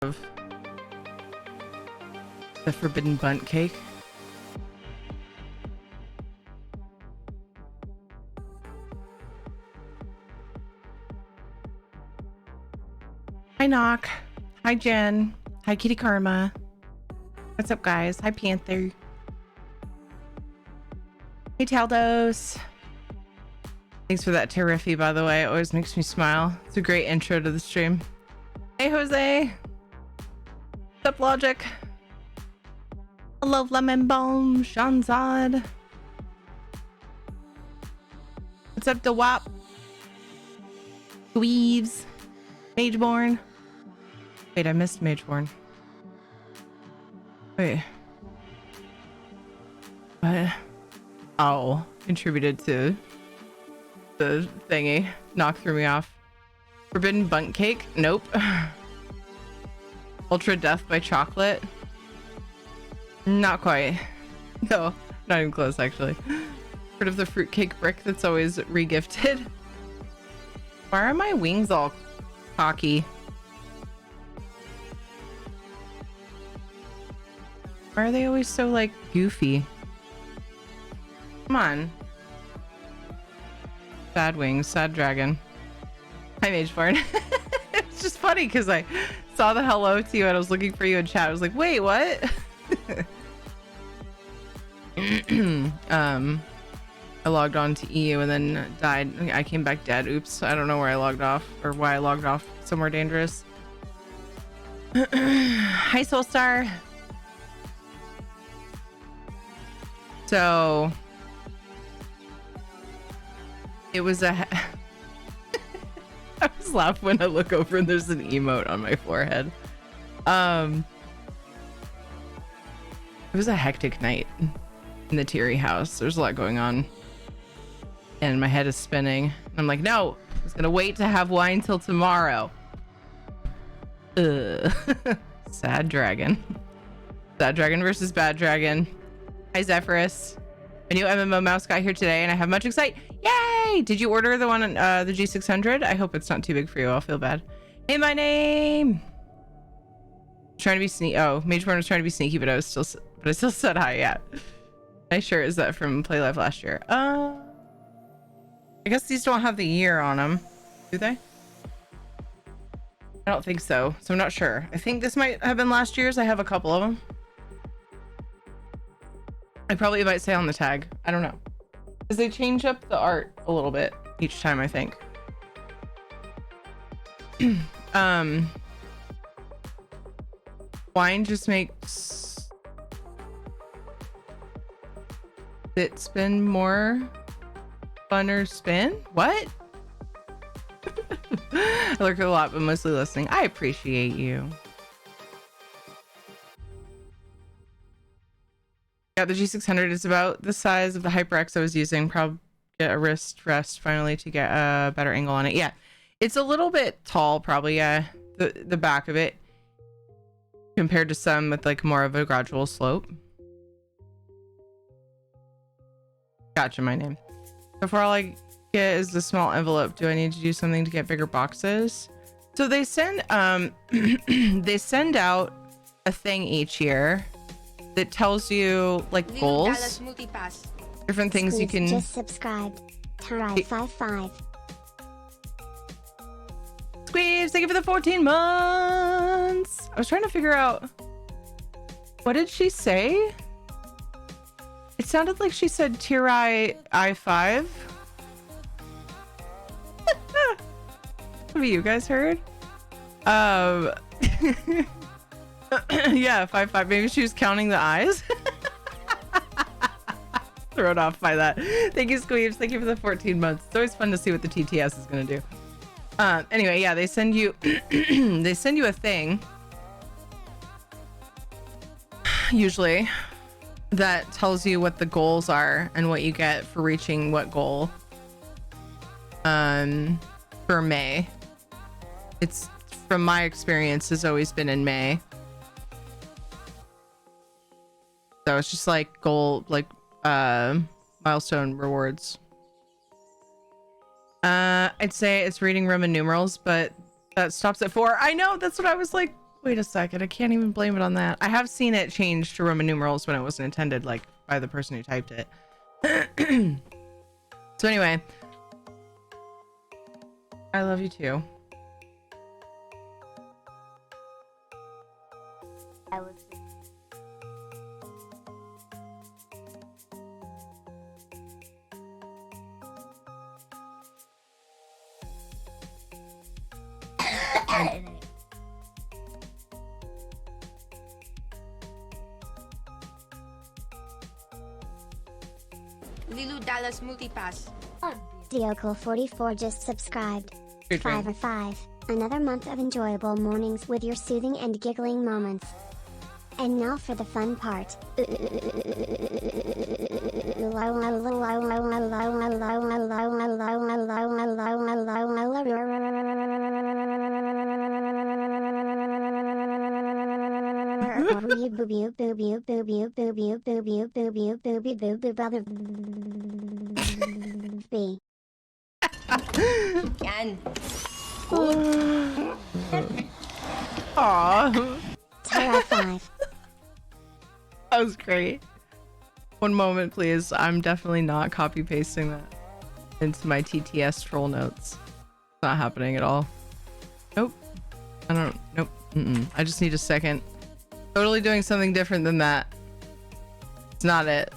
of the forbidden bunt cake. Hi Knock. Hi Jen. Hi Kitty Karma. What's up guys? Hi Panther. Hey Taldos. Thanks for that Terrify, by the way. It always makes me smile. It's a great intro to the stream. Hey Jose. What's up Logic? Hello Lemon Bomb. Shanzad. What's up DeWap? Weaves. Mageborn. Wait, I missed Mageborn. Wait. What? Oh, contributed to the thingy. Knock threw me off. Forbidden Bunt Cake? Nope. Ultra Death by Chocolate? Not quite. No, not even close actually. Heard of the fruitcake brick that's always regifted? Why are my wings all cocky? Why are they always so like goofy? Come on. Sad wings, sad dragon. Hi Mageborn. It's just funny because I saw the hello to you and I was looking for you in chat. I was like, wait, what? I logged on to EU and then died. I came back dead. Oops. I don't know where I logged off or why I logged off somewhere dangerous. Hi Soulstar. So it was a I was laughing when I look over and there's an emote on my forehead. It was a hectic night in the Teary house. There's a lot going on and my head is spinning. I'm like, no, I was gonna wait to have wine till tomorrow. Sad dragon. Sad dragon versus bad dragon. Hi Zephyrus. A new MMO mouse got here today and I have much excitement. Yay! Did you order the one on the G600? I hope it's not too big for you. I'll feel bad. Hey, my name. Trying to be sneaky. Oh, Mageborn was trying to be sneaky, but I still said hi. Yeah. Nice shirt. Is that from Play Live last year? I guess these don't have the year on them, do they? I don't think so. So I'm not sure. I think this might have been last year's. I have a couple of them. I probably might say on the tag. I don't know. Because they change up the art a little bit each time, I think. Wine just makes it spin more funner spin? What? I lurk a lot, but mostly listening. I appreciate you. Yeah, the G600 is about the size of the HyperX I was using. Probably get a wrist rest finally to get a better angle on it. Yeah, it's a little bit tall, probably. Yeah, the back of it compared to some with like more of a gradual slope. Gotcha, my name. So far all I get is the small envelope. Do I need to do something to get bigger boxes? So they send they send out a thing each year that tells you like goals, different things you can just subscribe. Tarai55. Squeeze, thank you for the 14 months. I was trying to figure out, what did she say? It sounded like she said Tirai I5. Have you guys heard? Yeah, 5-5. Maybe she was counting the eyes. Thrown off by that. Thank you, Squeebs. Thank you for the 14 months. It's always fun to see what the TTS is gonna do. Anyway, yeah, they send you they send you a thing usually that tells you what the goals are and what you get for reaching what goal for May. It's, from my experience, has always been in May. So it's just like goal, like milestone rewards. I'd say it's reading Roman numerals, but that stops at 4. I know, that's what I was like Wait a second. I can't even blame it on that. I have seen it change to Roman numerals when it wasn't intended, like by the person who typed it. So anyway, I love you too. I was. Lilu Dallas Multipass. Diokle44 just subscribed. Good 5 dream. or 5. Another month of enjoyable mornings with your soothing and giggling moments. And now for the fun part. B. Yan. Aw. Terra 5. That was great. One moment, please. I'm definitely not copy pasting that into my TTS troll notes. It's not happening at all. Nope. I don't. Nope. I just need a second. Totally doing something different than that. It's not it.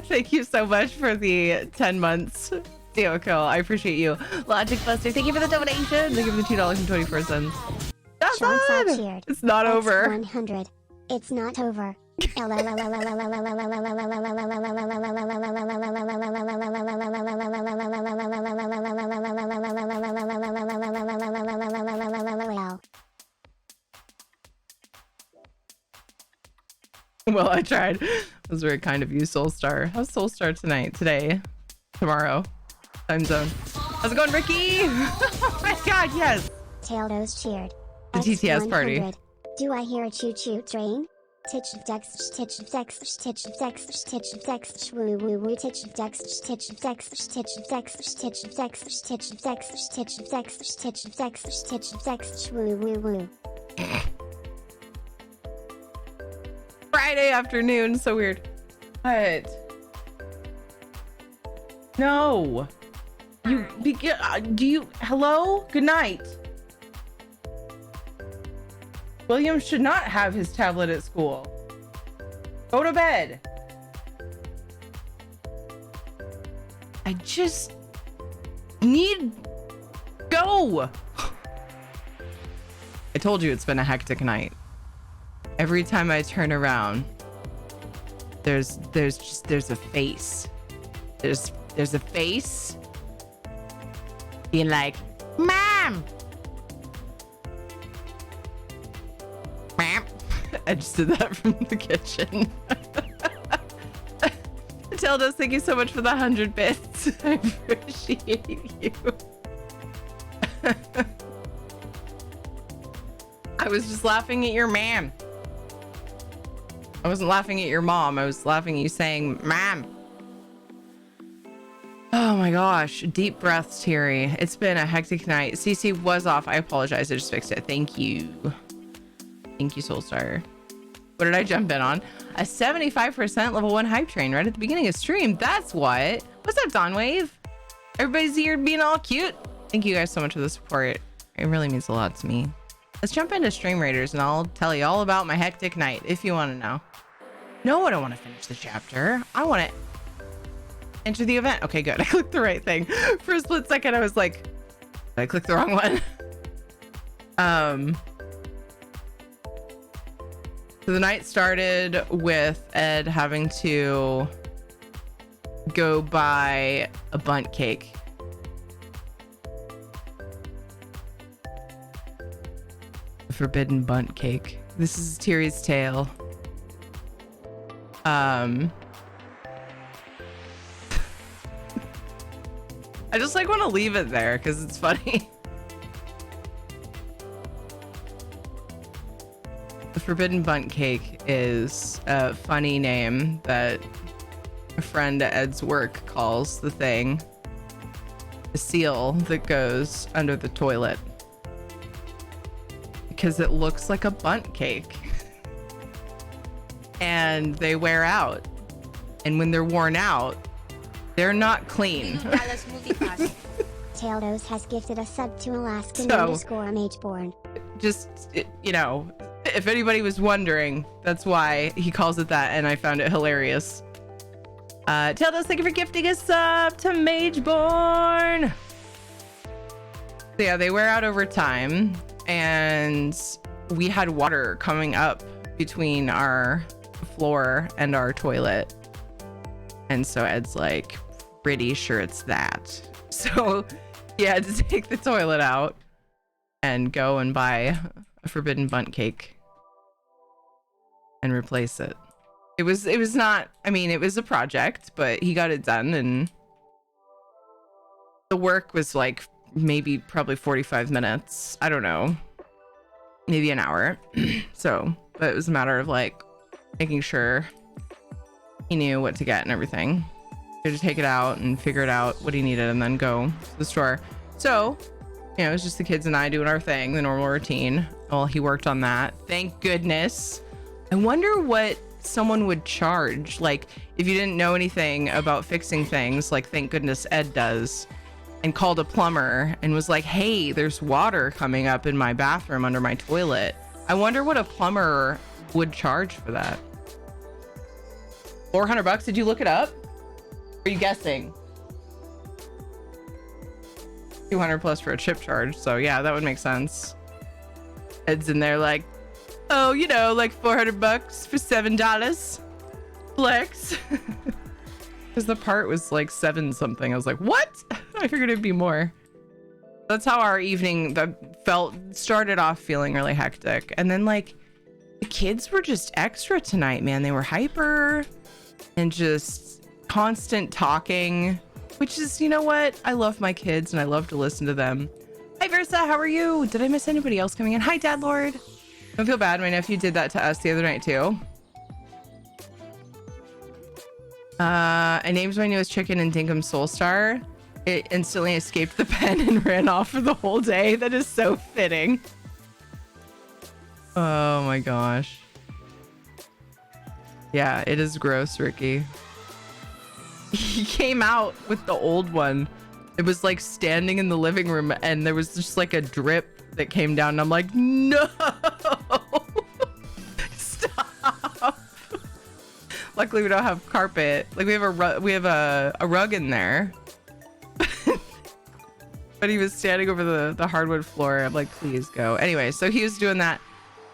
Thank you so much for the 10 months. Dioko, I appreciate you. Logic Buster, thank you for the donation. Thank you for the $2.24. That's Sean Saw not. cheered. It's not over. 100. It's not over. Well, I tried. It was very kind of you, Soulstar. How's Soulstar tonight? Today? Tomorrow? Time zone. How's it going, Ricky? Oh my god, yes! Taildos cheered. The TTS party. 100. Do I hear a choo-choo train? Titch of dex, titch of dex, titch of dex, titch of dex, woo woo woo, titch of dex, titch of dex, titch of dex, titch of dex, titch of dex, titch of dex, titch of dex, titch of dex, woo woo woo. Friday afternoon, so weird. What? No. You do you hello? Good night. William should not have his tablet at school. Go to bed. I just need go. I told you it's been a hectic night. Every time I turn around, there's a face. There's a face being like, Mom! Mom! I just did that from the kitchen. Matilda, thank you so much for the 100 bits. I appreciate you. I was just laughing at your mom. I wasn't laughing at your mom. I was laughing at you saying, Mom. Oh my gosh. Deep breaths, Terry. It's been a hectic night. CC was off. I apologize. I just fixed it. Thank you. Thank you, Soulstar. What did I jump in on? A 75% level 1 hype train right at the beginning of stream. That's what. What's up, Dawnwave? Everybody's here being all cute. Thank you guys so much for the support. It really means a lot to me. Let's jump into Stream Raiders and I'll tell you all about my hectic night if you want to know. No, I don't want to finish the chapter. I want to enter the event. Okay, good. I clicked the right thing. For a split second, I was like, did I click the wrong one? So the night started with Ed having to go buy a bundt cake. The forbidden bundt cake. This is Tiri's tale. I just like want to leave it there because it's funny. The forbidden bundt cake is a funny name that a friend at Ed's work calls the thing. the seal that goes under the toilet because it looks like a bundt cake. And they wear out. And when they're worn out, they're not clean. Taildos has gifted a sub to Alaskan So- underscore Mageborn. Just, you know, if anybody was wondering, that's why he calls it that, and I found it hilarious. Taildos, thank you for gifting a sub to Mageborn. So yeah, they wear out over time, and we had water coming up between our floor and our toilet. And so Ed's like, pretty sure it's that. So he had to take the toilet out and go and buy a forbidden bundt cake and replace it. It was not, I mean, it was a project, but he got it done, and the work was like probably 45 minutes. I don't know, maybe an hour. So, but it was a matter of like making sure he knew what to get and everything. He had to take it out and figure it out what he needed and then go to the store. So, you know, it was just the kids and I doing our thing, the normal routine. Well, he worked on that. Thank goodness. I wonder what someone would charge. Like, if you didn't know anything about fixing things, like thank goodness Ed does, and called a plumber and was like, hey, there's water coming up in my bathroom under my toilet. I wonder what a plumber would charge for that. $400? Did you look it up? Are you guessing? 200 plus for a chip charge. So yeah, that would make sense. Ed's in there like, oh, you know, like $400 for $7. Flex. Because the part was like 7 something. I was like, what? I figured it'd be more. That's how our evening started off feeling really hectic. And then like the kids were just extra tonight, man. They were hyper and just constant talking, which is, you know what? I love my kids and I love to listen to them. Hi Versa, how are you? Did I miss anybody else coming in? Hi Dad Lord. Don't feel bad. My nephew did that to us the other night too. I named my newest chicken in Dinkum Soulstar. It instantly escaped the pen and ran off for the whole day. That is so fitting. Oh my gosh. Yeah, it is gross, Ricky. He came out with the old one. It was like standing in the living room and there was just like a drip that came down and I'm like, no. Stop. Luckily we don't have carpet. Like we have a rug in there. But he was standing over the hardwood floor. I'm like, please go. Anyway, so he was doing that.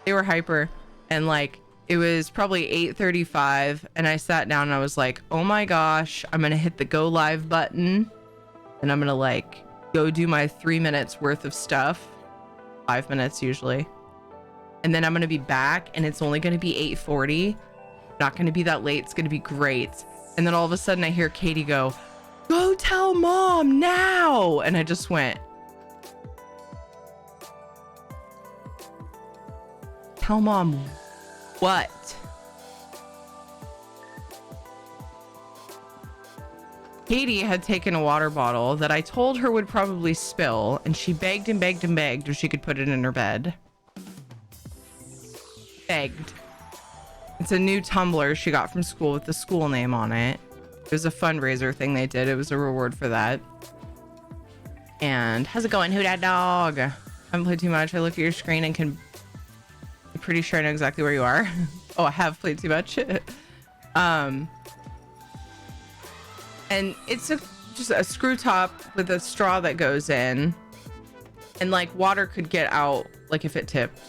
They were hyper and like it was probably 8:35 and I sat down and I was like, oh my gosh, I'm gonna hit the go live button and I'm gonna like go do my 3 minutes worth of stuff, 5 minutes usually, and then I'm gonna be back and it's only gonna be 8:40. Not gonna be that late. It's gonna be great. And then all of a sudden I hear Katie go, go tell mom now, and I just went, tell mom what? Katie had taken a water bottle that I told her would probably spill, and she begged and begged and begged if she could put it in her bed. Begged. It's a new tumbler she got from school with the school name on it. It was a fundraiser thing they did. It was a reward for that. And how's it going, Who Dat Dog? I haven't played too much. I look at your screen and I'm pretty sure I know exactly where you are. Oh, I have played too much. And it's just a screw top with a straw that goes in, and like water could get out like if it tipped.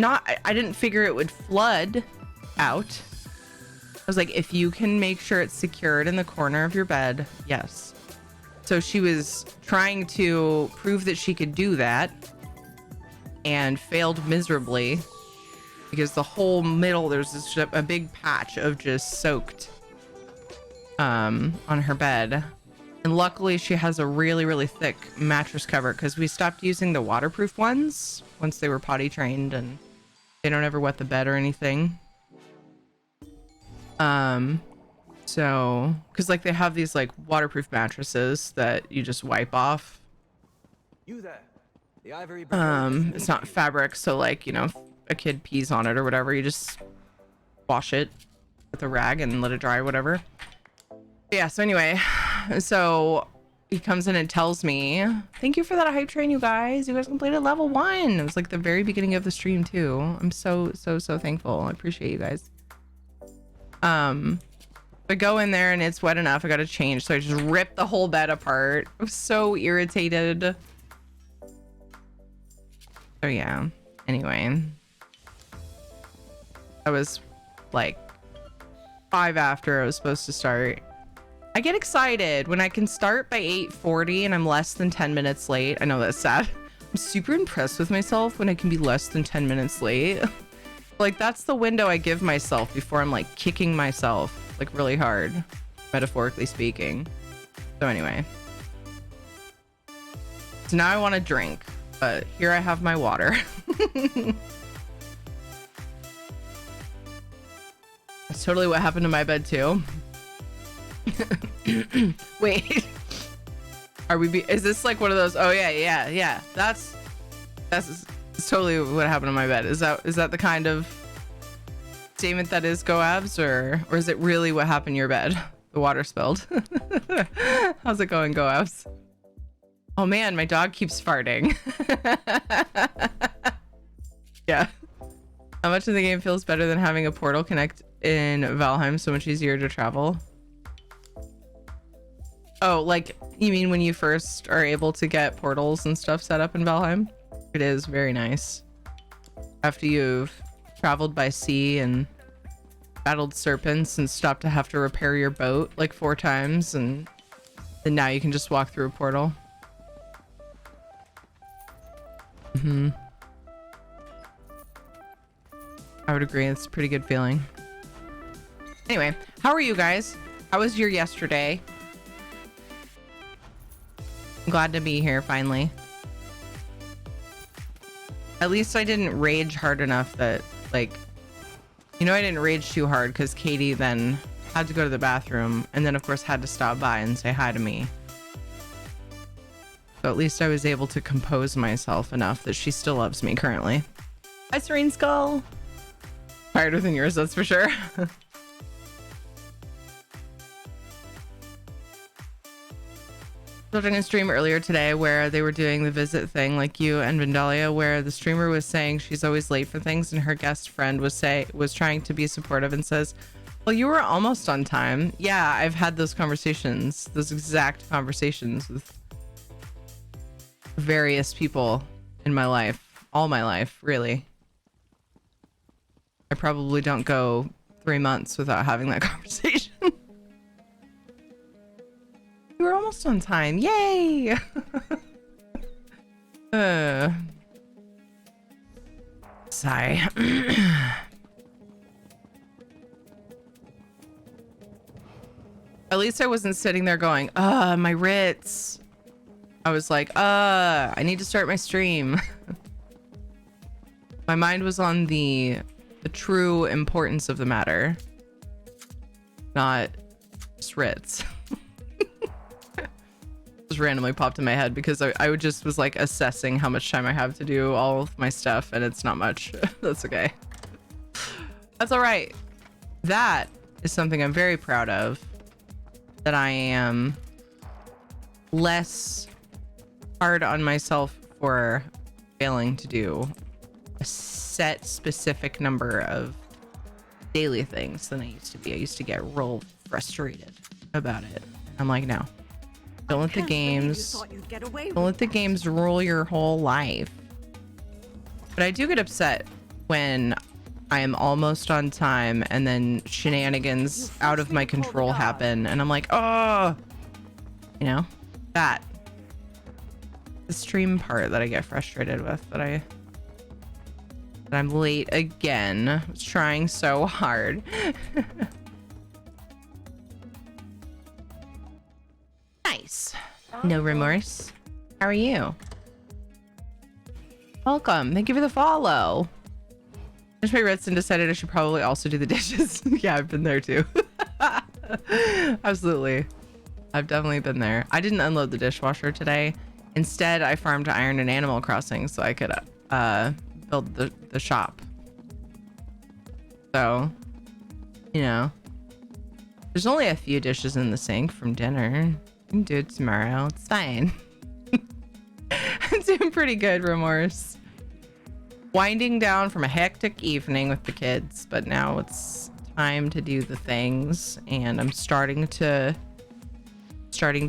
I didn't figure it would flood out. I was like, if you can make sure it's secured in the corner of your bed, yes. So she was trying to prove that she could do that and failed miserably because the whole middle, there's this a big patch of just soaked on her bed. And luckily she has a really, really thick mattress cover because we stopped using the waterproof ones once they were potty trained and they don't ever wet the bed or anything. So, because like they have these like waterproof mattresses that you just wipe off. You there. The ivory brigade It's not fabric, so like, you know, if a kid pees on it or whatever, you just wash it with a rag and let it dry or whatever. Yeah, so anyway, so he comes in and tells me, thank you for that hype train, you guys. You guys completed level 1. It was like the very beginning of the stream too. I'm so thankful. I appreciate you guys. I go in there and it's wet enough. I gotta change, so I just ripped the whole bed apart. I'm so irritated. So yeah, anyway, I was like 5 after I was supposed to start. I get excited when I can start by 8:40 and I'm less than 10 minutes late. I know that's sad. I'm super impressed with myself when I can be less than 10 minutes late. Like that's the window I give myself before I'm like kicking myself like really hard, metaphorically speaking. So anyway, so now I want to drink, but here I have my water. That's totally what happened to my bed too. Wait, are we is this like one of those, oh yeah, that's totally what happened to my bed. Is that the kind of statement that is go abs, or is it really what happened to your bed? The water spilled. How's it going, go abs? Oh man, my dog keeps farting. Yeah. How much of the game feels better than having a portal connect in Valheim? So much easier to travel. Oh, like you mean when you first are able to get portals and stuff set up in Valheim? It is very nice. After you've traveled by sea and battled serpents and stopped to have to repair your boat like 4 times, and then now you can just walk through a portal. I would agree. It's a pretty good feeling. Anyway, how are you guys? How was your yesterday? I'm glad to be here finally. At least I didn't rage hard enough that, like, you know, I didn't rage too hard because Katie then had to go to the bathroom and then of course had to stop by and say hi to me. So at least I was able to compose myself enough that she still loves me currently. Hi, Serene Skull. Harder than yours, that's for sure. Watching a stream earlier today where they were doing the visit thing like you and Vandalia, where the streamer was saying she's always late for things and her guest friend was trying to be supportive and says, well, you were almost on time. Yeah, I've had those conversations, those exact conversations with various people in my life, all my life, really. I probably don't go 3 months without having that conversation. You were almost on time. Yay! Sigh. At least I wasn't sitting there going, my Ritz. I was like, I need to start my stream. My mind was on the true importance of the matter, not just Ritz. Just randomly popped in my head because I just was like assessing how much time I have to do all of my stuff, and it's not much. That's okay. That's all right. That is something I'm very proud of, that I am less hard on myself for failing to do a set specific number of daily things than I used to be. I used to get real frustrated about it. I'm like, no. Don't let the games rule your whole life. But I do get upset when I am almost on time and then shenanigans out of my control happen and I'm like, oh, you know, that the stream part that I get frustrated with, that I'm late again. I was trying so hard. Nice. No remorse. How are you? Welcome. Thank you for the follow. I just made Ritz and decided I should probably also do the dishes. Yeah, I've been there too. Absolutely. I've definitely been there. I didn't unload the dishwasher today. Instead, I farmed iron in Animal Crossing so I could build the shop. So, you know, there's only a few dishes in the sink from dinner. You can do it tomorrow. It's fine. I'm doing pretty good, Remorse. Winding down from a hectic evening with the kids, but now it's time to do the things, and I'm starting to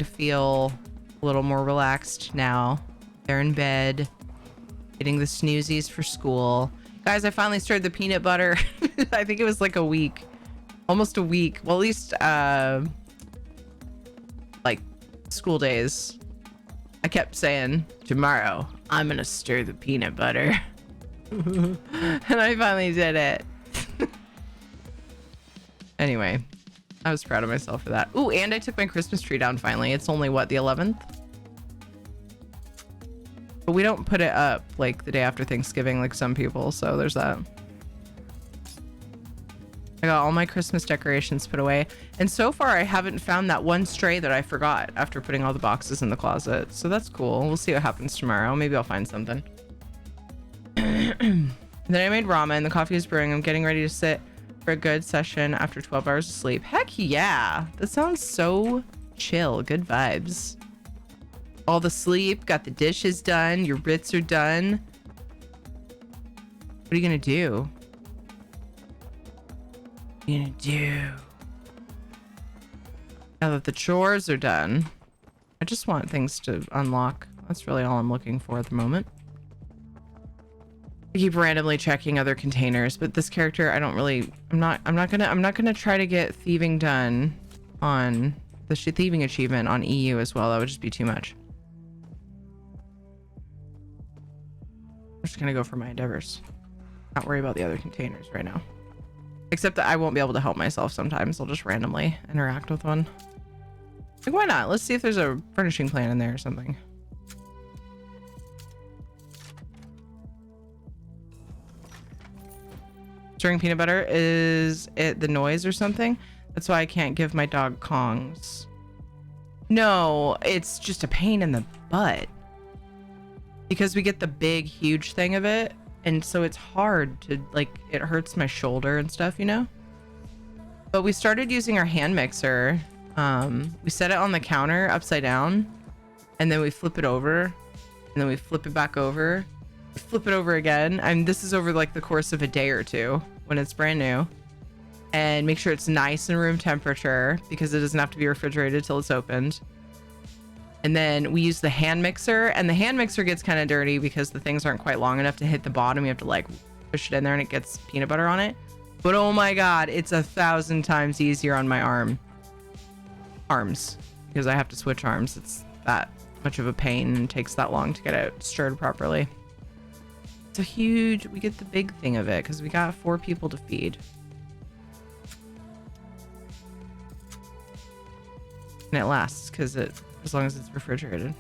feel a little more relaxed now. They're in bed, getting the snoozies for school. Guys, I finally started the peanut butter. I think it was like a week, almost a week. Well, at least like school days. I kept saying, tomorrow I'm gonna stir the peanut butter. And I finally did it. Anyway, I was proud of myself for that. Ooh, and I took my Christmas tree down finally. It's only what, the 11th? But we don't put it up like the day after Thanksgiving like some people, so there's that. I got all my Christmas decorations put away, and so far I haven't found that one stray that I forgot after putting all the boxes in the closet, so that's cool. We'll see what happens tomorrow. Maybe I'll find something. Then I made ramen. The coffee is brewing. I'm getting ready to sit for a good session after 12 hours of sleep. Heck yeah, that sounds so chill. Good vibes. All the sleep, got the dishes done, your bits are done. What are you gonna do? What are you gonna do now that the chores are done? I just want things to unlock. That's really all I'm looking for at the moment. I keep randomly checking other containers, but this character, I don't really, I'm not gonna try to get thieving done on the thieving achievement on EU as well. That would just be too much. I'm just gonna go for my endeavors. Not worry about the other containers right now. Except that I won't be able to help myself sometimes. I'll just randomly interact with one. Like, why not? Let's see if there's a furnishing plan in there or something. Stirring peanut butter, is it the noise or something? That's why I can't give my dog Kongs. No, it's just a pain in the butt. Because we get the big, huge thing of it. And so it's hard to, like, it hurts my shoulder and stuff, you know? But we started using our hand mixer. We set it on the counter upside down. And then we flip it over. And then we flip it back over. Flip it over again, and this is over like the course of a day or two when it's brand new, and make sure it's nice and room temperature because it doesn't have to be refrigerated till it's opened. And then we use the hand mixer, and the hand mixer gets kind of dirty because the things aren't quite long enough to hit the bottom. You have to like push it in there and it gets peanut butter on it. But oh my god, it's 1,000 times easier on my arms because I have to switch arms. It's that much of a pain and takes that long to get it stirred properly. A huge, we get the big thing of it because we got 4 people to feed, and it lasts because it, as long as it's refrigerated.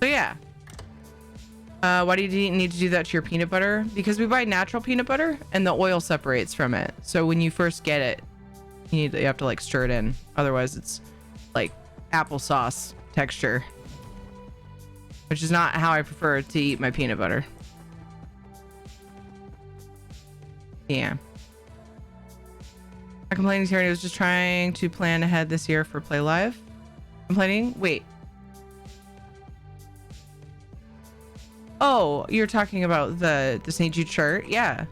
So yeah, why do you need to do that to your peanut butter? Because we buy natural peanut butter and the oil separates from it, so when you first get it, you have to like stir it in, otherwise it's like applesauce texture, which is not how I prefer to eat my peanut butter. Yeah. My complaining tyranny was just trying to plan ahead this year for Play Live. Complaining? Wait. Oh, you're talking about the St. Jude chart? Yeah.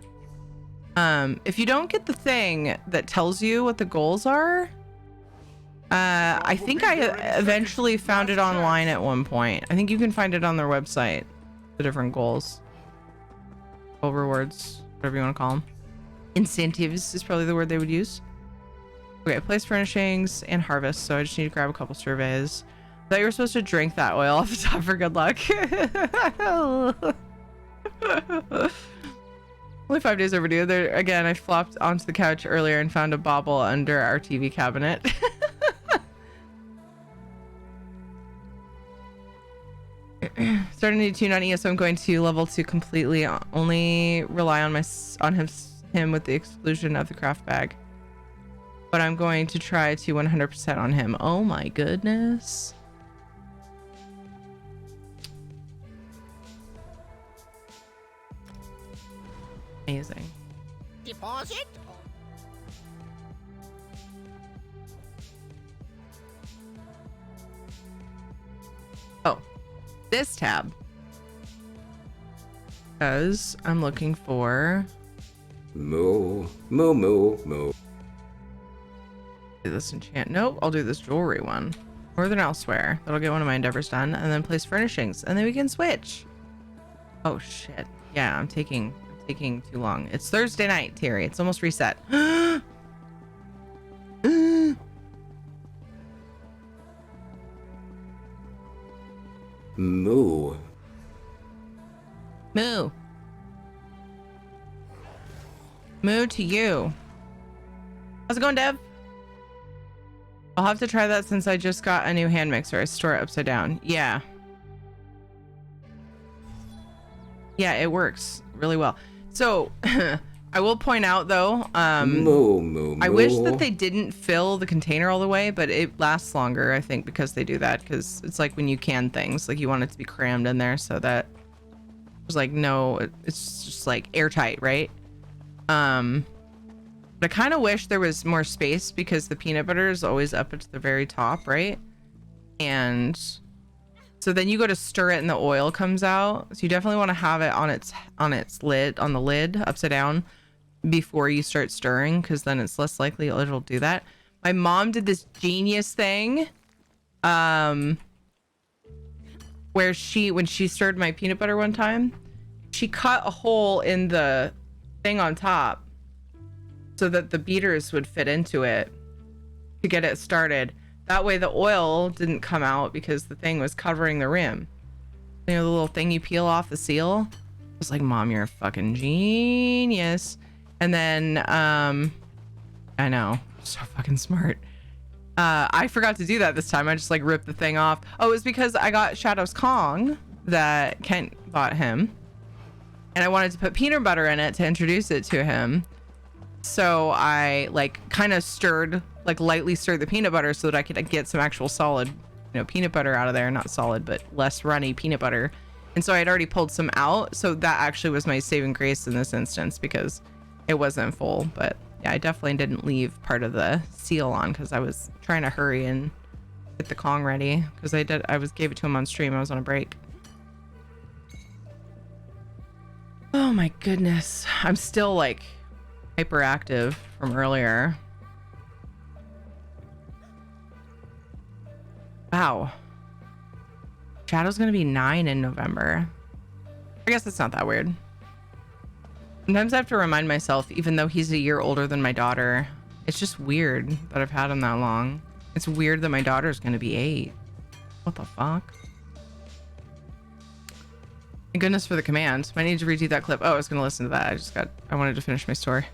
If you don't get the thing that tells you what the goals are, I think I eventually found it online at one point. I think you can find it on their website. The different goals. Goal rewards, whatever you want to call them. Incentives is probably the word they would use. Okay, place furnishings and harvest. So I just need to grab a couple surveys. I thought you were supposed to drink that oil off the top for good luck. Only 5 days overdue. There again, I flopped onto the couch earlier and found a bauble under our TV cabinet. Starting to tune on ESO, I'm going to level 2 completely. Only rely on him with the exclusion of the craft bag. but I'm going to try to 100% on him. Oh my goodness. Amazing. Deposit? Oh, this tab. Because I'm looking for... Moo, moo, moo, moo. Do this enchant. Nope, I'll do this jewelry one. More than elsewhere. That'll get one of my endeavors done. And then place furnishings. And then we can switch. Oh, shit. Yeah, I'm taking too long. It's Thursday night, Terry. It's almost reset. Moo. Moo. Moo to you. How's it going, Dev? I'll have to try that since I just got a new hand mixer. I store it upside down. Yeah. Yeah, it works really well. So I will point out though, Moo, moo, moo. I wish that they didn't fill the container all the way, but it lasts longer, I think, because they do that. Because it's like when you can things, like you want it to be crammed in there so that there's like no, it's just like airtight, right? But I kind of wish there was more space because the peanut butter is always up at the very top, right? And so then you go to stir it and the oil comes out. So you definitely want to have it on its lid, on the lid, upside down before you start stirring, because then it's less likely it'll do that. My mom did this genius thing where when she stirred my peanut butter one time, she cut a hole in the thing on top so that the beaters would fit into it to get it started. That way the oil didn't come out because the thing was covering the rim. You know, the little thing you peel off the seal? I was like, Mom, you're a fucking genius. And then, I know, so fucking smart. I forgot to do that this time. I just like ripped the thing off. Oh, it was because I got Shadow's Kong that Kent bought him. And I wanted to put peanut butter in it to introduce it to him. So I like kind of lightly stirred the peanut butter so that I could get some actual solid, peanut butter out of there. Not solid, but less runny peanut butter. And so I had already pulled some out. So that actually was my saving grace in this instance because it wasn't full. But yeah, I definitely didn't leave part of the seal on because I was trying to hurry and get the Kong ready because I gave it to him on stream. I was on a break. Oh my goodness. I'm still like hyperactive from earlier. Wow. Shadow's gonna be 9 in November. I guess it's not that weird. Sometimes I have to remind myself, even though he's a year older than my daughter, it's just weird that I've had him that long. It's weird that my daughter's gonna be 8. What the fuck? Thank goodness for the command. I need to redo that clip. Oh, I was gonna listen to that. I wanted to finish my story.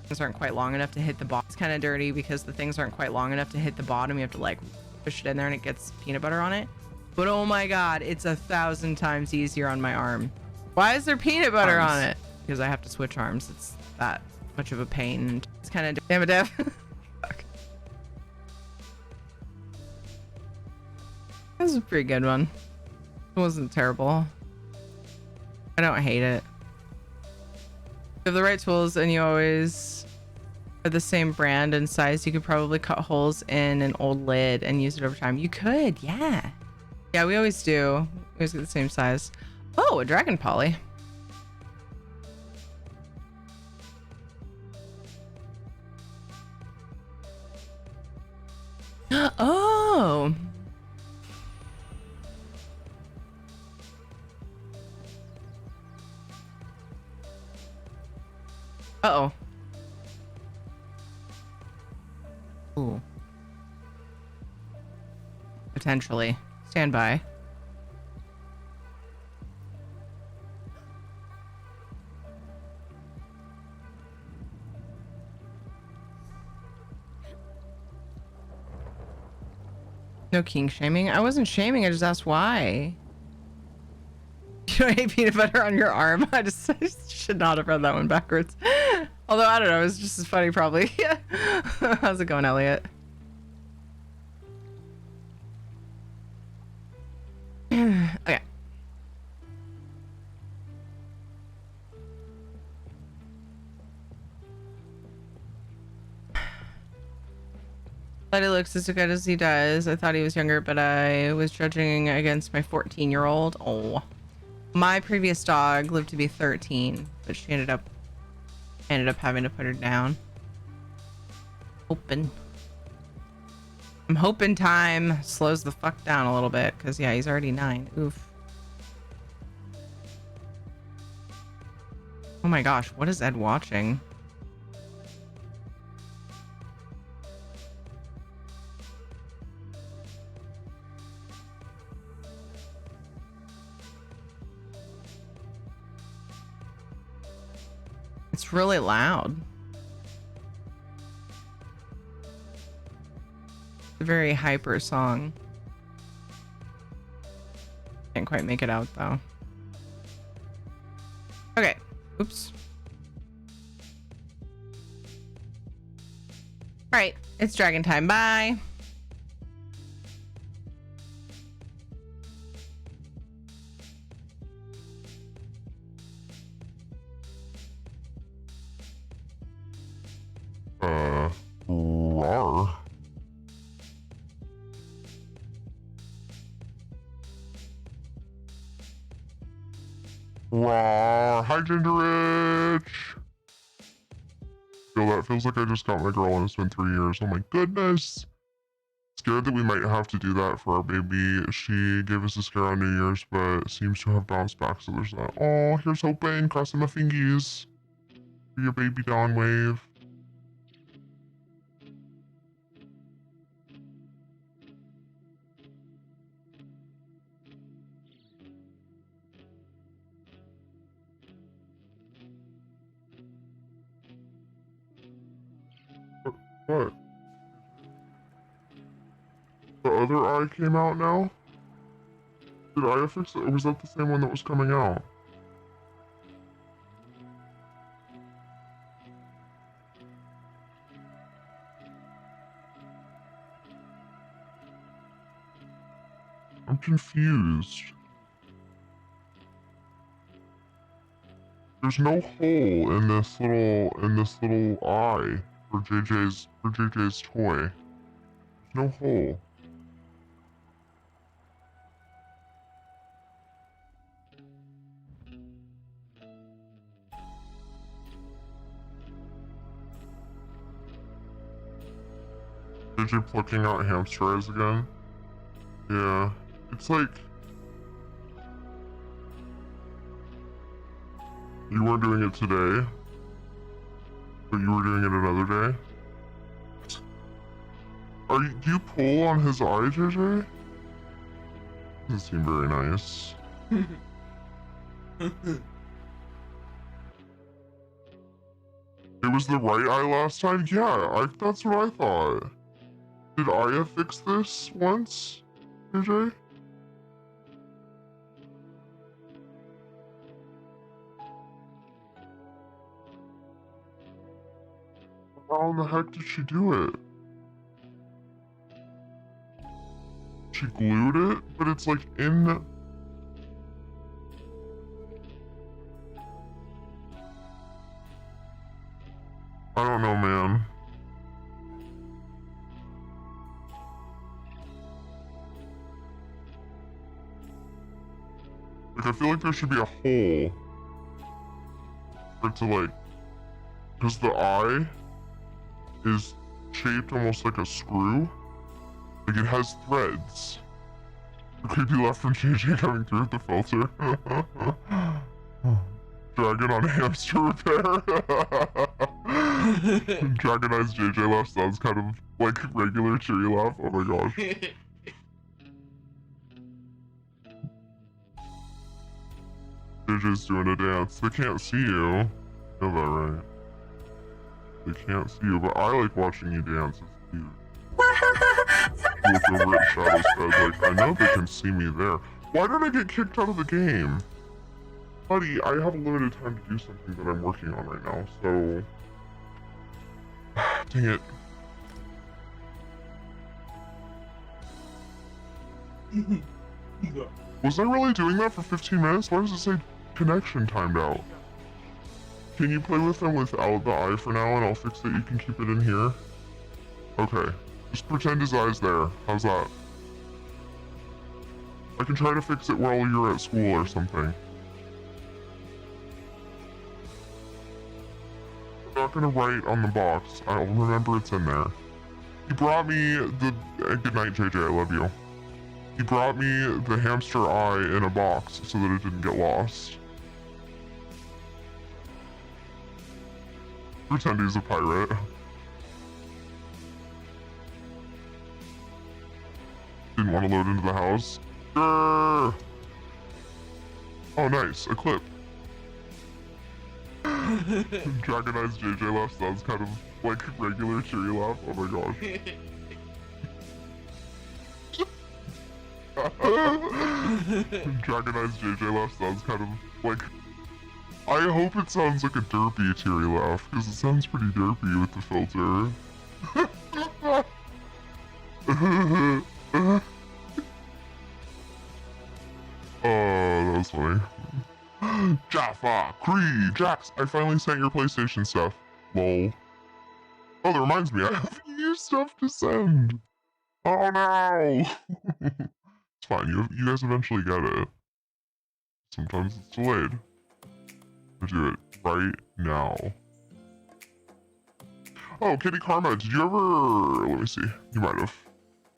Things aren't quite long enough to hit the bottom. It's kind of dirty because the things aren't quite long enough to hit the bottom. You have to like push it in there and it gets peanut butter on it. But oh my god, it's 1,000 times easier on my arm. Why is there peanut butter on it? Because I have to switch arms. It's that much of a pain. It's kind of damn it, Dev. Fuck. This is a pretty good one. It wasn't terrible. I don't hate it. If you have the right tools and you always are the same brand and size, you could probably cut holes in an old lid and use it over time. You could, yeah. Yeah, we always do. We always get the same size. Oh, a dragon poly. Oh. Uh-oh. Ooh. Potentially. Stand by. No king shaming. I wasn't shaming. I just asked why. You don't hate peanut butter on your arm. I just should not have read that one backwards. Although, I don't know, it's just as funny, probably. How's it going, Elliot? Okay. But he looks as good as he does. I thought he was younger, but I was judging against my 14-year-old. Oh. My previous dog lived to be 13, but she ended up having to put her down. I'm hoping time slows the fuck down a little bit, because yeah, he's already 9. Oof. Oh my gosh, what is Ed watching? It's really loud. It's a very hyper song. Can't quite make it out though. Okay. Oops. All right, it's dragon time. Bye. Rawr. Rawr. Hi, Ginger Rich. Yo, that feels like I just got my girl and it's been 3 years. Oh my goodness. Scared that we might have to do that for our baby. She gave us a scare on New Year's, but seems to have bounced back, so there's that. Oh, here's hoping. Crossing my fingies. For your baby down wave. What? The other eye came out now? Did I fix it, or was that the same one that was coming out? I'm confused. There's no hole in this little eye for JJ's toy. There's no hole. JJ plucking out hamster eyes again? Yeah. It's like... You weren't doing it today, but you were doing it another day? Do you pull on his eye, JJ? Doesn't seem very nice. It was the right eye last time? Yeah, that's what I thought. Did Aya fix this once, JJ? How in the heck did she do it? She glued it, but it's like in... I don't know, man. Like, I feel like there should be a hole for it to, like... Because the eye is shaped almost like a screw. Like, it has threads. The creepy laugh from JJ coming through with the filter. Dragon on hamster repair. Dragonized JJ laugh sounds kind of like regular cheery laugh. Oh my gosh. JJ's doing a dance. They can't see you. You know that, right? They can't see you, but I like watching you dance. It's cute. With the rich shadows bed, like, I know they can see me there. Why did I get kicked out of the game? Buddy, I have a limited time to do something that I'm working on right now, so Dang it. Was I really doing that for 15 minutes? Why does it say connection timed out? Can you play with them without the eye for now and I'll fix it? You can keep it in here? Okay. Just pretend his eye's there. How's that? I can try to fix it while you're at school or something. I'm not gonna write on the box. I'll remember it's in there. He brought me the... Good night, JJ. I love you. He brought me the hamster eye in a box so that it didn't get lost. Pretend he's a pirate. Didn't want to load into the house. Grr! Oh, nice. A clip. Dragonized JJ laugh sounds kind of like regular cheery laugh. Oh my gosh. Dragonized JJ laugh sounds kind of like... I hope it sounds like a derpy cheery laugh, because it sounds pretty derpy with the filter. Oh, that was funny. Jaffa, Cree, Jax, I finally sent your PlayStation stuff. Lol. Oh, that reminds me, I have new stuff to send. Oh no! It's fine, you guys eventually get it. Sometimes it's delayed. I'll do it right now. Oh, Kitty Karma, did you ever... Let me see. You might have.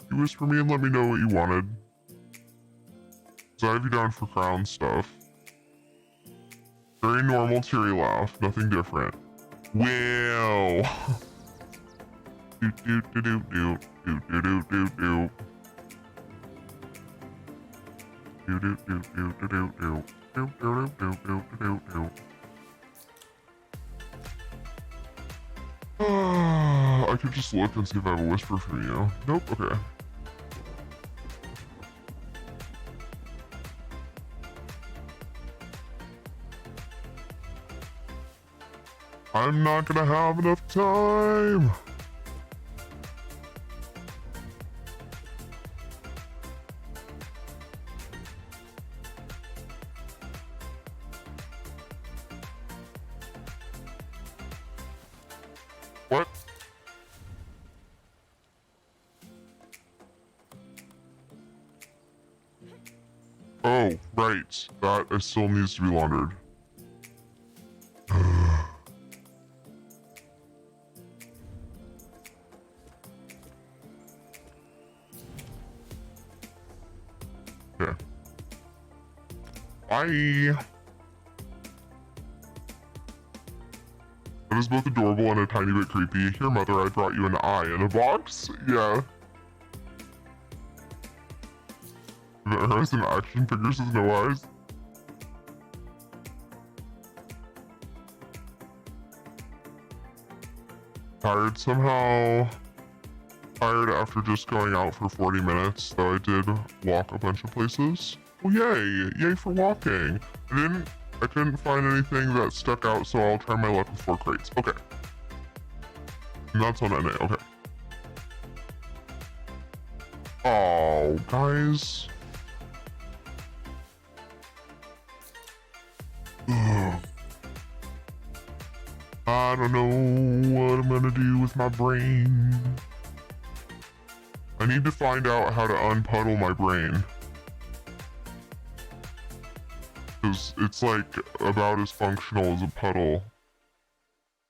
You whisper me and let me know what you wanted. So I have you down for crown stuff. Very normal teary laugh, nothing different. Well. Do do do do do do do do do do. Do do do do do do do do do do do do do. I could just look and see if I have a whisper from you. Nope. Okay. I'm not gonna have enough time. What? Oh, right. That still needs to be laundered. Okay. Bye. That is both adorable and a tiny bit creepy. Here, mother, I brought you an eye in a box. Yeah. There are some action figures with no eyes. Tired somehow. Tired after just going out for 40 minutes, though I did walk a bunch of places. Oh, yay! Yay for walking! I couldn't find anything that stuck out, so I'll try my luck with 4 crates. Okay. And that's on NA, okay. Oh, guys. Ugh. I don't know what I'm gonna do with my brain. I need to find out how to unpuddle my brain. Because it's like about as functional as a puddle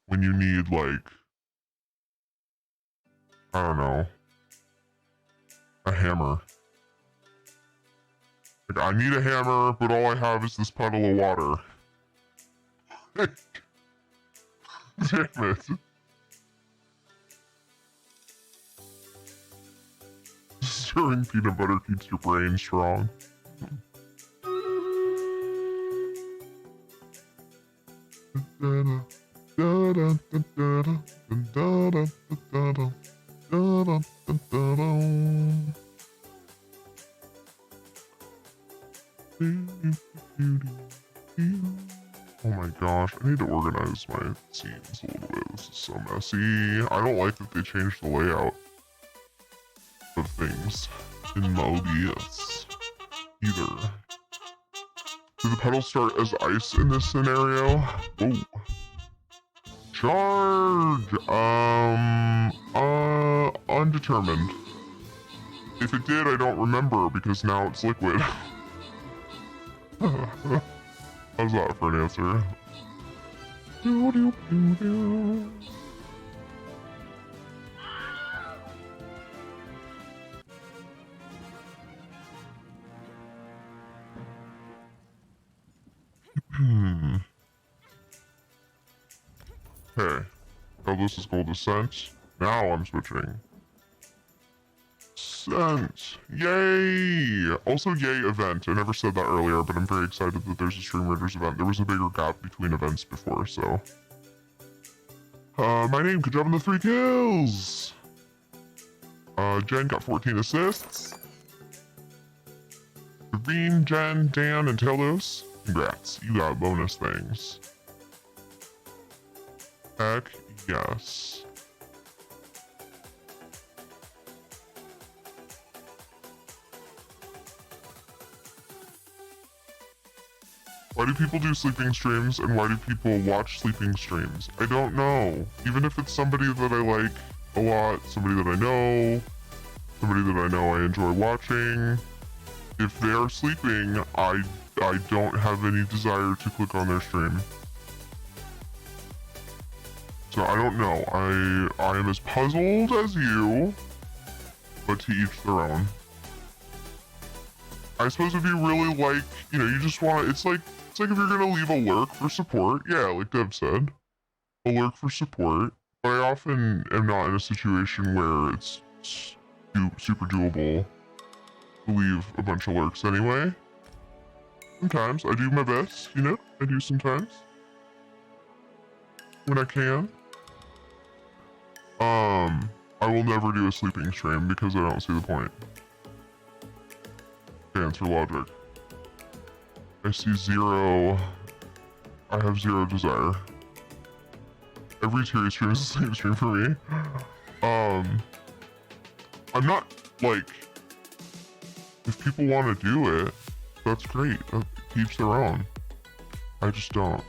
when you need, like, I don't know, a hammer. Like, I need a hammer, but all I have is this puddle of water. Damn it. Stirring peanut butter keeps your brain strong. Oh my gosh, I need to organize my scenes a little bit. This is so messy. I don't like that they changed the layout of things in Mobius either. Do the petals start as ice in this scenario? Whoa. Charge! Undetermined. If it did, I don't remember because now it's liquid. How's that for an answer? Okay. Oh, this is called Descent. Now I'm switching. Descent! Yay! Also, yay event. I never said that earlier, but I'm very excited that there's a Stream Raiders event. There was a bigger gap between events before, so. My name, good job on the 3 kills! Jen got 14 assists. Ravine, Jen, Dan, and Talos. Congrats, you got bonus things. Heck yes. Why do people do sleeping streams and why do people watch sleeping streams? I don't know. Even if it's somebody that I like a lot, somebody that I know I enjoy watching, if they are sleeping, I don't have any desire to click on their stream. So I don't know. I am as puzzled as you, but to each their own. I suppose if you really like, you know, you just want, it's like if you're gonna leave a lurk for support, yeah, like Dev said, a lurk for support. But I often am not in a situation where it's super doable to leave a bunch of lurks anyway. Sometimes I do my best, you know, I do sometimes when I can. I will never do a sleeping stream because I don't see the point. Answer logic. I see zero. I have zero desire. Every Terry stream is a sleep stream for me. I'm not like. If people want to do it, that's great. Each their own. I just don't.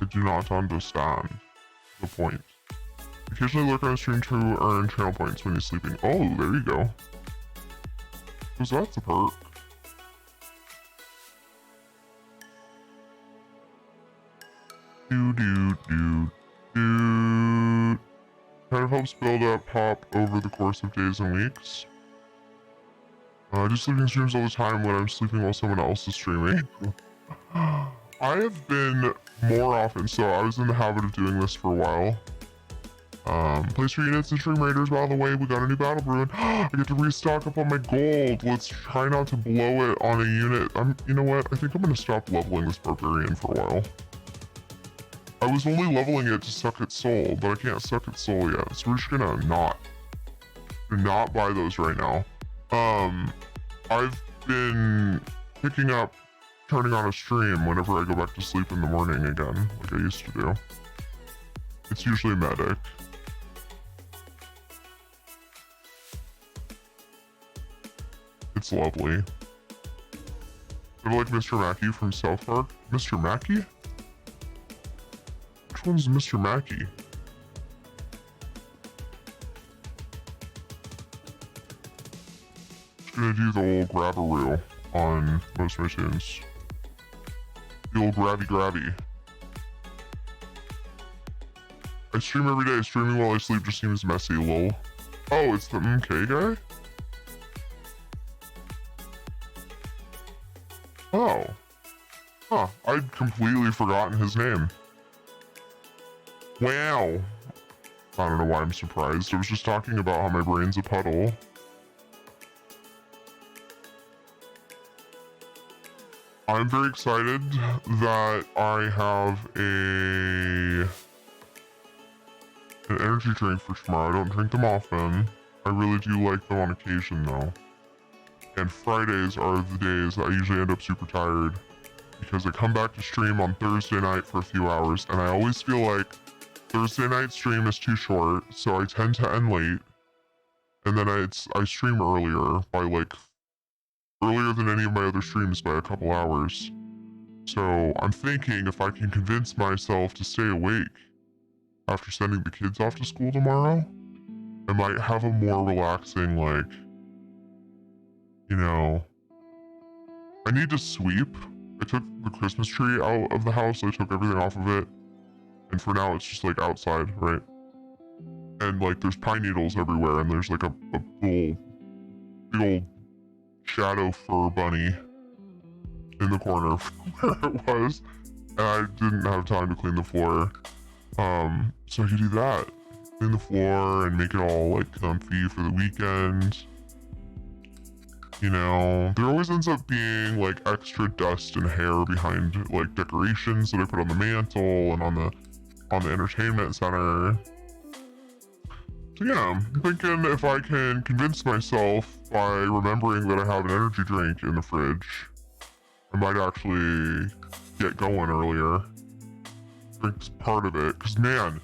I do not understand the point. Occasionally lurk on a stream to earn channel points when he's sleeping. Oh, there you go. Because that's a perk. Kind of helps build up pop over the course of days and weeks. I do sleeping streams all the time when I'm sleeping while someone else is streaming. I have been more often, so I was in the habit of doing this for a while. Place your units in Stream Raiders, by the way, we got a new battle brewing. I get to restock up on my gold. Let's try not to blow it on a unit. You know what? I think I'm gonna stop leveling this barbarian for a while. I was only leveling it to suck its soul, but I can't suck its soul yet. So we're just gonna not buy those right now. I've been picking up turning on a stream whenever I go back to sleep in the morning again, like I used to do. It's usually medic. It's lovely. I like Mr. Mackey from South Park. Mr. Mackey? Which one's Mr. Mackey? Just gonna do the old grabberoo on most of my tunes. The old grabby. I stream every day. Streaming while I sleep just seems messy, lol. Oh, it's the MK guy? Oh. Huh, I'd completely forgotten his name. Wow. I don't know why I'm surprised. I was just talking about how my brain's a puddle. I'm very excited that I have an energy drink for tomorrow. I don't drink them often. I really do like them on occasion though. And Fridays are the days that I usually end up super tired. because I come back to stream on Thursday night for a few hours, and I always feel like Thursday night stream is too short, so I tend to end late, and then I stream earlier by like earlier than any of my other streams by a couple hours. So I'm thinking if I can convince myself to stay awake after sending the kids off to school tomorrow, I might have a more relaxing, like, you know, I need to sweep. I took the Christmas tree out of the house, I took everything off of it, and for now it's just like outside, right? And like there's pine needles everywhere, and there's like a big old shadow fur bunny in the corner where it was, and I didn't have time to clean the floor. So I could do that. Clean the floor and make it all like comfy for the weekend. You know, there always ends up being like extra dust and hair behind like decorations that I put on the mantle and on the entertainment center. So yeah, I'm thinking if I can convince myself by remembering that I have an energy drink in the fridge, I might actually get going earlier. Drink's part of it, because man,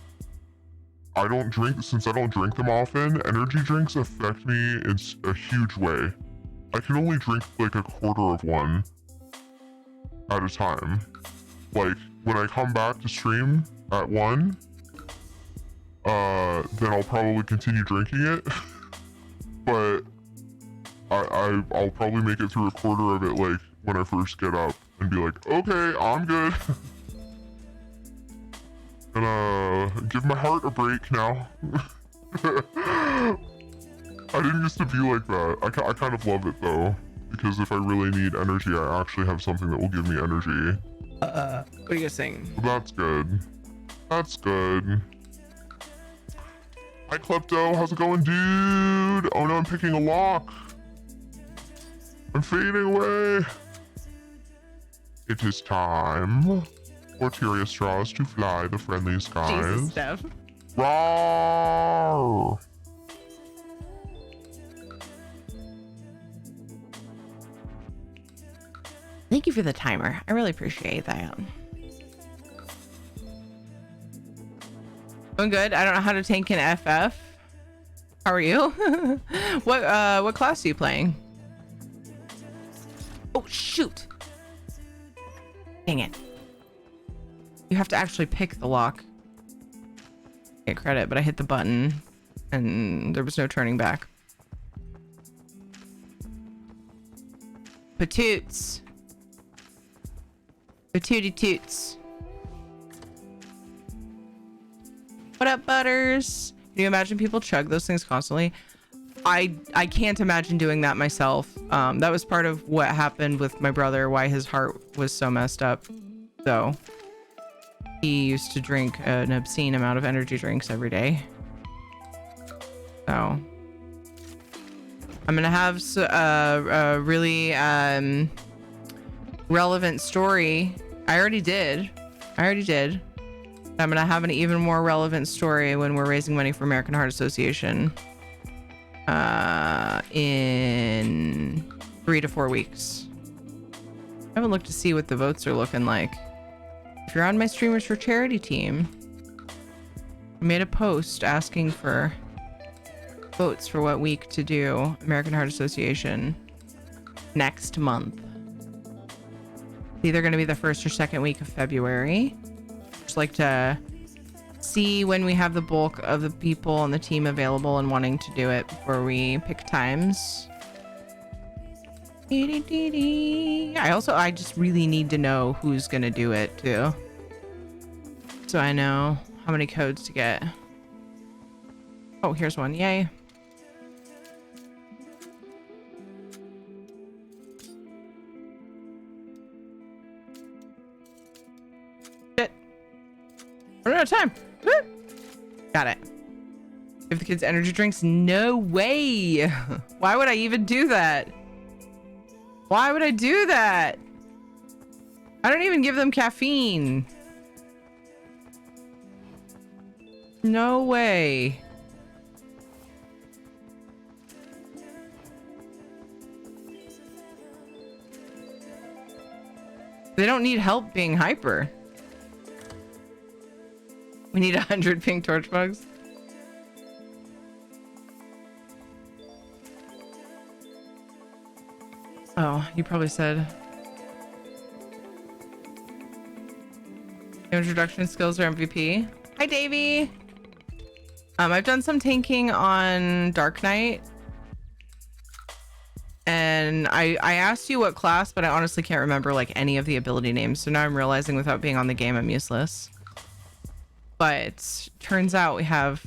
since I don't drink them often, energy drinks affect me in a huge way. I can only drink like a quarter of one at a time. Like when I come back to stream at 1, then I'll probably continue drinking it. But I'll probably make it through a quarter of it like when I first get up and be like, okay, I'm good. Gonna give my heart a break now. I didn't used to be like that. I kind of love it though, because if I really need energy, I actually have something that will give me energy. What are you guys saying? So that's good. That's good. Hi Klepto, how's it going, dude? Oh no, I'm picking a lock. I'm fading away. It is time for Tyria Straws to fly the friendly skies. Jesus, Steph. Roar! Thank you for the timer. I really appreciate that. Doing good. I don't know how to tank an FF. How are you? What class are you playing? Oh shoot! Dang it. You have to actually pick the lock. Get credit, but I hit the button and there was no turning back. Patoots. Patootie toots. What up, Butters? Can you imagine people chug those things constantly? I can't imagine doing that myself. That was part of what happened with my brother, why his heart was so messed up. So he used to drink an obscene amount of energy drinks every day. So I'm gonna have a really relevant story. I already did. I'm gonna have an even more relevant story when we're raising money for American Heart Association in 3 to 4 weeks. I haven't looked to see what the votes are looking like. If you're on my Streamers for Charity team, I made a post asking for votes for what week to do American Heart Association next month. It's either going to be the first or second week of February. Just like to see when we have the bulk of the people on the team available and wanting to do it before we pick times. I just really need to know who's gonna do it too, so I know how many codes to get. Oh, here's one. Yay. Shit. We're out of time. Woo! Got it. Give the kids energy drinks? No way. Why would I even do that? Why would I do that? I don't even give them caffeine. No way. They don't need help being hyper. We need 100 pink torch bugs. Oh, you probably said introduction skills are MVP. Hi, Davey. I've done some tanking on Dark Knight, and I asked you what class, but I honestly can't remember like any of the ability names. So now I'm realizing without being on the game, I'm useless. But turns out we have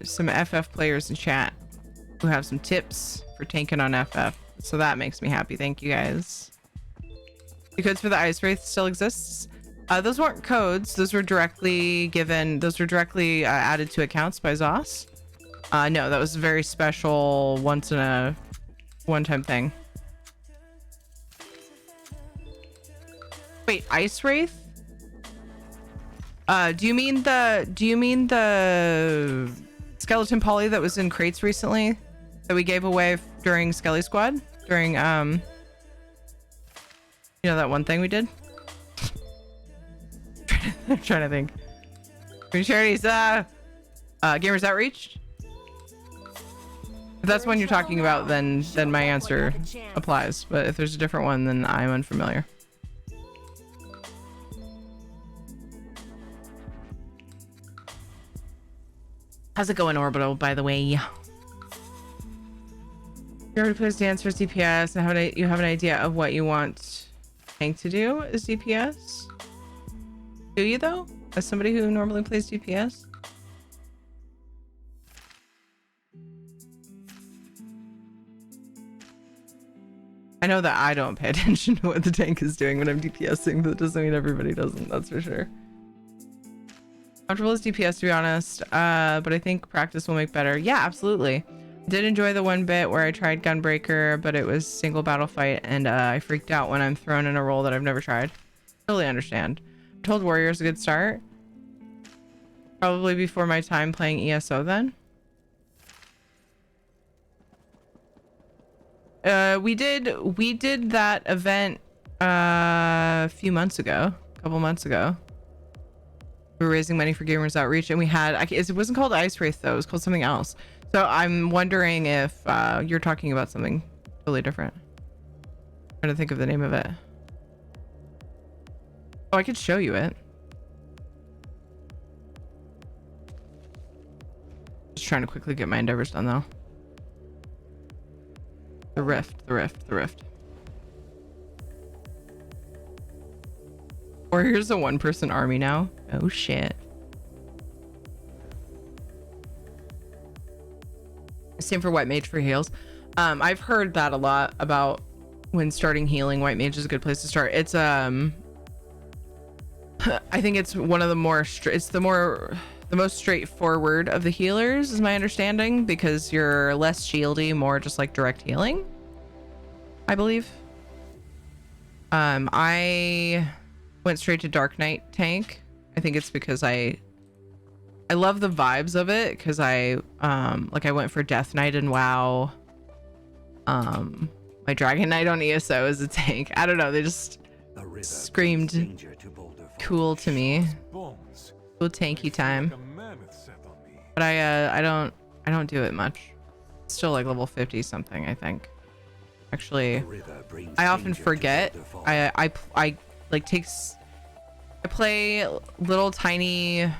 some FF players in chat who have some tips for tanking on FF. So that makes me happy. Thank you guys. The codes for the Ice Wraith still exists. Those weren't codes. Those were directly given. Those were directly added to accounts by Zos. No, that was a very special once in a one-time thing. Wait, Ice Wraith? Do you mean the skeleton poly that was in crates recently that we gave away during Skelly Squad? During you know that one thing we did? I'm trying to think. Green charities, Gamers Outreach. If that's one you're talking about, then my answer applies. But if there's a different one, then I'm unfamiliar. How's it going, Orbital, by the way? You already plays dance for DPS and you have an idea of what you want Tank to do as DPS? Do you, though? As somebody who normally plays DPS? I know that I don't pay attention to what the tank is doing when I'm DPSing, but it doesn't mean everybody doesn't, that's for sure. Comfortable as DPS, to be honest, but I think practice will make better. Yeah, absolutely. I did enjoy the one bit where I tried Gunbreaker, but it was single battle fight, and I freaked out when I'm thrown in a role that I've never tried. Totally understand. I told Warrior's a good start. Probably before my time playing ESO then. We did that event a few months ago, a couple months ago. We were raising money for Gamers Outreach, and we had, it wasn't called Ice Wraith though, it was called something else. So I'm wondering if you're talking about something totally different. I'm trying to think of the name of it. Oh, I could show you it. Just trying to quickly get my endeavors done though. The Rift. Warrior's a one-person army now. Oh shit. Same for White Mage for heals. I've heard that a lot about when starting healing. White Mage is a good place to start. It's I think it's one of the more the most straightforward of the healers is my understanding, because you're less shieldy, more just like direct healing, I believe. I went straight to Dark Knight tank. I think it's because I love the vibes of it, because I went for Death Knight and WoW. My Dragon Knight on ESO is a tank. I don't know, they just screamed cool to me. Cool tanky time. But I don't do it much. It's still like level 50 something, I think. Actually, I often forget. I play little tiny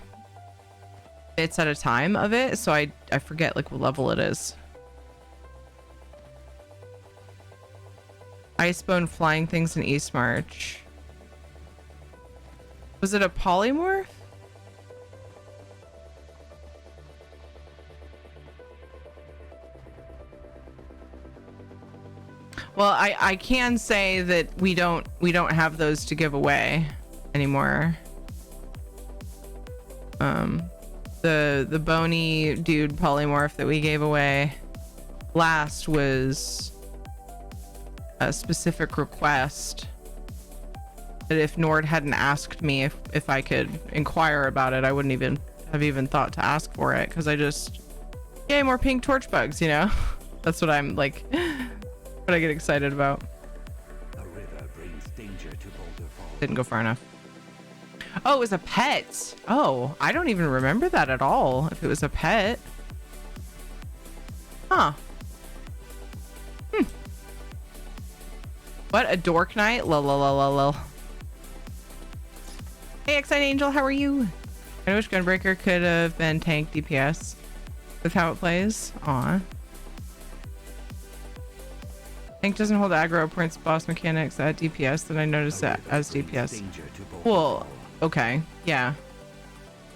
bits at a time of it, so I forget like what level it is. Icebone flying things in East March. Was it a polymorph? Well, I can say that we don't have those to give away anymore. The bony dude polymorph that we gave away last was a specific request that if Nord hadn't asked me if I could inquire about it, I wouldn't even have thought to ask for it, because I just, yay, more pink torch bugs, you know? That's what I'm like, what I get excited about. The river brings danger to Boulder Falls. Didn't go far enough. Oh, it was a pet. Oh, I don't even remember that at all. If it was a pet. Huh. What? A dork night? Lol, lol, lol, lol, lol. Hey, Excite Angel, how are you? I wish Gunbreaker could have been tank DPS with how it plays. Aw. Tank doesn't hold aggro points boss mechanics at DPS, then I noticed that as DPS. Well, okay. Yeah.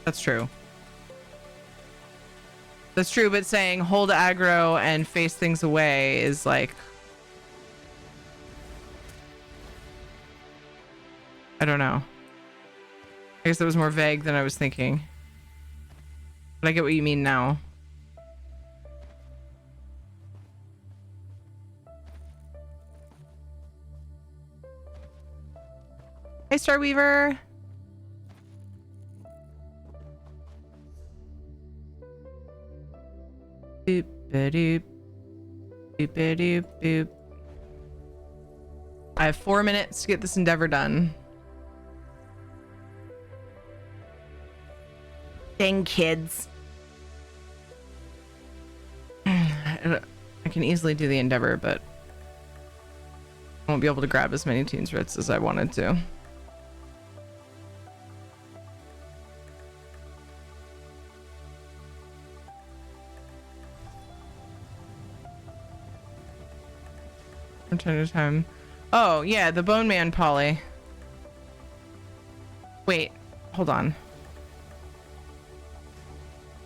That's true. That's true, but saying hold aggro and face things away is like... I don't know. I guess that was more vague than I was thinking. But I get what you mean now. Hey, Starweaver. Boop, ba-doop. Boop, ba-doop, boop. I have 4 minutes to get this endeavor done. Dang kids. I can easily do the endeavor, but I won't be able to grab as many Teens Ritz as I wanted to. From time to time. Oh, yeah, the Bone Man poly. Wait, hold on.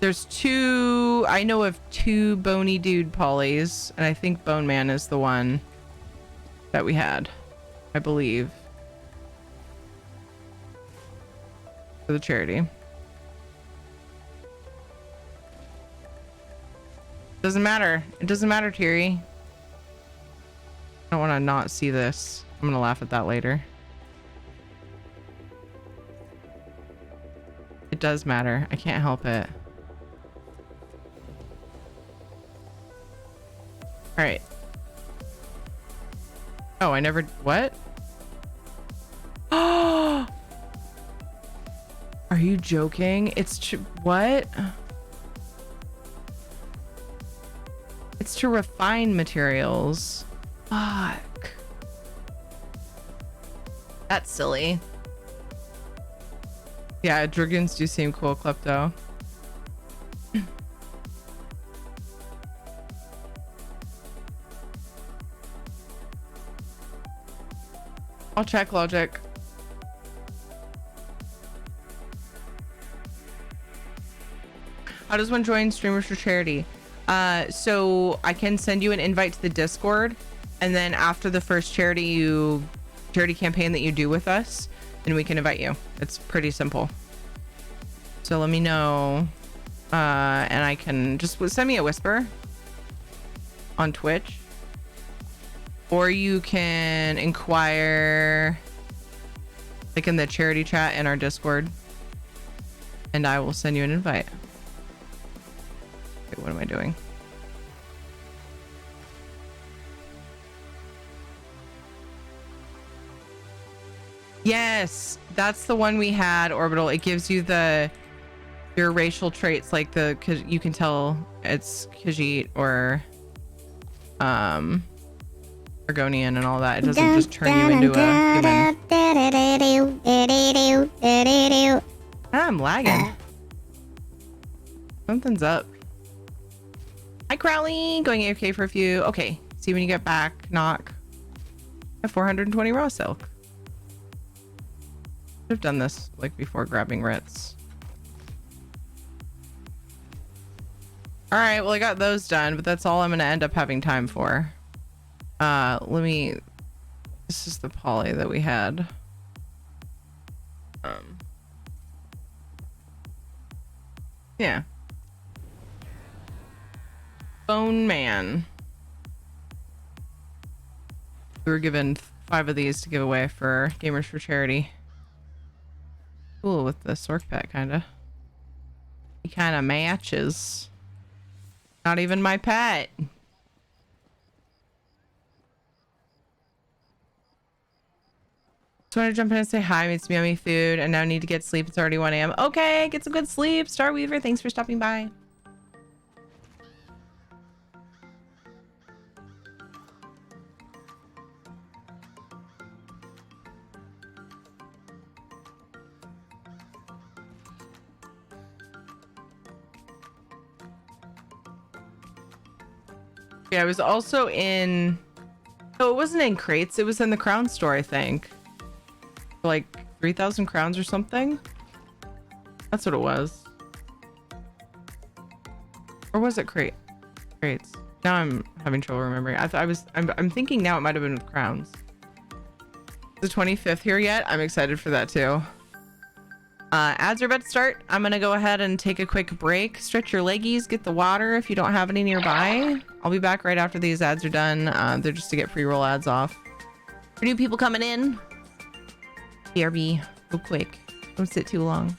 There's two, I know of two Bony Dude polys, and I think Bone Man is the one that we had, I believe. For the charity. Doesn't matter. It doesn't matter, Thierry. I don't want to not see this. I'm gonna laugh at that later. It does matter. I can't help it. All right. Oh, I never... What? Oh! Are you joking? It's... What? It's to refine materials. Fuck. That's silly. Yeah, Dragons do seem cool, Klepto. I'll check logic. How does one join Streamers for Charity? So I can send you an invite to the Discord, and then after the first charity campaign that you do with us, then we can invite you. It's pretty simple. So let me know, and I can just send me a whisper on Twitch. Or you can inquire like in the charity chat in our Discord, and I will send you an invite. Wait, what am I doing? Yes, that's the one we had, Orbital. It gives you your racial traits, like you can tell it's Khajiit or Argonian and all that. It doesn't just turn you into a human. I'm lagging. Something's up. Hi, Crowley. Going AFK for a few. Okay. See you when you get back. Knock. I have 420 raw silk. Should have done this like before grabbing Ritz. All right. Well, I got those done, but that's all I'm going to end up having time for. This is the poly that we had. Yeah. Bone Man. We were given 5 of these to give away for Gamers for Charity. Cool with the Sork pet, kinda. He kinda matches. Not even my pet. Just want to jump in and say hi, made some yummy food, and now need to get sleep. It's already 1 a.m. Okay, get some good sleep. Starweaver, thanks for stopping by. Yeah, I was also in... Oh, it wasn't in crates. It was in the crown store, I think. For like 3,000 crowns or something. That's what it was. Or was it crates? Now I'm having trouble remembering. I'm thinking now it might have been with crowns. The 25th here yet? I'm excited for that too. Ads are about to start. I'm gonna go ahead and take a quick break, stretch your leggies, get the water if you don't have any nearby. I'll be back right after these ads are done. They're just to get pre-roll ads off. For new people coming in, BRB, go quick. Don't sit too long.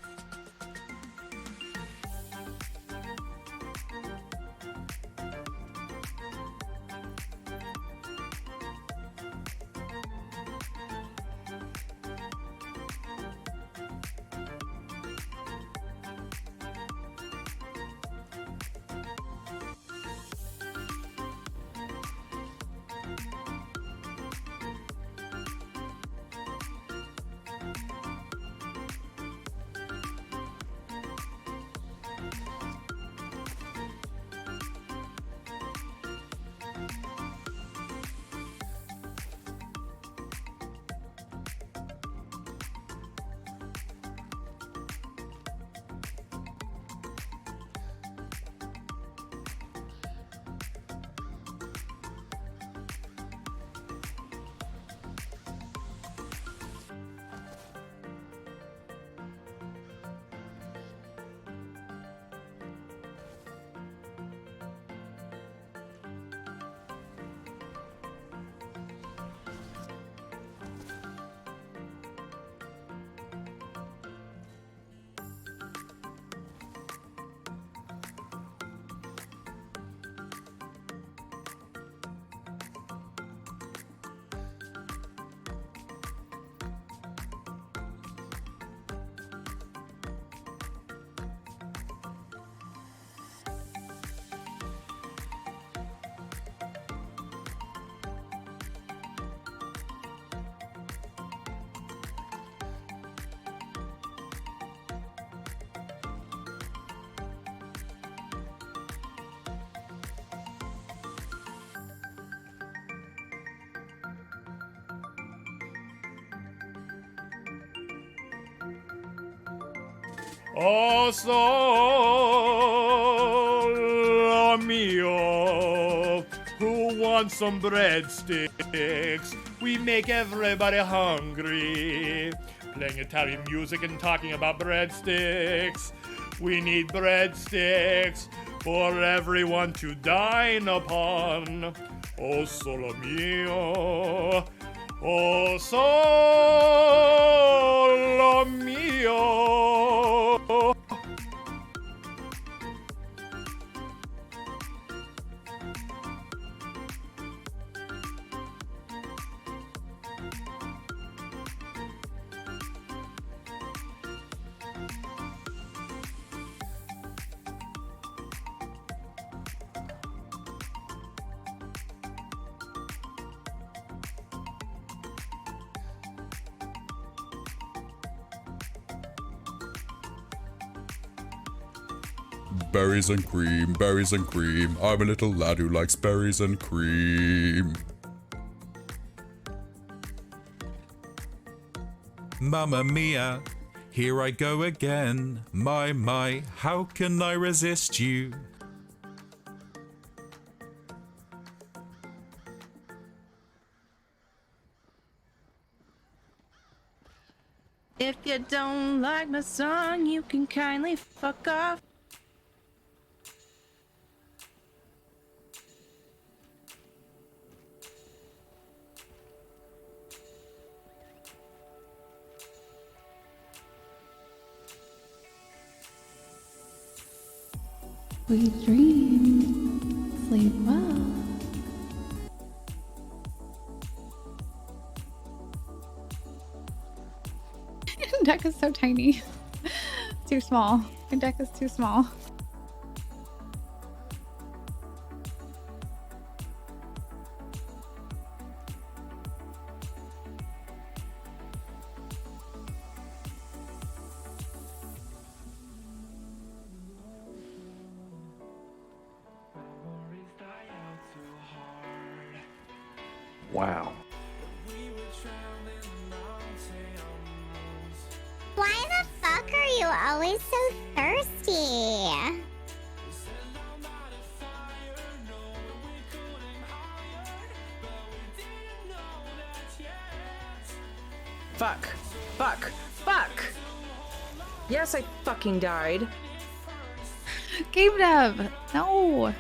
Oh, solo mio, who wants some breadsticks? We make everybody hungry. Playing Italian music and talking about breadsticks. We need breadsticks for everyone to dine upon. Oh, solo mio. Oh, solo mio. Berries and cream, berries and cream. I'm a little lad who likes berries and cream. Mamma mia, here I go again. My, how can I resist you? If you don't like my song, you can kindly fuck off. Sweet dreams. Sleep well. deck is so tiny. Too small. My deck is too small. Wow. Why the fuck are you always so thirsty? Fuck. Fuck. Fuck. Yes, I fucking died. Game dev. No.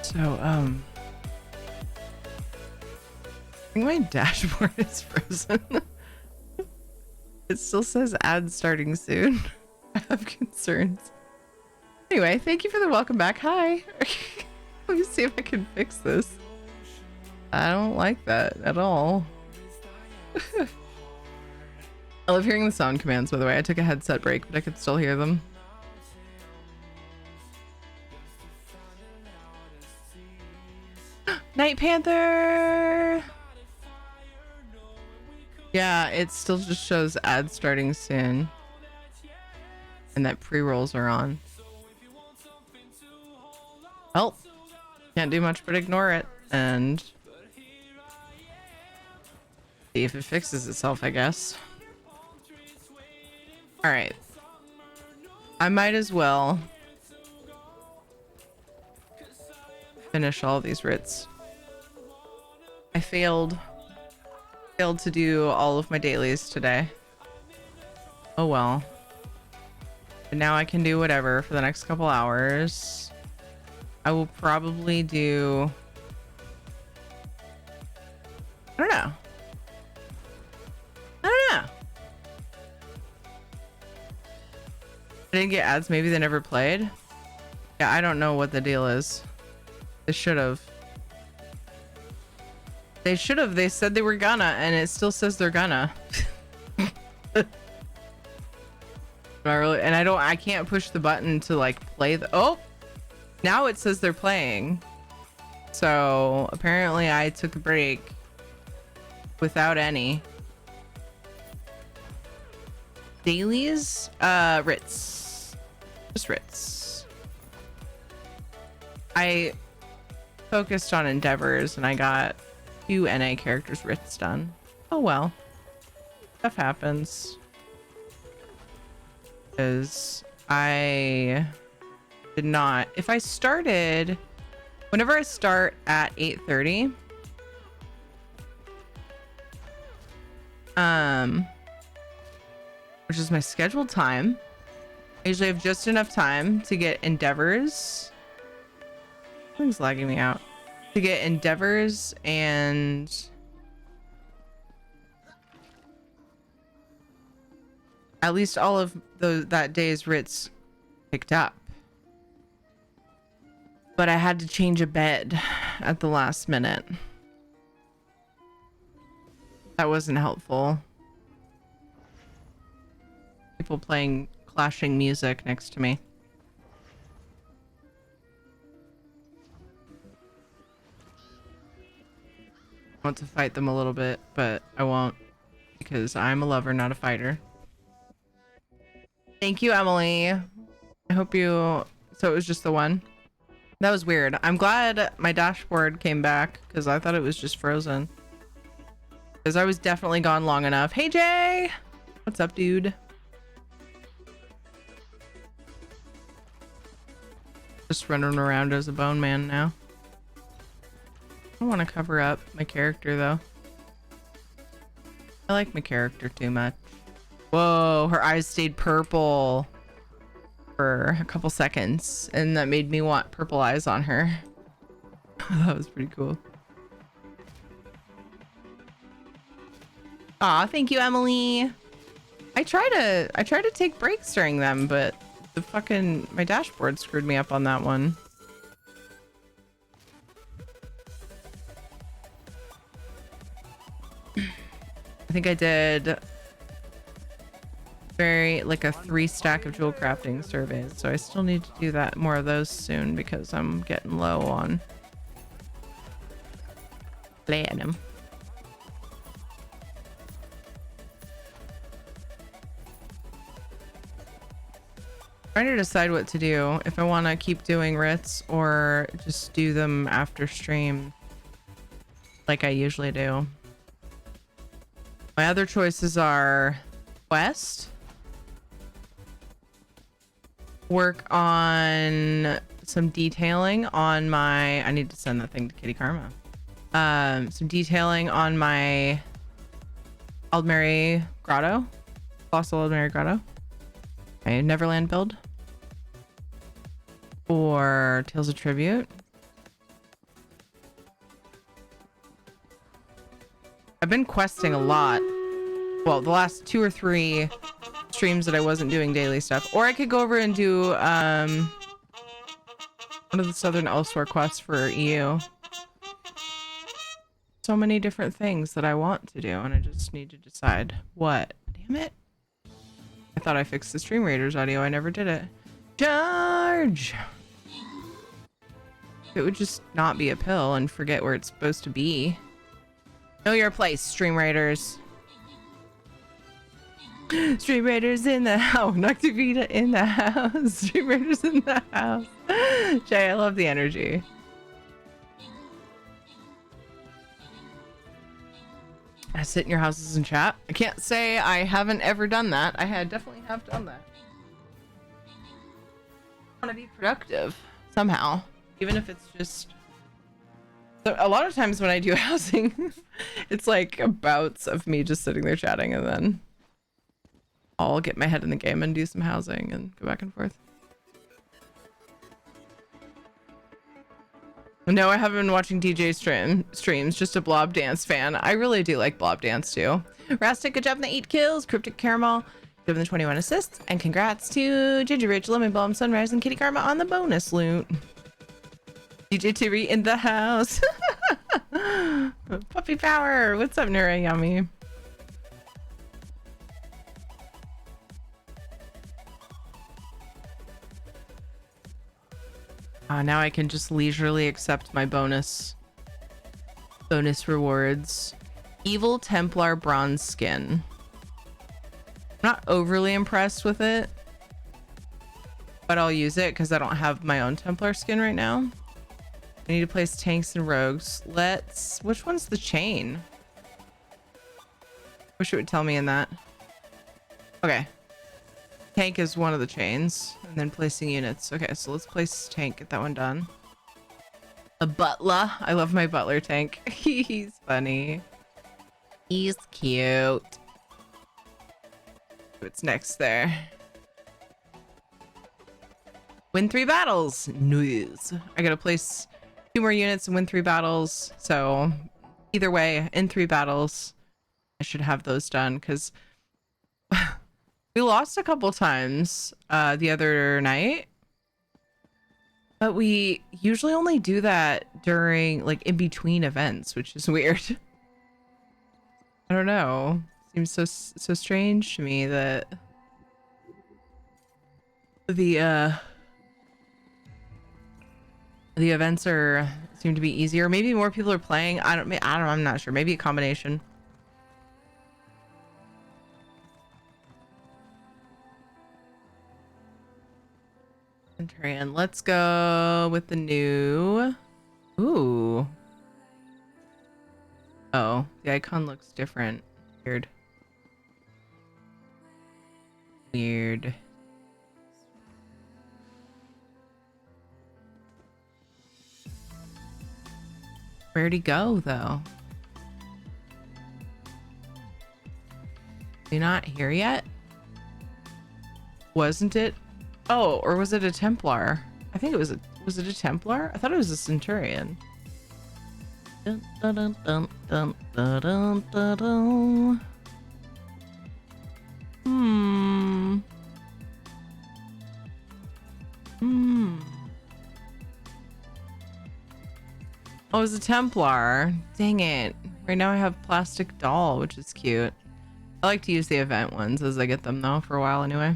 So, I think my dashboard is frozen. It still says ad starting soon. I have concerns. Anyway, thank you for the welcome back. Hi. Let me see if I can fix this. I don't like that at all. I love hearing the sound commands, by the way. I took a headset break, but I could still hear them. Night Panther! Yeah, it still just shows ads starting soon. And that pre-rolls are on. Well, can't do much but ignore it and see if it fixes itself, I guess. Alright. I might as well finish all these writs. I failed to do all of my dailies today. Oh well. But now I can do whatever for the next couple hours. I will probably do... I don't know. I didn't get ads. Maybe they never played. Yeah, I don't know what the deal is. They should have. They should have. They said they were gonna, and it still says they're gonna. I can't push the button to like play the... Oh! Now it says they're playing. So apparently I took a break without any. Dailies? Writs. Just writs. I focused on endeavors and I got 2 NA characters writs done. Oh well. Stuff happens. Because I did not... If I started... Whenever I start at 8:30... which is my scheduled time. I usually have just enough time to get endeavors. Something's lagging me out. To get endeavors and at least all of that day's writs picked up. But I had to change a bed at the last minute. That wasn't helpful. People playing clashing music next to me. I want to fight them a little bit, but I won't because I'm a lover, not a fighter. Thank you, Emily. I hope you... So it was just the one? That was weird. I'm glad my dashboard came back because I thought it was just frozen. Because I was definitely gone long enough. Hey, Jay! What's up, dude? Just running around as a bone man now. I don't want to cover up my character, though. I like my character too much. Whoa, her eyes stayed purple for a couple seconds, and that made me want purple eyes on her. That was pretty cool. Aw, thank you, Emily. I try to take breaks during them, but my dashboard screwed me up on that one. I think I did like a 3 stack of jewel crafting surveys, so I still need to do that, more of those soon, because I'm getting low on platinum. Trying to decide what to do, if I want to keep doing writs or just do them after stream like I usually do. My other choices are quest, work on some detailing on my, I need to send that thing to Kitty Karma. Some detailing on my Aldmeri Grotto, Fossil Aldmeri Grotto, my Neverland build, or Tales of Tribute. I've been questing a lot. Well, the last 2 or 3 streams that I wasn't doing daily stuff. Or I could go over and do one of the Southern Elsewhere quests for EU. So many different things that I want to do, and I just need to decide what. Damn it. I thought I fixed the Stream Raiders audio. I never did it. Charge! It would just not be a pill and forget where it's supposed to be. Know your place, Stream Raiders. Stream Raiders in the house. Noctivita in the house. Stream Raiders in the house. Jay, I love the energy. I sit in your houses and chat. I can't say I haven't ever done that. Definitely have done that. I want to be productive somehow, even if it's just. So a lot of times when I do housing, it's like bouts of me just sitting there chatting, and then I'll get my head in the game and do some housing and go back and forth. No, I haven't been watching DJ streams, just a Blob Dance fan. I really do like Blob Dance too. Rastic, good job on the 8 kills. Cryptic Caramel, given the 21 assists. And congrats to Ginger Rich, Lemon Balm, Sunrise, and Kitty Karma on the bonus loot. DJ Tiri in the house. Puppy Power, what's up, Nura Yummy? Now I can just leisurely accept my bonus rewards. Evil Templar bronze skin. I'm not overly impressed with it, but I'll use it because I don't have my own Templar skin right now. I need to place tanks and rogues. Which one's the chain? Wish it would tell me in that. Okay. Tank is one of the chains, and then placing units. Okay, so let's place tank, get that one done. A butler. I love my butler tank. He's funny. He's cute. What's next there? Win 3 battles. Nice. I gotta place 2 more units and win 3 battles. So either way, in 3 battles, I should have those done, because we lost a couple times the other night, but we usually only do that during, like, in between events, which is weird. I don't know. Seems so strange to me that the events seem to be easier. Maybe more people are playing. I don't know. I'm not sure. Maybe a combination. Centurion. Let's go with the new. Ooh. Oh, the icon looks different. Weird. Weird. Where'd he go, though? Is he not here yet? Wasn't it? Oh, or was it a Templar? I think it was was it a Templar? I thought it was a Centurion. Dun, dun, dun, dun, dun, dun, dun, dun, dun. Hmm. Oh, it was a Templar. Dang it. Right now I have Plastic Doll, which is cute. I like to use the event ones as I get them, though, for a while anyway.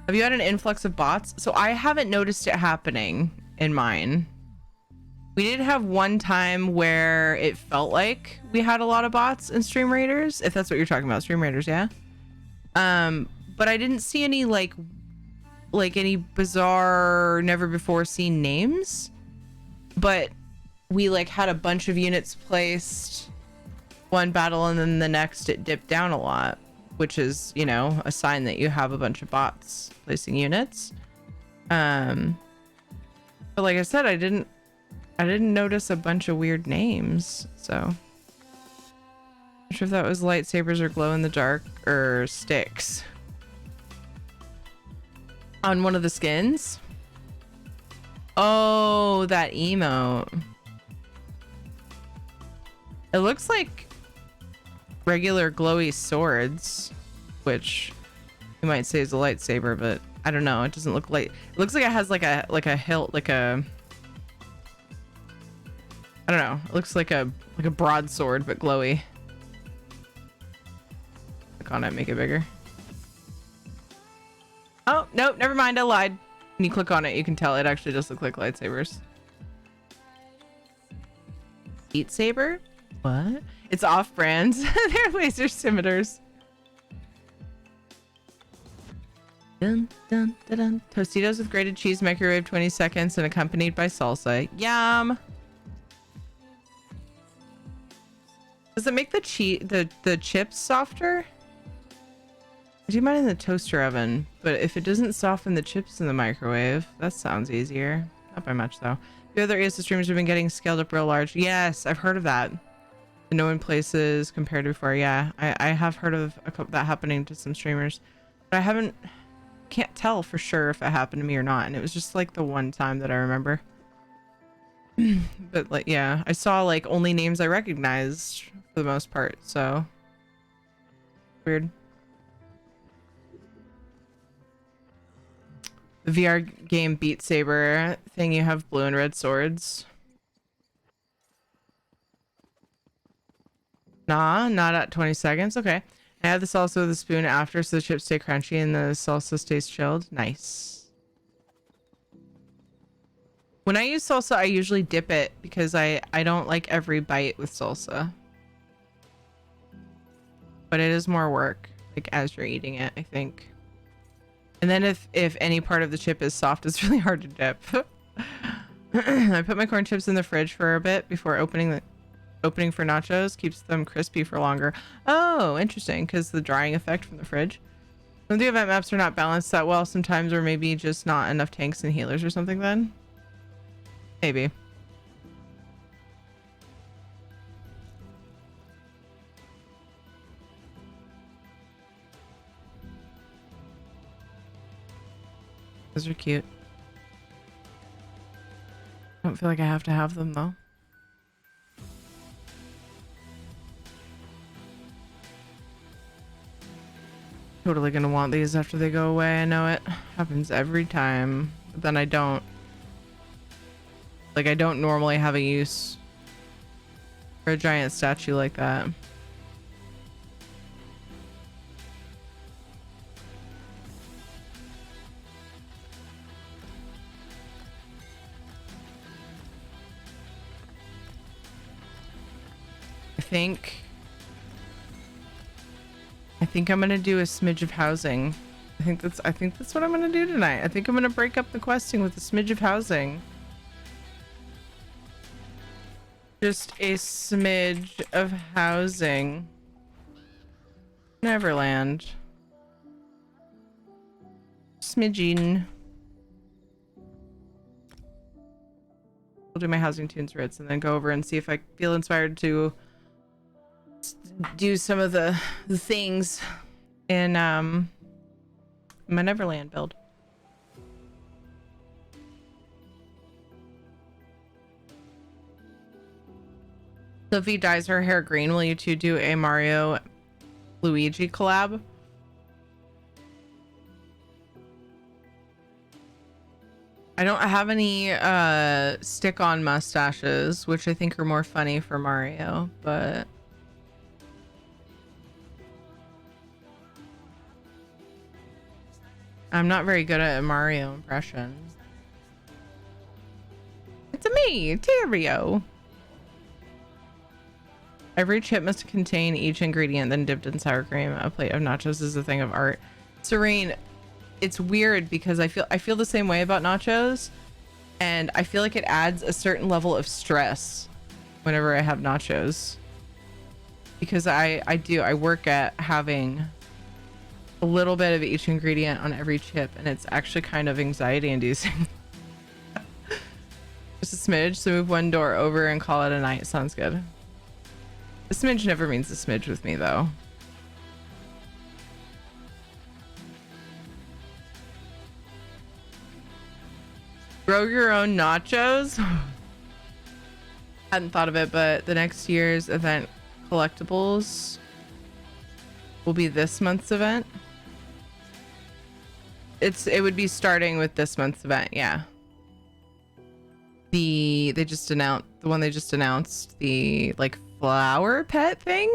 Have you had an influx of bots? So I haven't noticed it happening in mine. We did have one time where it felt like we had a lot of bots in Stream Raiders, if that's what you're talking about, Stream Raiders, yeah. But I didn't see any like any bizarre, never before seen names. But we like had a bunch of units placed one battle, and then the next it dipped down a lot, which is, you know, a sign that you have a bunch of bots placing units. But like I said, I didn't notice a bunch of weird names, so not sure if that was lightsabers or glow in the dark or sticks on one of the skins. Oh, that emote. It looks like regular glowy swords, which you might say is a lightsaber, but I don't know. It doesn't look like. It looks like it has like a hilt, like a. I don't know. It looks like a broadsword, but glowy. Click on it, make it bigger. Oh, nope, never mind. I lied. When you click on it, you can tell it actually does look like lightsabers. Beat Saber? What? It's off-brand. They're laser scimitars. Dun, dun, dun, dun. Tostitos with grated cheese, microwave 20 seconds, and accompanied by salsa. Yum! Does it make the chips softer? I do mine in the toaster oven, but if it doesn't soften the chips in the microwave, that sounds easier. Not by much, though. The other ESO streamers have been getting scaled up real large. Yes, I've heard of that. No in places compared to before. Yeah, I have heard of that happening to some streamers, but I can't tell for sure if it happened to me or not. And it was just like the one time that I remember. But like, yeah, I saw like only names I recognized for the most part. So weird. The VR game Beat Saber thing, you have blue and red swords. Nah, not at 20 seconds. Okay. I add the salsa with a spoon after so the chips stay crunchy and the salsa stays chilled. Nice. When I use salsa, I usually dip it because I don't like every bite with salsa. But it is more work, like as you're eating it, I think. And then if any part of the chip is soft, it's really hard to dip. I put my corn chips in the fridge for a bit before opening for nachos. Keeps them crispy for longer. Oh, interesting, because the drying effect from the fridge. Some of the event maps are not balanced that well sometimes, or maybe just not enough tanks and healers or something then. Maybe. Those are cute. I don't feel like I have to have them though. Totally gonna want these after they go away. I know it happens every time, but then I don't. Like, I don't normally have a use for a giant statue like that. I think I'm gonna do a smidge of housing I think that's what I'm gonna do tonight. I think I'm gonna break up the questing with a smidge of housing. Just a smidge of housing. Neverland. Smidging. I'll do my housing tunes Ritz and then go over and see if I feel inspired to do some of the things in my Neverland build. Sophie dyes her hair green. Will you two do a Mario Luigi collab? I don't have any stick-on mustaches, which I think are more funny for Mario, but I'm not very good at Mario impressions. It's me, Terrio. Every chip must contain each ingredient, then dipped in sour cream. A plate of nachos is a thing of art. Serene, it's weird because I feel the same way about nachos, and I feel like it adds a certain level of stress whenever I have nachos, because I work at having a little bit of each ingredient on every chip, and it's actually kind of anxiety inducing. Just a smidge, so move one door over and call it a night. Sounds good. A smidge never means a smidge with me, though. Grow your own nachos? Hadn't thought of it, but the next year's event collectibles will be this month's event. It would be starting with this month's event, yeah. They just announced the like flower pet thing.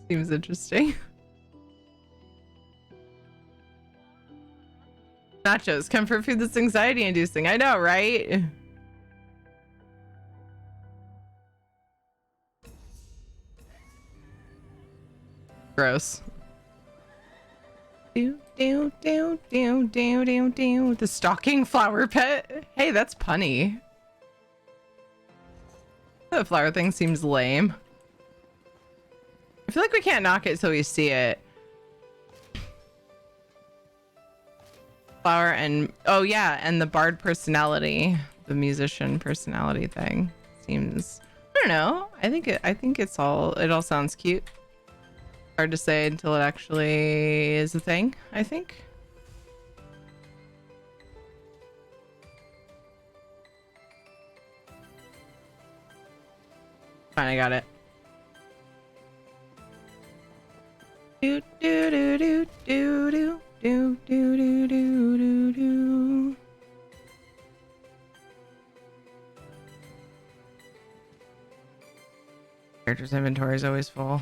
Seems interesting. Nachos, comfort food that's anxiety inducing. I know, right? Gross. The stocking flower pet. Hey, that's punny. The flower thing seems lame. I feel like we can't knock it till we see it. Flower and oh yeah, and the bard personality, the musician personality thing seems. I don't know. I think it all sounds cute. Hard to say until it actually is a thing, I think. Fine, I got it. Do do do do do do do do do do do. Character's inventory is always full.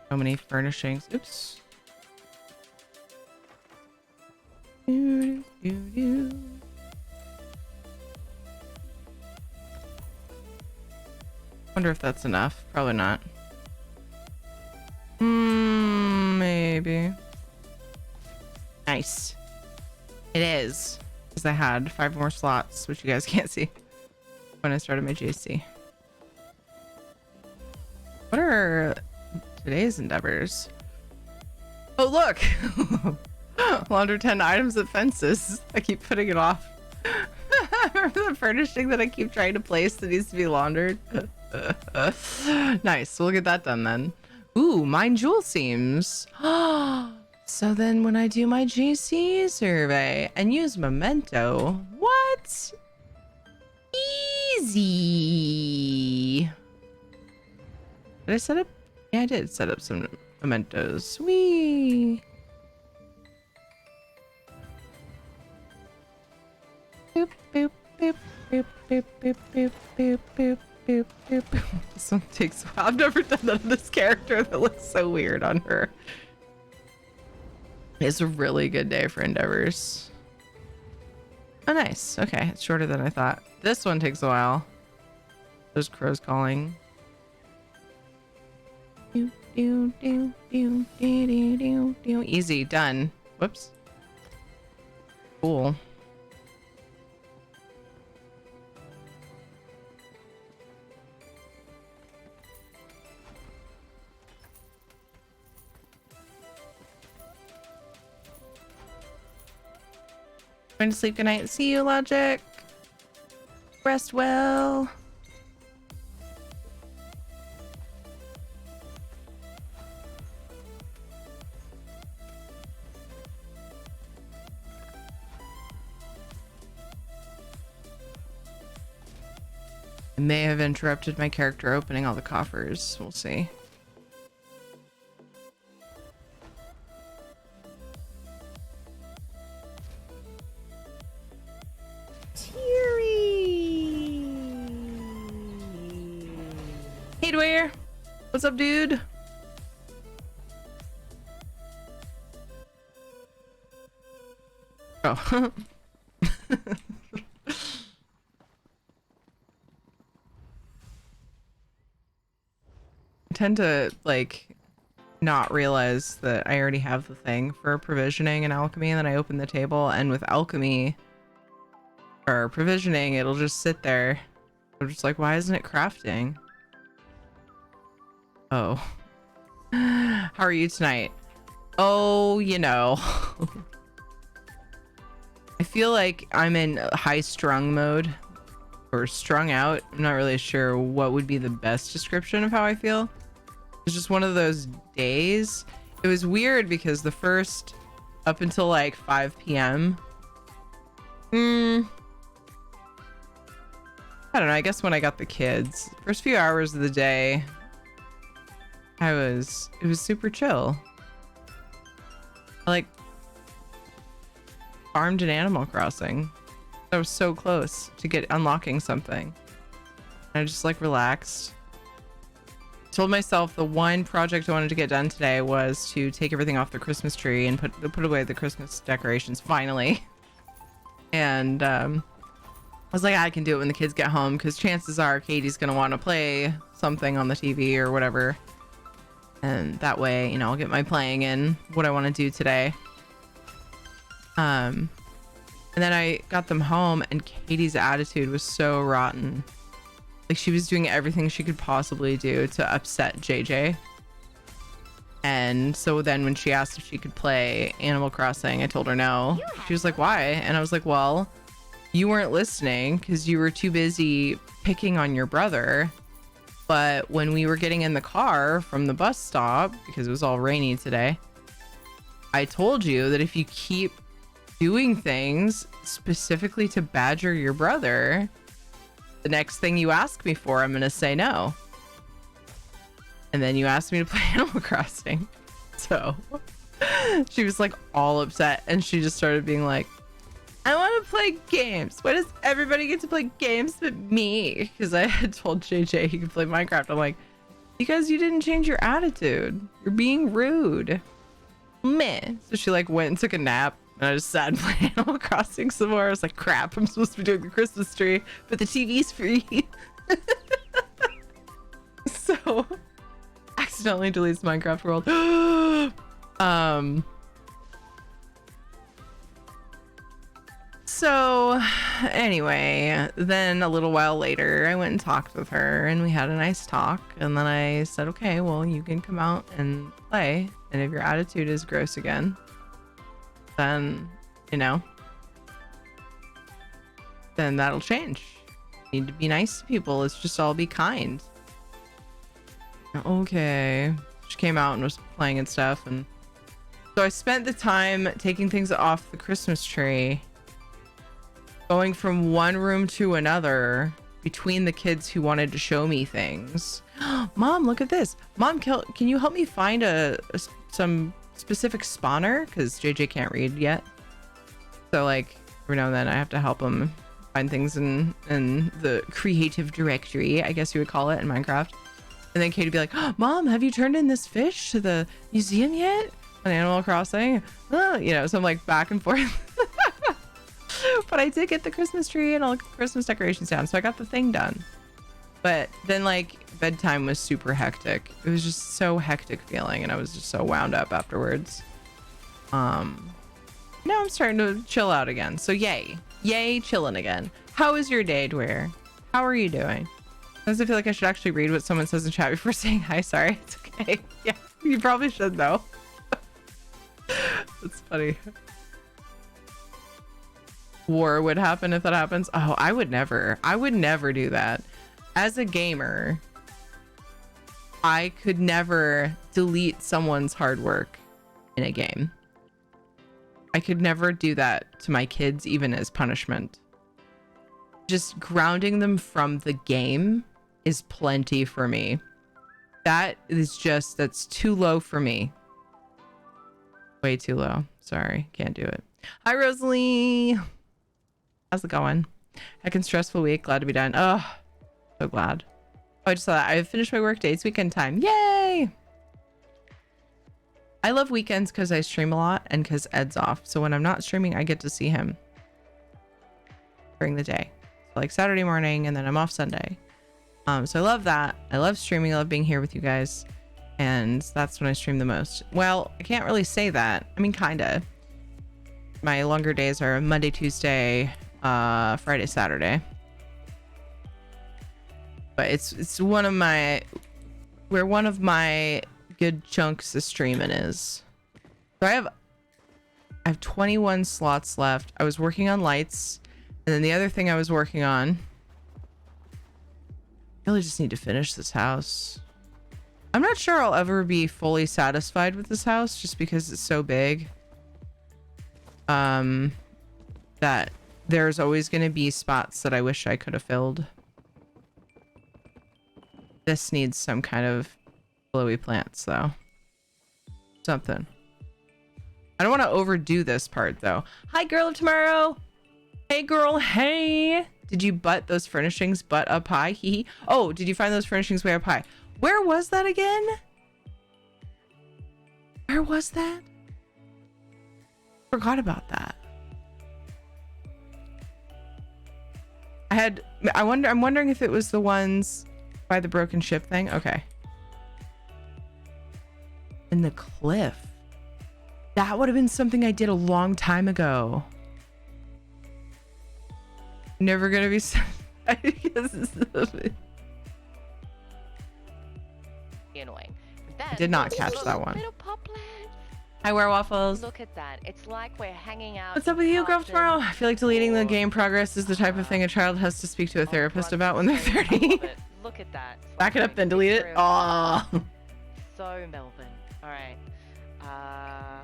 So many furnishings. Oops. Do, do, do, do. Wonder if that's enough. Probably not. Maybe. Nice. It is. Because I had 5 more slots, which you guys can't see when I started my JC. What are today's endeavors? Oh, look! Launder 10 items at fences. I keep putting it off. Remember the furnishing that I keep trying to place that needs to be laundered? Nice. We'll get that done then. Ooh, mine jewel seems. So then when I do my GC survey and use Memento, what? Easy. Did I set up? Yeah, I did set up some Mementos. Whee! Boop, boop, boop, boop, boop, boop, boop, boop, boop, boop, boop. This one takes a while. I've never done that on this character. That looks so weird on her. It's a really good day for endeavors. Oh, nice. Okay, it's shorter than I thought. This one takes a while. There's crows calling. Do, do, do, do, do, do, do, do. Easy, done. Whoops. Cool. Going to sleep. Good night. See you, Logic. Rest well. I may have interrupted my character opening all the coffers. We'll see. Hey, Dwyer. What's up, dude? Oh. I tend to, like, not realize that I already have the thing for provisioning and alchemy, and then I open the table, and with alchemy or provisioning, it'll just sit there. I'm just like, why isn't it crafting? Oh. How are you tonight? Oh, you know. I feel like I'm in high strung mode or strung out. I'm not really sure what would be the best description of how I feel. It's just one of those days. It was weird because the first up until like 5 p.m. I don't know. I guess when I got the kids, first few hours of the day, it was super chill. I like farmed in Animal Crossing. I was so close to unlocking something. And I just like relaxed. Told myself the one project I wanted to get done today was to take everything off the Christmas tree and put away the Christmas decorations finally. And I was like, I can do it when the kids get home because chances are Katie's gonna want to play something on the TV or whatever. And that way, you know, I'll get my playing in what I want to do today. And then I got them home and Katie's attitude was so rotten. Like she was doing everything she could possibly do to upset JJ. And so then when she asked if she could play Animal Crossing, I told her no. She was like, why? And I was like, well, you weren't listening because you were too busy picking on your brother. But when we were getting in the car from the bus stop, because it was all rainy today, I told you that if you keep doing things specifically to badger your brother, the next thing you ask me for, I'm going to say no. And then you asked me to play Animal Crossing. So she was like all upset and she just started being like, I want to play games. Why does everybody get to play games but me? Because I had told JJ he could play Minecraft. I'm like, because you didn't change your attitude. You're being rude. Meh. So she like went and took a nap. And I just sat and played Animal Crossing some more. I was like, crap, I'm supposed to be doing the Christmas tree, but the TV's free. So, accidentally deletes Minecraft World. So, anyway, then a little while later, I went and talked with her, and we had a nice talk. And then I said, okay, well, you can come out and play. And if your attitude is gross again, then, you know, then that'll change. You need to be nice to people. Let's just all be kind. Okay. She came out and was playing and stuff. And so I spent the time taking things off the Christmas tree, going from one room to another between the kids who wanted to show me things. Mom, look at this. Mom, can you help me find some specific spawner? Because JJ can't read yet. So like every now and then I have to help him find things in the creative directory, I guess you would call it, in Minecraft. And then Katie would be like, oh, Mom, have you turned in this fish to the museum yet? On Animal Crossing? You know, so I'm like back and forth. But I did get the Christmas tree and all the Christmas decorations down, so I got the thing done. But then like bedtime was super hectic. It was just so hectic feeling, and I was just so wound up afterwards. Now I'm starting to chill out again. So yay chilling again. How is your day, Dwyer? How are you doing? Sometimes I feel like I should actually read what someone says in chat before saying hi. Sorry. It's okay. Yeah, you probably should though. That's funny. War would happen if that happens. Oh, I would never do that. As a gamer, I could never delete someone's hard work in a game. I could never do that to my kids, even as punishment. Just grounding them from the game is plenty for me. That's too low for me. Way too low. Sorry, can't do it. Hi, Rosalie. How's it going? Heckin' stressful week. Glad to be done. Oh, so glad. Oh, I just saw that. I finished my work day. It's weekend time. Yay! I love weekends because I stream a lot and because Ed's off. So when I'm not streaming, I get to see him during the day. So like Saturday morning, and then I'm off Sunday. So I love that. I love streaming. I love being here with you guys. And that's when I stream the most. Well, I can't really say that. I mean, kinda. My longer days are Monday, Tuesday, Friday, Saturday. But it's one of my good chunks of streaming is. So I have 21 slots left. I was working on lights, and then the other thing I was working on, I really just need to finish this house. I'm not sure I'll ever be fully satisfied with this house just because it's so big. That there's always going to be spots that I wish I could have filled. This needs some kind of glowy plants though. Something. I don't want to overdo this part though. Hi, girl of tomorrow. Hey, girl. Hey. Did you butt those furnishings butt up high? Hee hee. Oh, did you find those furnishings way up high? Where was that again? Where was that? Forgot about that. I'm wondering if it was the ones by the broken ship thing. Okay. In the cliff. That would have been something I did a long time ago. Never gonna be annoying. I did not catch that one. Little pop plants. Hi, Werewaffles. Look at that. It's like we're hanging out. What's up with you, girl, tomorrow? I feel like deleting the game progress is the type of thing a child has to speak to a therapist about when they're 30. Look at that. Back it up, then delete it. Aw. So Melbourne. All right. I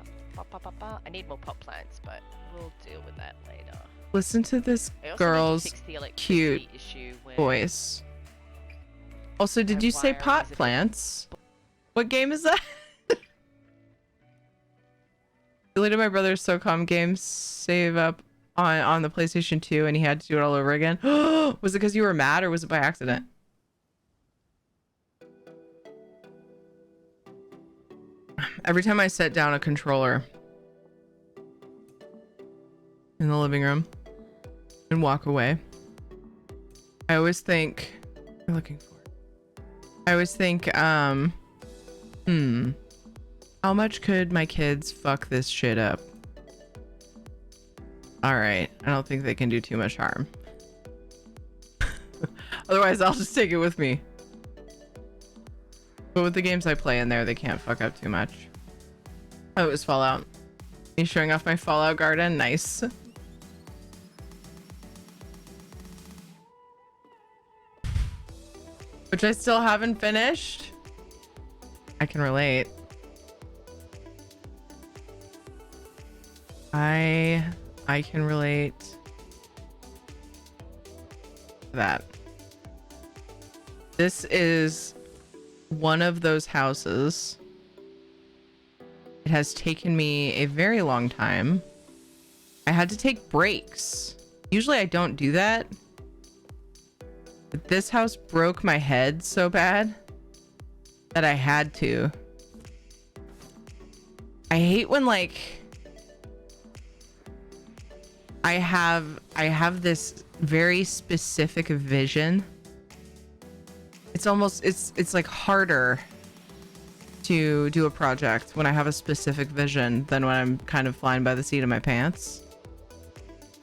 need more pop plants, but we'll deal with that later. Listen to this girl's cute voice. Also, did you say pot plants? What game is that? Deleted my brother's SOCOM game save up on the PlayStation 2 and he had to do it all over again. Was it because you were mad or was it by accident? Every time I set down a controller in the living room and walk away, I always think, I'm looking for it. I always think, how much could my kids fuck this shit up? All right, I don't think they can do too much harm. Otherwise, I'll just take it with me. But with the games I play in there, they can't fuck up too much. Oh, it was Fallout. Me showing off my Fallout garden. Nice. Which I still haven't finished. I can relate. I can relate to that. This is one of those houses. It has taken me a very long time. I had to take breaks. Usually I don't do that. But this house broke my head so bad that I had to. I hate when like I have this very specific vision it's like harder to do a project when I have a specific vision than when I'm kind of flying by the seat of my pants.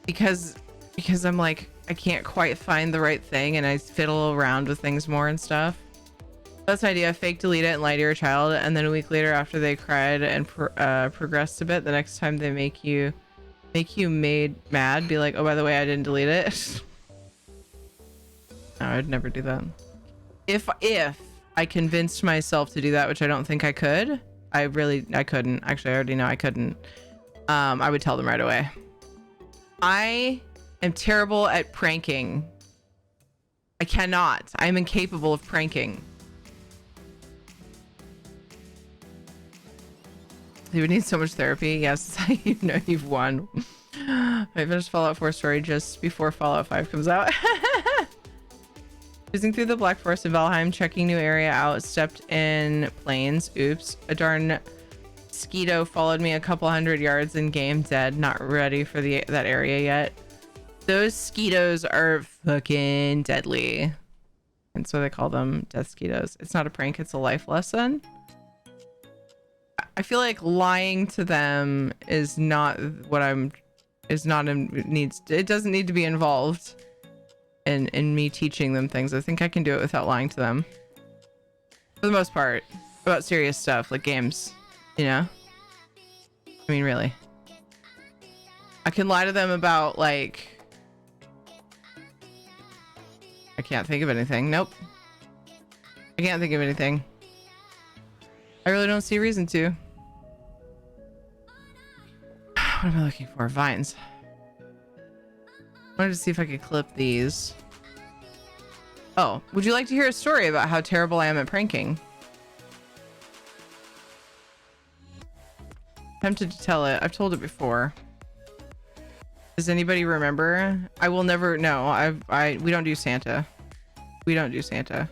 Because I'm like, I can't quite find the right thing and I fiddle around with things more and stuff. That's an idea. Fake delete it and lie to your child, and then a week later after they cried and progressed a bit, the next time they make you mad, be like, oh, by the way, I didn't delete it. No, I'd never do that. If I convinced myself to do that, which I don't think I could, I couldn't. Actually, I already know I couldn't. I would tell them right away. I am terrible at pranking. I cannot. I'm incapable of pranking. You would need so much therapy. Yes, you know you've won. I finished Fallout 4 story just before Fallout 5 comes out. Cruising through the Black Forest of Valheim, checking new area out, stepped in plains. Oops. A darn mosquito followed me a couple 100 yards in game, dead. Not ready for that area yet. Those mosquitoes are fucking deadly. And so they call them death mosquitoes. It's not a prank, it's a life lesson. I feel like lying to them is not what it doesn't need to be involved in me teaching them things. I think I can do it without lying to them. For the most part, about serious stuff like games, you know? I mean, really. I can lie to them about, like, I can't think of anything. Nope. I can't think of anything. I really don't see a reason to. What am I looking for? Vines. I wanted to see if I could clip these. Oh, would you like to hear a story about how terrible I am at pranking? Tempted to tell it. I've told it before. Does anybody remember? I will never know. We don't do Santa. We don't do Santa.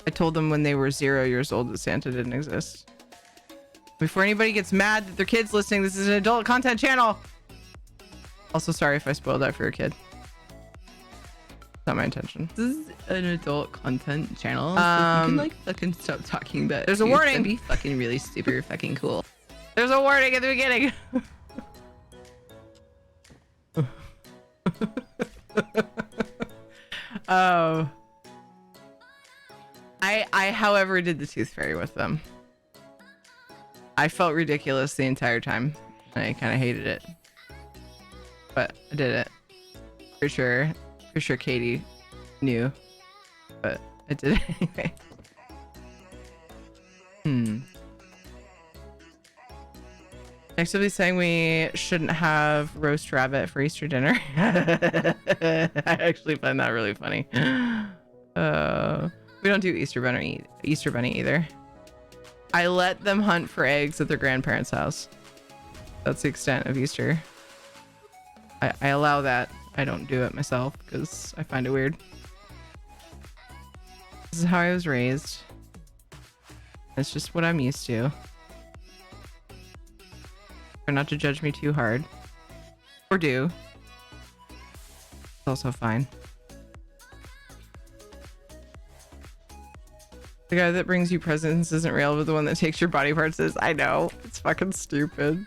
I told them when they were 0 years old that Santa didn't exist. Before anybody gets mad that their kid's listening, this is an adult content channel. Also, sorry if I spoiled that for your kid. Not my intention. This is an adult content channel. So you can like fucking stop talking about. There's a warning. That'd be fucking really super fucking cool. There's a warning at the beginning. Oh. I however did the tooth fairy with them. I felt ridiculous the entire time. I kind of hated it, but I did it for sure. For sure, Katie knew, but I did it anyway. Next, we'll be saying we shouldn't have roast rabbit for Easter dinner. I actually find that really funny. We don't do Easter bunny either. I let them hunt for eggs at their grandparents' house. That's the extent of Easter. I allow that. I don't do it myself because I find it weird. This is how I was raised. It's just what I'm used to. Try not to judge me too hard. Or do. It's also fine. The guy that brings you presents isn't real, but the one that takes your body parts is. I know. It's fucking stupid.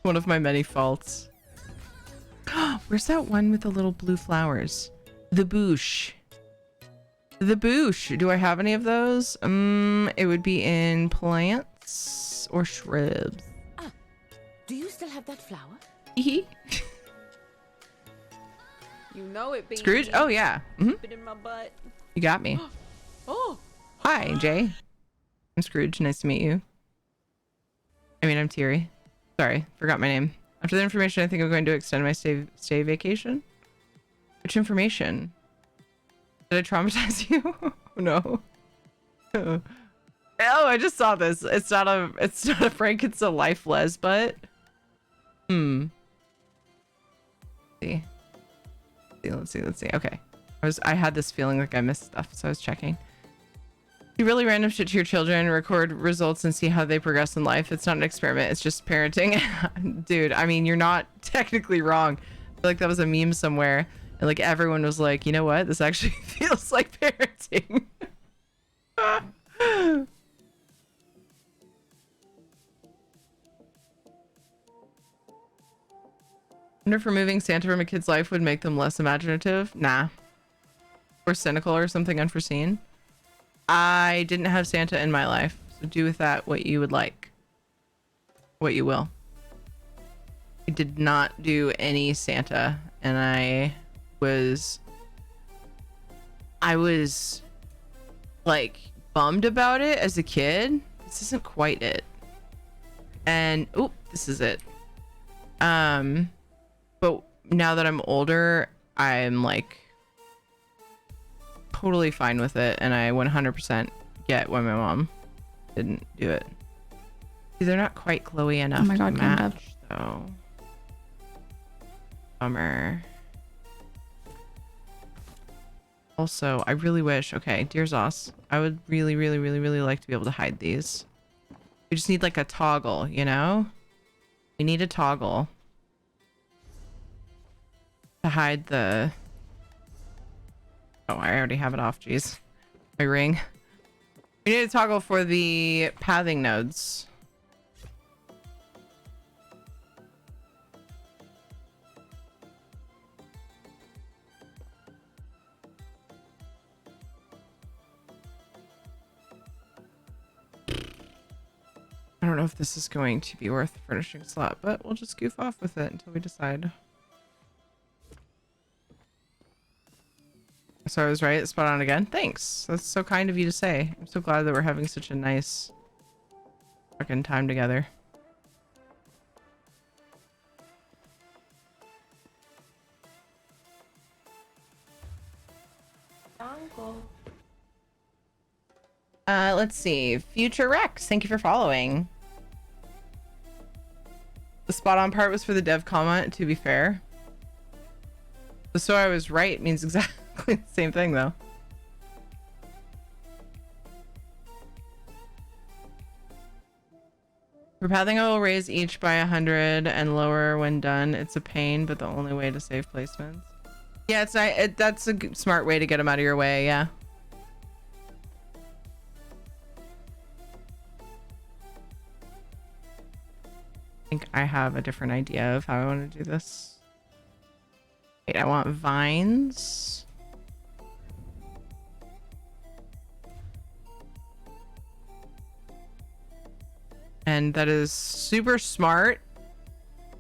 One of my many faults. Where's that one with the little blue flowers? The bush. The bush. Do I have any of those? It would be in plants or shrubs. Ah, do you still have that flower? You know it, baby. Scrooge? Oh yeah. It in my butt. You got me. Oh. Hi, Jay. I'm Scrooge. Nice to meet you. I mean, I'm Thierry. Sorry, forgot my name. After the information, I think I'm going to extend my stay vacation. Which information? Did I traumatize you? No. Oh, I just saw this. It's not a prank. It's a life les, but Let's see. Okay. I had this feeling like I missed stuff, so I was checking. You really random shit to your children, record results and see how they progress in life. It's not an experiment, it's just parenting. Dude, I mean, you're not technically wrong. I feel like that was a meme somewhere. And like everyone was like, you know what? This actually feels like parenting. Wonder if removing Santa from a kid's life would make them less imaginative. Nah. Or cynical or something unforeseen. I didn't have Santa in my life, so do with that what you would like. What you will. I did not do any Santa, and I was like bummed about it as a kid. This isn't quite it. And oh, this is it. But now that I'm older, I'm like totally fine with it, and I 100% get why my mom didn't do it. See, they're not quite glowy enough to match, though. Bummer. Also, I really wish, okay, dear Zos, I would really, really, really, really like to be able to hide these. We just need like a toggle, you know? We need a toggle to hide the... Oh, I already have it off, jeez. My ring. We need a toggle for the pathing nodes. I don't know if this is going to be worth the furnishing slot, but we'll just goof off with it until we decide. So I was right, spot on again. Thanks. That's so kind of you to say. I'm so glad that we're having such a nice fucking time together. Let's see. Future Rex, thank you for following. The spot on part was for the dev comment, to be fair. So I was right means exactly the same thing, though. For pathing, I will raise each by 100 and lower when done. It's a pain, but the only way to save placements. Yeah, it's not, that's a smart way to get them out of your way, yeah. I think I have a different idea of how I want to do this. Wait, I want vines. And that is super smart.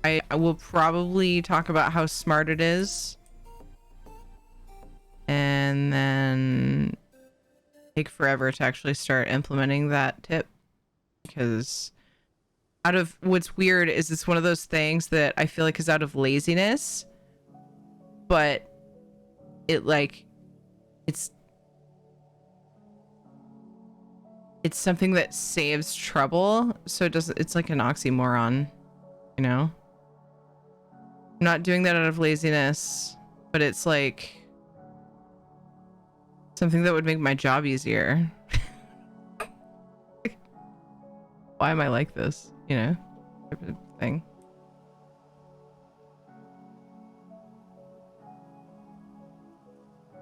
I will probably talk about how smart it is. And then take forever to actually start implementing that tip. Because out of what's weird is it's one of those things that I feel like is out of laziness, but it like it's something that saves trouble, so it doesn't, it's like an oxymoron, you know? I'm not doing that out of laziness, but it's like something that would make my job easier. Why am I like this? You know, type of thing.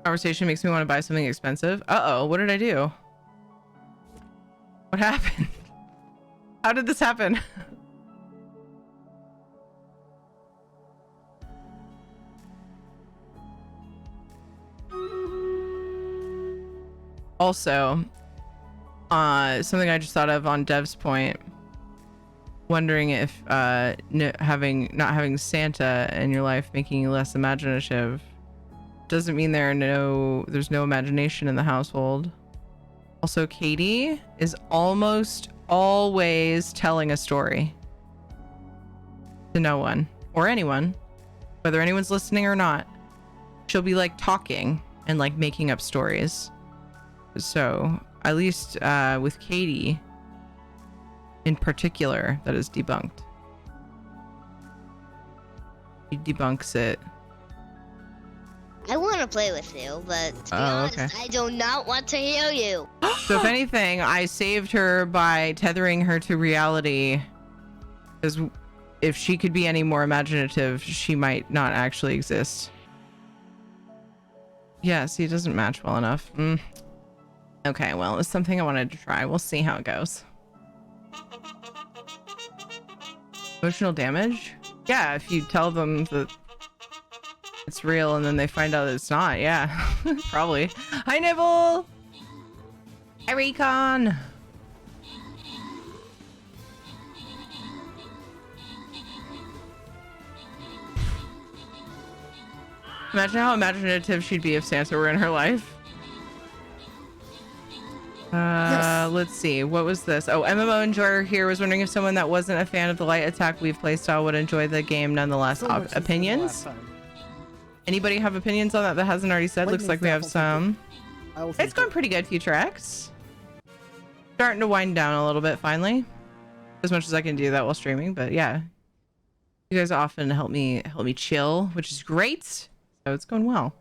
Conversation makes me want to buy something expensive. Uh-oh, what did I do? What happened? How did this happen? Also, something I just thought of on Dev's point, wondering if not having Santa in your life making you less imaginative doesn't mean there's no imagination in the household. Also, Katie is almost always telling a story to no one or anyone, whether anyone's listening or not. She'll be like talking and like making up stories. So at least with Katie in particular, that is debunked. She debunks it. I want to play with you, but to be honest, okay. I do not want to hear you. So if anything, I saved her by tethering her to reality, because if she could be any more imaginative, she might not actually exist. Yeah, see, it doesn't match well enough. Okay, well, it's something I wanted to try. We'll see how it goes. Emotional damage? Yeah, if you tell them that it's real and then they find out that it's not, yeah. Probably. Hi, Nibble! Hi, Recon! Imagine how imaginative she'd be if Santa were in her life. Let's see. What was this? Oh, MMO enjoyer here was wondering if someone that wasn't a fan of the light attack weave playstyle would enjoy the game nonetheless. Opinions? Anybody have opinions on that hasn't already said? Looks like we have some. It's going pretty good, Future X. Starting to wind down a little bit finally. As much as I can do that while streaming, but yeah. You guys often help me chill, which is great. So it's going well.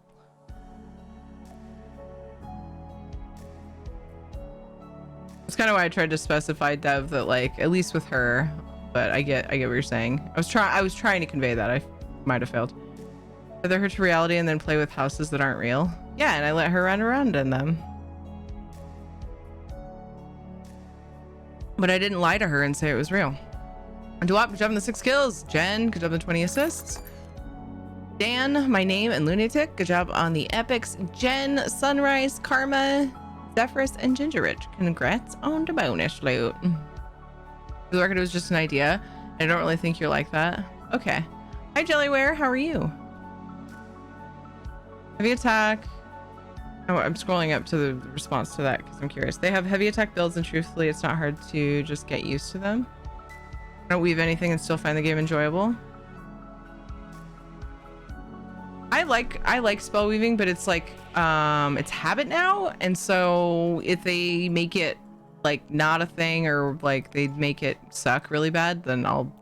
That's kind of why I tried to specify Dev that, like, at least with her, but I get what you're saying. I was trying to convey that. I might have failed. Tether her to reality and then play with houses that aren't real. Yeah, and I let her run around in them. But I didn't lie to her and say it was real. Duop, good job on the 6 kills. Jen, good job on the 20 assists. Dan, my name, and Lunatic, good job on the epics. Jen, Sunrise, Karma, Zephyrus, and Ginger Rich, congrats on the bonus loot. For the record, it was just an idea. I don't really think you're like that. Okay. Hi, Jellyware, how are you? Heavy attack. Oh, I'm scrolling up to the response to that because I'm curious. They have heavy attack builds, and truthfully, it's not hard to just get used to them. I don't weave anything and still find the game enjoyable. I like spell weaving, but it's like it's habit now, and so if they make it like not a thing or like they make it suck really bad, then I'll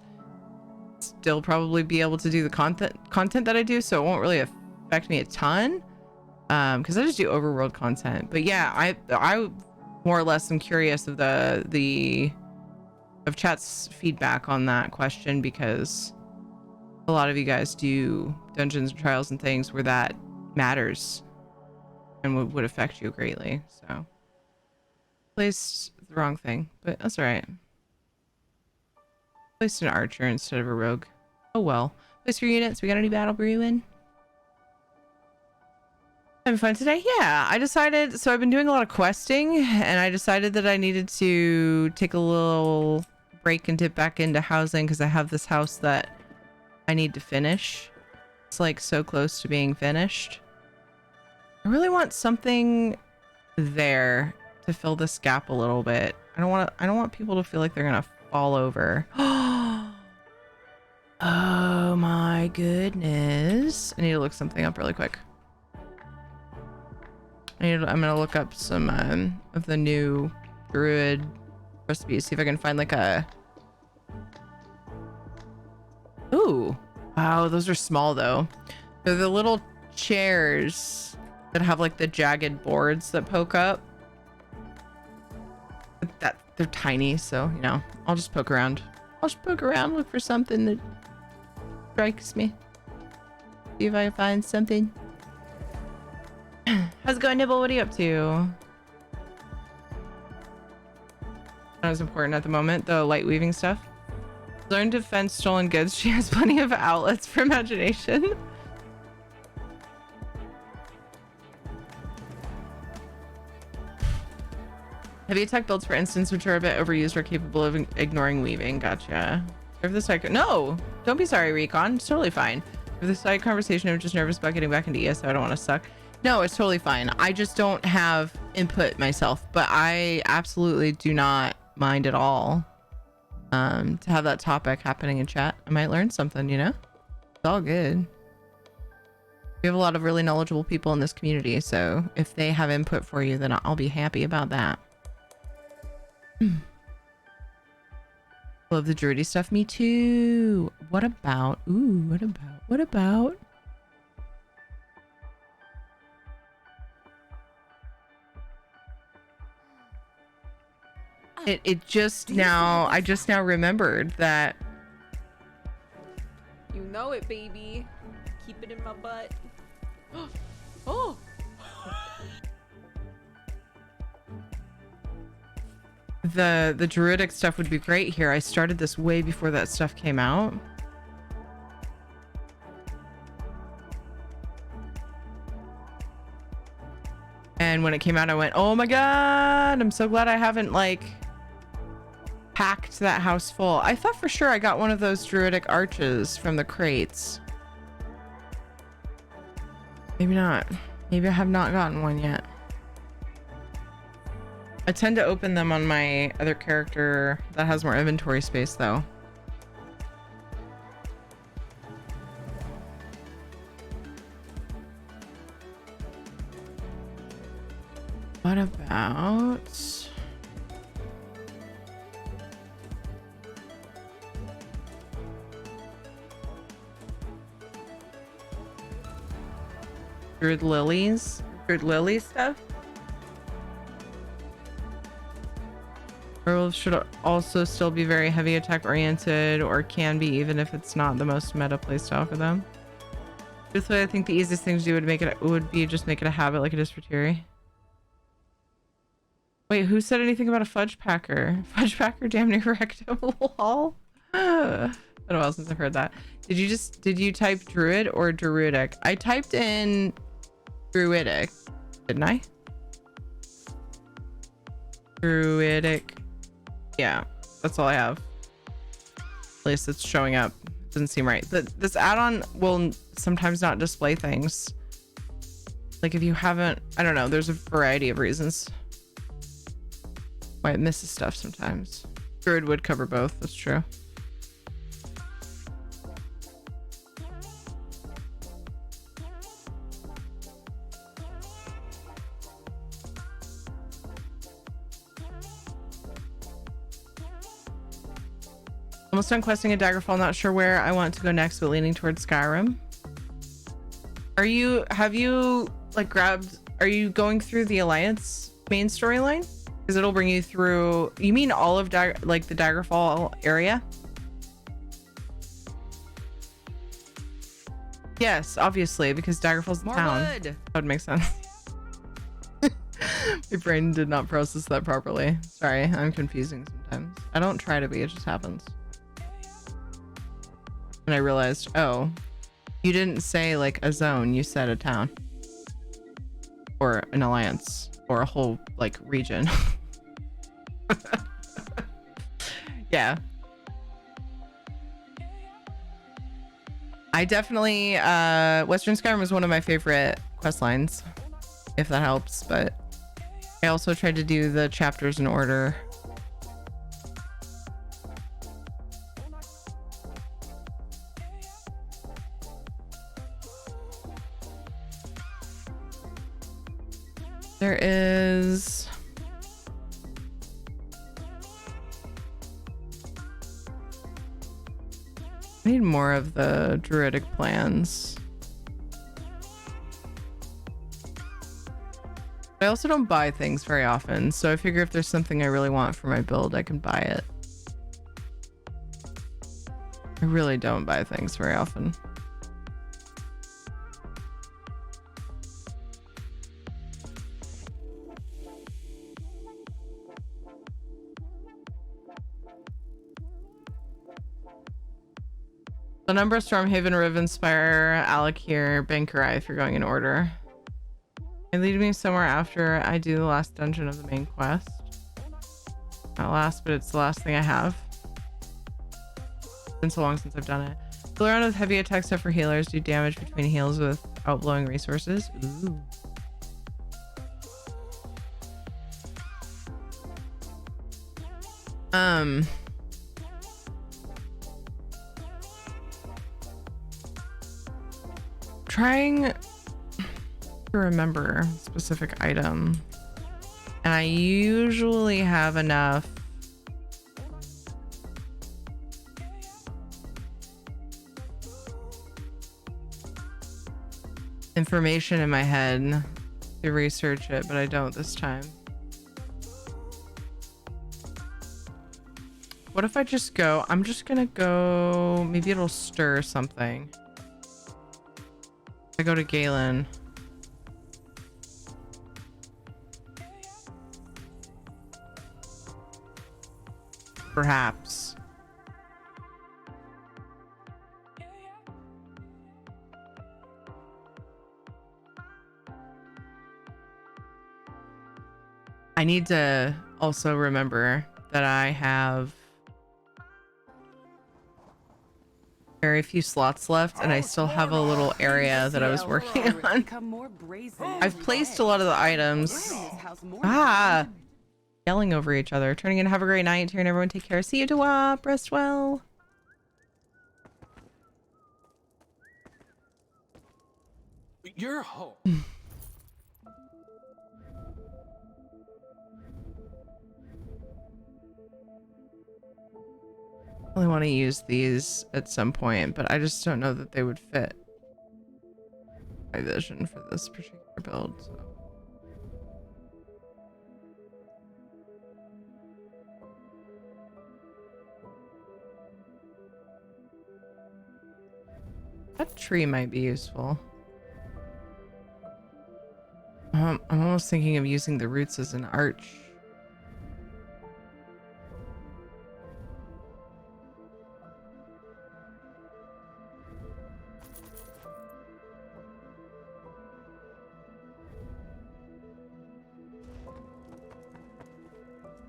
still probably be able to do the content that I do, so it won't really affect me a ton. Because I just do overworld content. But yeah, I more or less am curious of of chat's feedback on that question, because a lot of you guys do dungeons and trials and things where that matters and would affect you greatly. So placed the wrong thing, but that's all right. Placed an archer instead of a rogue. Oh well. Place your units. We got any battle brewing? Having fun today? Yeah, I decided, so I've been doing a lot of questing, and I decided that I needed to take a little break and dip back into housing because I have this house that I need to finish. It's like so close to being finished. I really want something there to fill this gap a little bit. I don't want people to feel like they're gonna fall over. Oh my goodness. I need to look something up really quick. I'm gonna look up some of the new druid recipes, see if I can find like a... Ooh, wow, those are small though. They're the little chairs that have like the jagged boards that poke up. They're tiny, so you know, I'll just poke around. Look for something that strikes me. See if I find something. How's it going, Nibble? What are you up to? That was important at the moment, the light weaving stuff. Learn to fence stolen goods. She has plenty of outlets for imagination. Heavy attack builds, for instance, which are a bit overused, are capable of ignoring weaving. Gotcha. If this side... No! Don't be sorry, Recon. It's totally fine. If this side conversation, I'm just nervous about getting back into ES, so I don't want to suck. No, it's totally fine. I just don't have input myself, but I absolutely do not mind at all to have that topic happening in chat. I might learn something, you know? It's all good. We have a lot of really knowledgeable people in this community, so if they have input for you, then I'll be happy about that. Love the druidy stuff. Me too. What about... Ooh, what about... It just now, I just now remembered that. You know it, baby. Keep it in my butt. Oh, The druidic stuff would be great here. I started this way before that stuff came out. And when it came out, I went, oh my god, I'm so glad I haven't like packed that house full. I thought for sure I got one of those druidic arches from the crates. Maybe not. Maybe I have not gotten one yet. I tend to open them on my other character that has more inventory space though. What about... Druid lilies? Druid lily stuff? Werewolves should also still be very heavy attack oriented, or can be even if it's not the most meta playstyle for them. Truthfully, I think the easiest thing to do would be just make it a habit like it is for Tiri. Wait, who said anything about a fudge packer? Fudge packer damn near wrecked a wall? Been a while since I've heard that. Did you type druid or druidic? I typed in druidic, didn't I? Druidic. Yeah, that's all I have. At least it's showing up. Doesn't seem right. This add-on will sometimes not display things. Like if you haven't, I don't know, there's a variety of reasons why it misses stuff sometimes. Druid would cover both, that's true. Almost done questing a Daggerfall, not sure where I want to go next, but leaning towards Skyrim. Are you going through the Alliance main storyline? Because it'll bring you through, you mean all of the Daggerfall area? Yes, obviously, because Daggerfall's the town. That would make sense. My brain did not process that properly. Sorry, I'm confusing sometimes. I don't try to be, it just happens. And I realized, oh, you didn't say like a zone, you said a town. Or an alliance. Or a whole like region. Yeah. I definitely, Western Skyrim was one of my favorite quest lines, if that helps, but I also tried to do the chapters in order. There is... I need more of the druidic plans. I also don't buy things very often, so I figure if there's something I really want for my build, I can buy it. I really don't buy things very often. The number Stormhaven, Rivenspire, Alakir, Bankerai if you're going in order. And lead me somewhere after I do the last dungeon of the main quest. Not last, but it's the last thing I have. It's been so long since I've done it. Play around with heavy attack stuff for healers. Do damage between heals without blowing resources. Ooh. Trying to remember a specific item, and I usually have enough information in my head to research it, but I don't this time. What if I just go, I'm just gonna go, maybe it'll stir something. I go to Galen. Perhaps. I need to also remember that I have very few slots left, and I still have a little area that I was working on. I've placed a lot of the items. Yelling over each other. Turning in, have a great night. Turn everyone, take care. See you, Dewap. Rest well. You're home. I really want to use these at some point, but I just don't know that they would fit my vision for this particular build. So. That tree might be useful. I'm almost thinking of using the roots as an arch.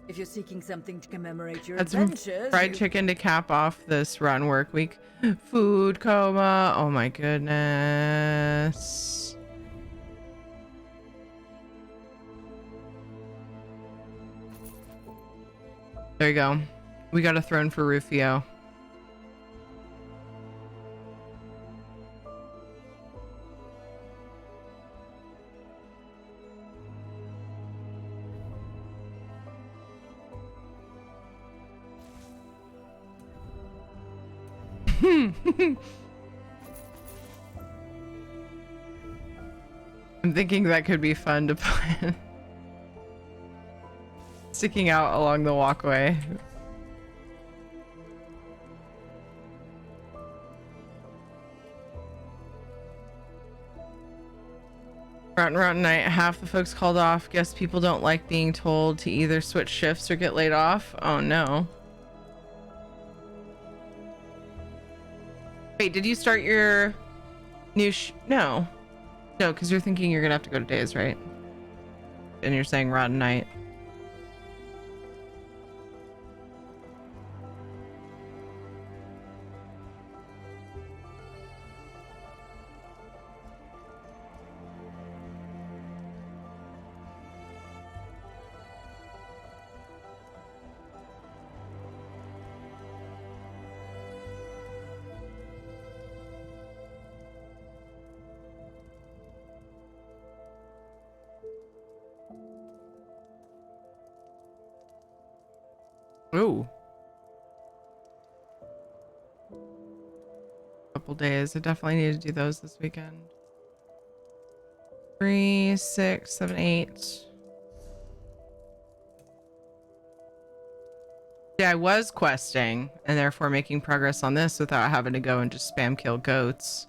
If you're seeking something to commemorate your That's some adventures, fried chicken to cap off this rotten work week. Food coma. Oh my goodness. There you go. We got a throne for Rufio. I'm thinking that could be fun to put sticking out along the walkway. Rotten night. Half the folks called off. Guess people don't like being told to either switch shifts or get laid off. Oh no. Wait, did you start your new no, because you're thinking you're gonna have to go to days, right? And you're saying rotten night. Ooh. Couple days. I definitely need to do those this weekend. 3, 6, 7, 8. Yeah, I was questing and therefore making progress on this without having to go and just spam kill goats.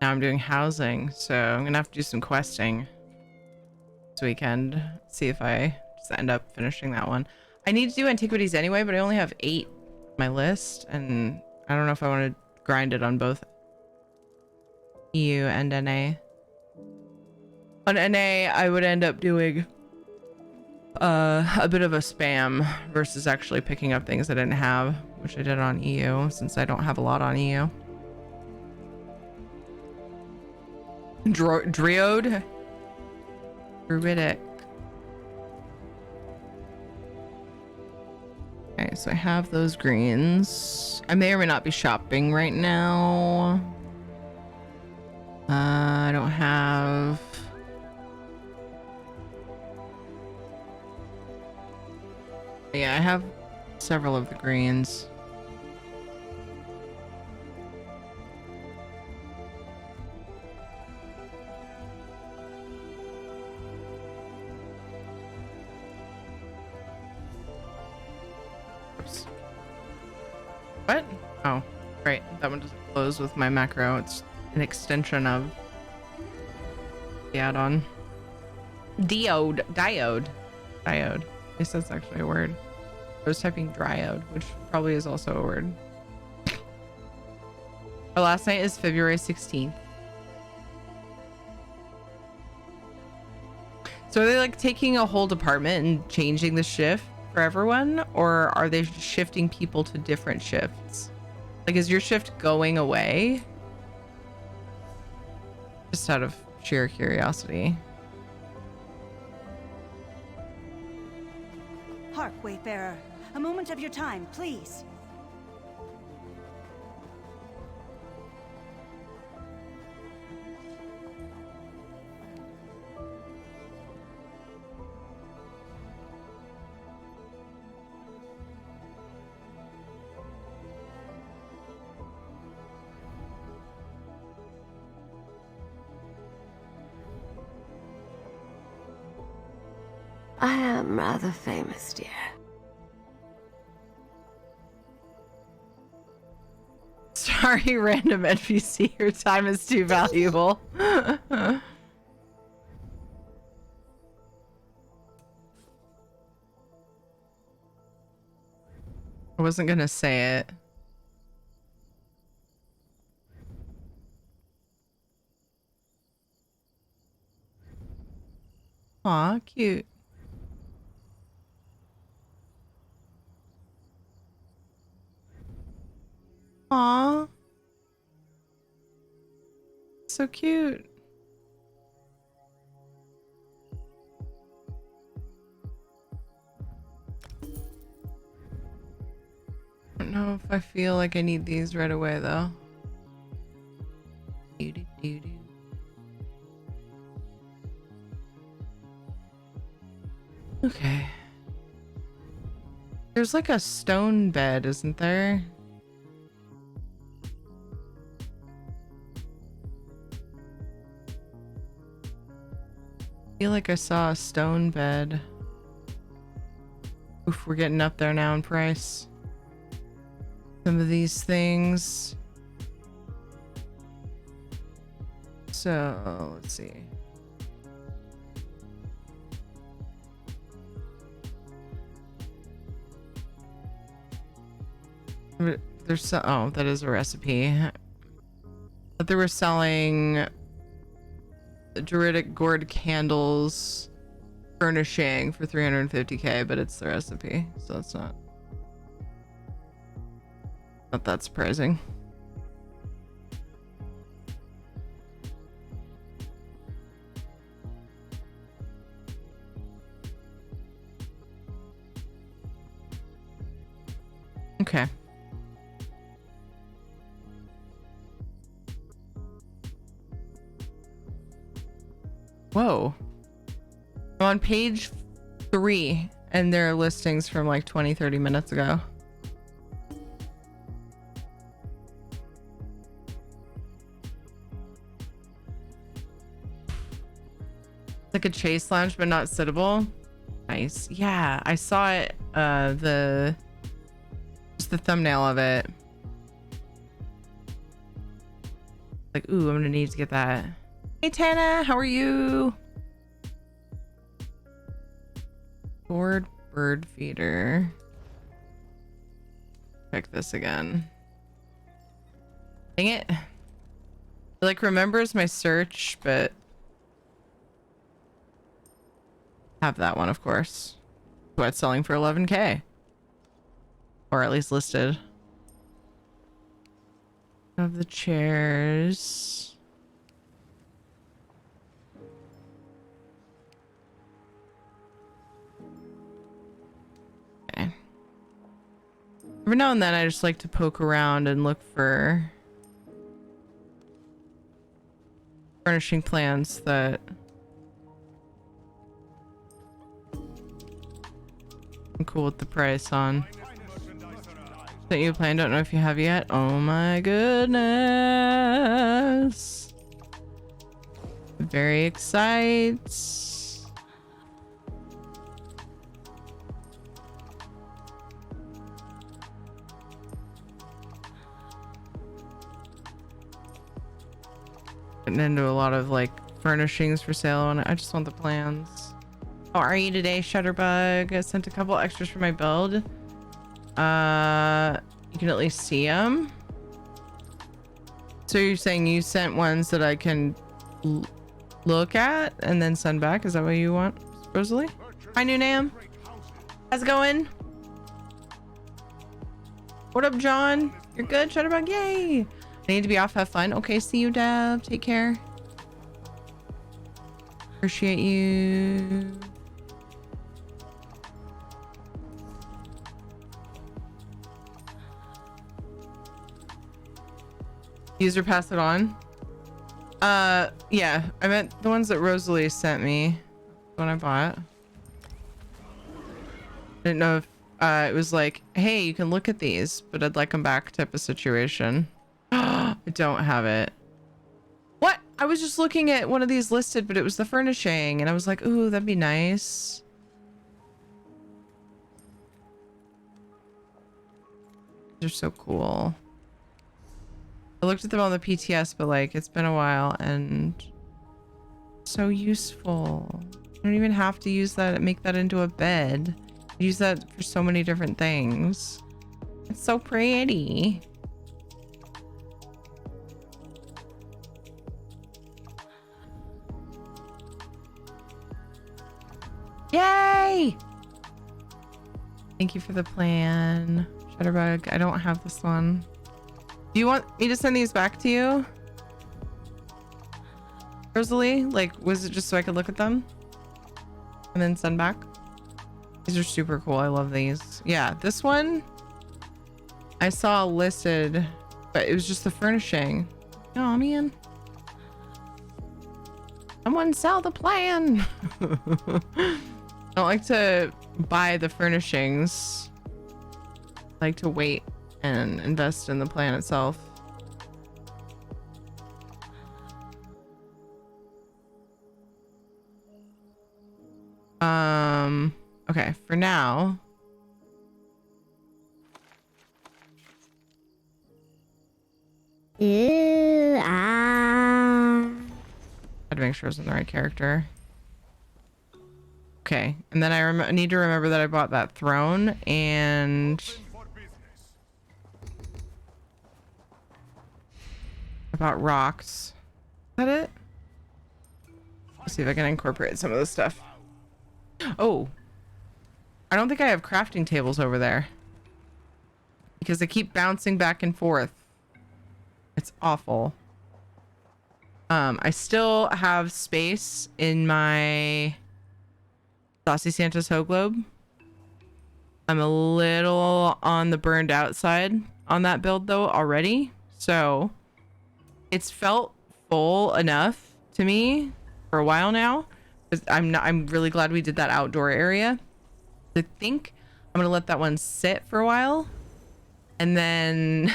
Now I'm doing housing, so I'm gonna have to do some questing this weekend. See if I just end up finishing that one. I need to do antiquities anyway, but I only have 8 on my list, and I don't know if I want to grind it on both EU and NA. On NA, I would end up doing a bit of a spam versus actually picking up things I didn't have, which I did on EU, since I don't have a lot on EU. Druid? Druidic. Okay, so I have those greens. I may or may not be shopping right now. I don't have... Yeah, I have several of the greens. Oops. What? Oh, right. That one doesn't close with my macro. It's an extension of the add-on. Diode. At least that's actually a word. I was typing dryad, which probably is also a word. Our last night is February 16th. So are they like taking a whole department and changing the shift for everyone? Or are they shifting people to different shifts? Like, is your shift going away? Just out of sheer curiosity. Hark, Wayfarer. A moment of your time, please. I am rather famous, dear. Sorry, random NPC, your time is too valuable. I wasn't gonna say it. Aw, cute. Aw. So cute. I don't know if I feel like I need these right away though. Doo-doo-doo-doo. Okay. There's like a stone bed, isn't there? I feel like I saw a stone bed. Oof, we're getting up there now in price. Some of these things. So, let's see. There's so, oh, that is a recipe. But they were selling Druidic gourd candles furnishing for 350k, but it's the recipe, so it's not that surprising. Okay. Whoa. I'm on page 3 and there are listings from like 20-30 minutes ago. Like a chase lounge but not sittable. Nice. Yeah, I saw it, just the thumbnail of it. Like, ooh, I'm gonna need to get that. Hey Tana, how are you? Gourd bird feeder. Check this again. Dang it. It like remembers my search, but have that one, of course. What's selling for 11k? Or at least listed. Of the chairs. Okay. Every now and then I just like to poke around and look for furnishing plans that I'm cool with the price on. Sent you a plan, don't know if you have yet. Oh my goodness. Very excited. Getting into a lot of like furnishings for sale and I just want the plans. How are you today, Shutterbug? I sent a couple extras for my build. You can at least see them. So you're saying you sent ones that I can look at and then send back? Is that what you want, supposedly? Hi, New Nam. How's it going? What up, John? You're good? Shutterbug, yay! I need to be off. Have fun. Okay, see you, Dev. Take care. Appreciate you. User pass it on. Yeah, I meant the ones that Rosalie sent me when I bought. I didn't know if it was like, hey, you can look at these, but I'd like them back type of situation. I don't have it. What? I was just looking at one of these listed, but it was the furnishing, and I was like, ooh, that'd be nice. They're so cool. I looked at them on the PTS, but like it's been a while and so useful. You don't even have to use that, make that into a bed. Use that for so many different things. It's so pretty. Yay! Thank you for the plan, Shutterbug. I don't have this one. Do you want me to send these back to you, Rosalie? Like, was it just so I could look at them and then send back? These are super cool. I love these. Yeah, this one I saw listed, but it was just the furnishing. Oh man, someone sell the plan. I don't like to buy the furnishings. I like to wait and invest in the plan itself. Okay, for now. Ew, I had to make sure I was in the right character. Okay, and then I need to remember that I bought that throne and I bought rocks. Is that it? Let's see if I can incorporate some of this stuff. Oh, I don't think I have crafting tables over there because they keep bouncing back and forth. It's awful. I still have space in my Saucy Santa's Hoe Globe. I'm a little on the burned out side on that build though already. So it's felt full enough to me for a while now. I'm really glad we did that outdoor area. I think I'm gonna let that one sit for a while, and then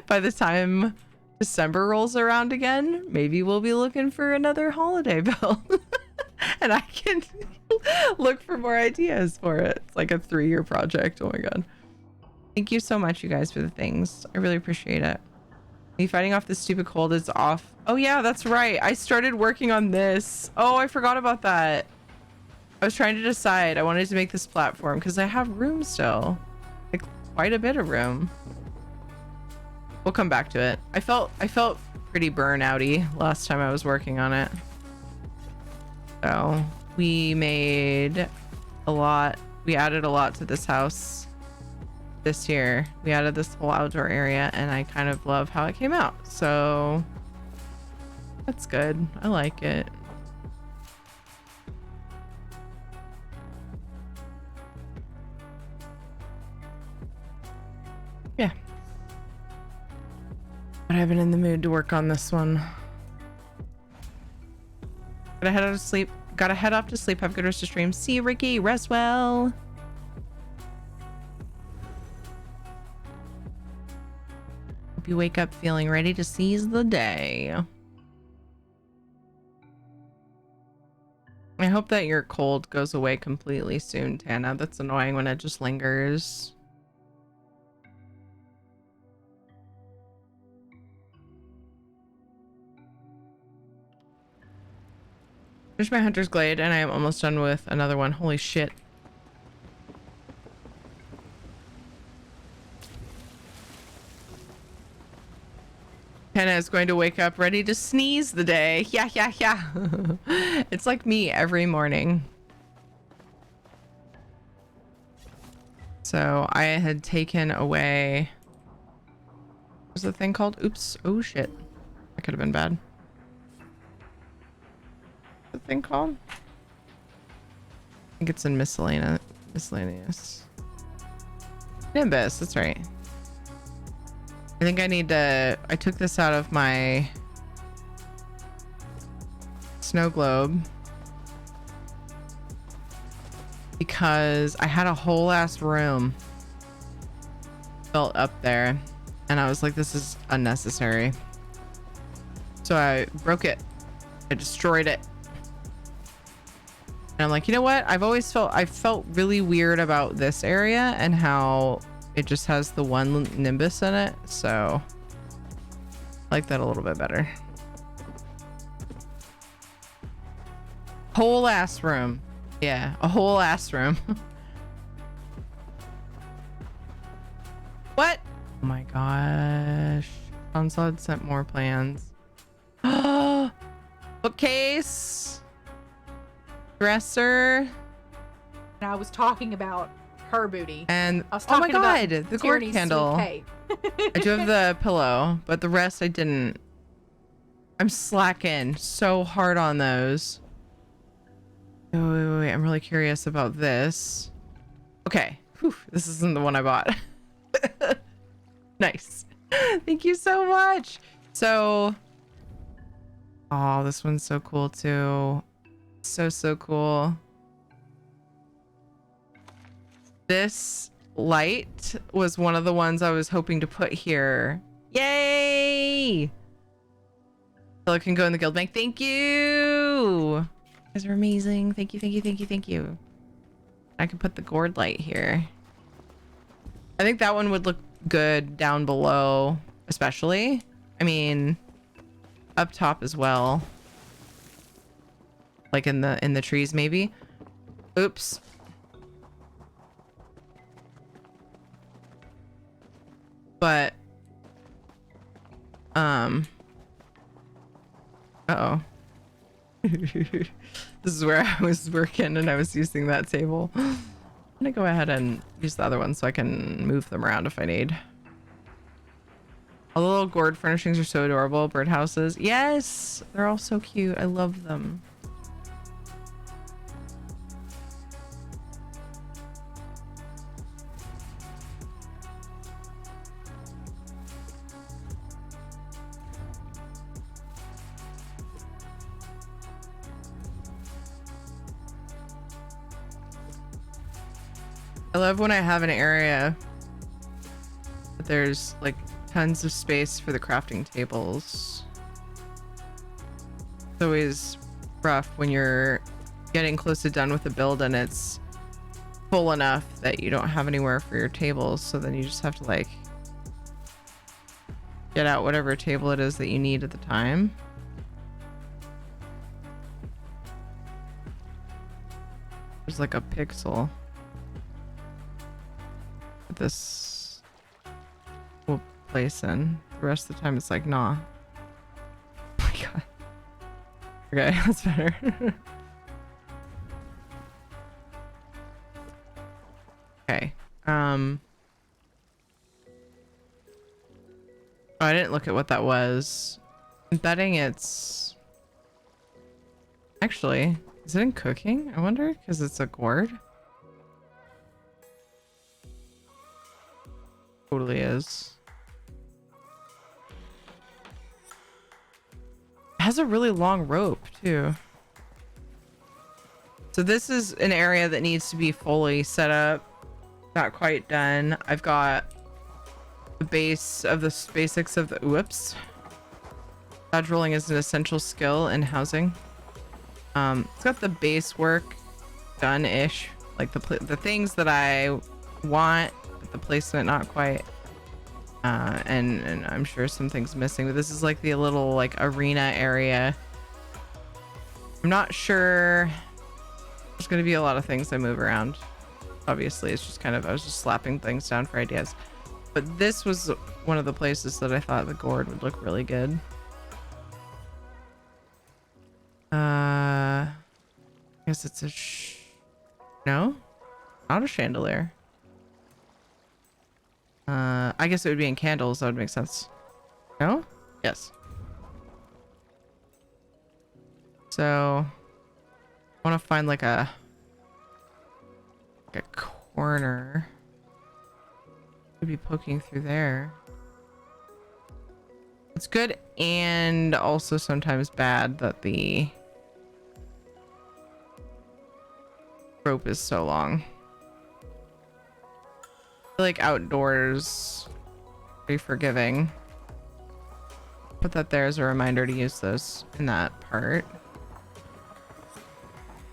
by the time December rolls around again, maybe we'll be looking for another holiday build. And I can look for more ideas for it. It's like a 3-year project. Oh my god. Thank you so much, you guys, for the things. I really appreciate it. Me fighting off the stupid cold is off. Oh yeah, that's right. I started working on this. Oh, I forgot about that. I was trying to decide. I wanted to make this platform because I have room still. Like quite a bit of room. We'll come back to it. I felt pretty burnouty last time I was working on it. So we made a lot. We added a lot to this house this year. We added this whole outdoor area and I kind of love how it came out. So that's good. I like it. Yeah. But I've been in the mood to work on this one. Gotta head out to sleep. Gotta head off to sleep. Have a good rest of stream. See you, Ricky. Rest well. Hope you wake up feeling ready to seize the day. I hope that your cold goes away completely soon, Tana. That's annoying when it just lingers. Finish my Hunter's Glade and I am almost done with another one. Holy shit. Kenna is going to wake up ready to sneeze the day. Yeah. It's like me every morning. So I had taken away, what was the thing called? Oops. Oh shit. That could have been bad. What's the thing called? I think it's in miscellaneous. Nimbus, that's right. I think I need to, I took this out of my snow globe because I had a whole ass room built up there and I was like, this is unnecessary. So I broke it. I destroyed it. And I'm like, you know what? I felt really weird about this area and how it just has the one Nimbus in it. So I like that a little bit better. Whole ass room. Yeah, a whole ass room. What? Oh my gosh. Console had sent more plans. Bookcase. Dresser. And I was talking about her booty. And I was oh my talking about god, the gourd Tierney's candle. sweet pea. I do have the pillow, but the rest I didn't. I'm slacking so hard on those. Oh, wait, I'm really curious about this. Okay. Whew, this isn't the one I bought. Nice. Thank you so much. So, oh, this one's so cool too. So cool. This light was one of the ones I was hoping to put here. Yay! So it can go in the guild bank. Thank you. You guys are amazing. Thank you. I can put the gourd light here. I think that one would look good down below, especially. I mean, up top as well. Like in the trees, maybe. Oops. But uh-oh. This is where I was working and I was using that table. I'm gonna go ahead and use the other one so I can move them around if I need. All the little gourd furnishings are so adorable. Birdhouses. Yes! They're all so cute. I love them. I love when I have an area that there's like tons of space for the crafting tables. It's always rough when you're getting close to done with the build and it's full enough that you don't have anywhere for your tables, so then you just have to like get out whatever table it is that you need at the time. There's like a pixel. This will place in. The rest of the time it's like, nah. Oh my god. Okay, that's better. Okay. Oh, I didn't look at what that was. I'm betting it's... Actually, is it in cooking? I wonder, because it's a gourd. Totally is. It has a really long rope too. So this is an area that needs to be fully set up. Not quite done. I've got the base of the basics of the whoops. Dodge rolling is an essential skill in housing. It's got the base work done-ish, like the things that I want. The placement not quite, and I'm sure some things missing, but this is like the little like arena area. I'm not sure. There's going to be a lot of things I move around. Obviously, it's just kind of, I was just slapping things down for ideas. But this was one of the places that I thought the gourd would look really good. I guess it's a no, not a chandelier. I guess it would be in candles. That would make sense. No? Yes. So I want to find like a corner. Could be poking through there. It's good and also sometimes bad that the rope is so long. I feel like outdoors pretty forgiving. Put that there as a reminder to use those in that part.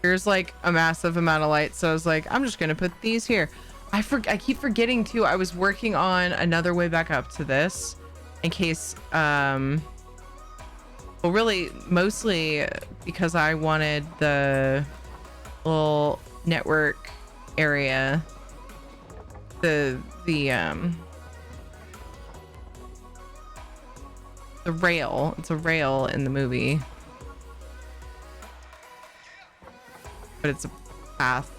Here's like a massive amount of light, so I was like, I'm just gonna put these here. I keep forgetting too. I was working on another way back up to this in case well, really mostly because I wanted the little network area, the rail. It's a rail in the movie, but it's a path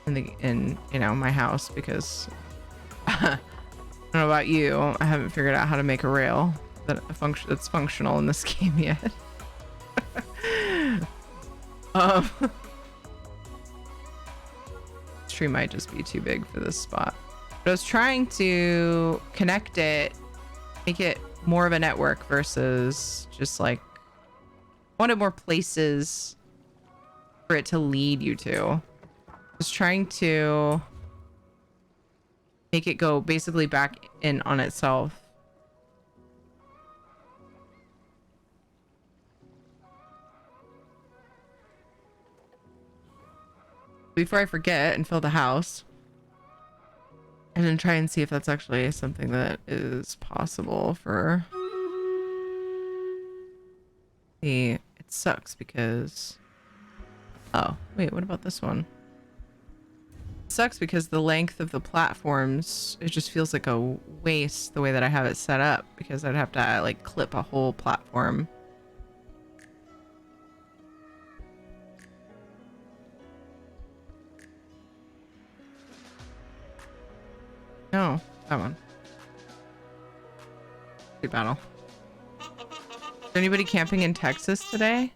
in you know, my house because I don't know about you, I haven't figured out how to make a rail that's functional in this game yet. This tree might just be too big for this spot, but I was trying to connect it, make it more of a network versus just like wanted more places for it to lead you to. Just trying to make it go basically back in on itself. Before I forget and fill the house, and then try and see if that's actually something that is possible for the. It sucks because. Oh, wait, what about this one? It sucks because the length of the platforms, it just feels like a waste the way that I have it set up, because I'd have to like clip a whole platform. No, that one. Good battle. Is anybody camping in Texas today?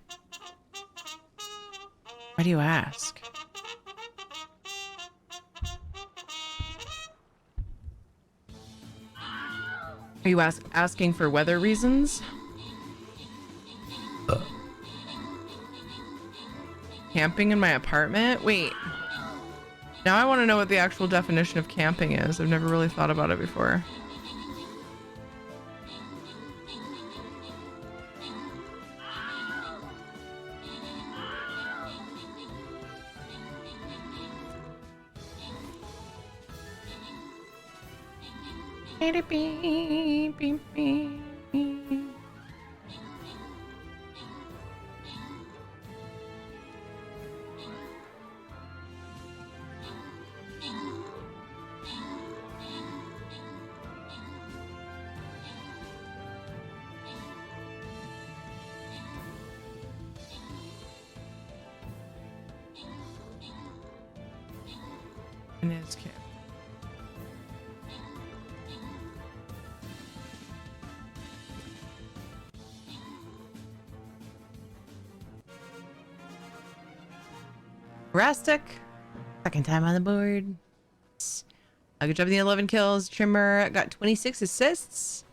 Why do you ask? Are you asking for weather reasons? Camping in my apartment? Wait. Now I want to know what the actual definition of camping is. I've never really thought about it before. In his camp. Rastic, second time on the board. Good job with the 11 kills. Trimmer got 26 assists.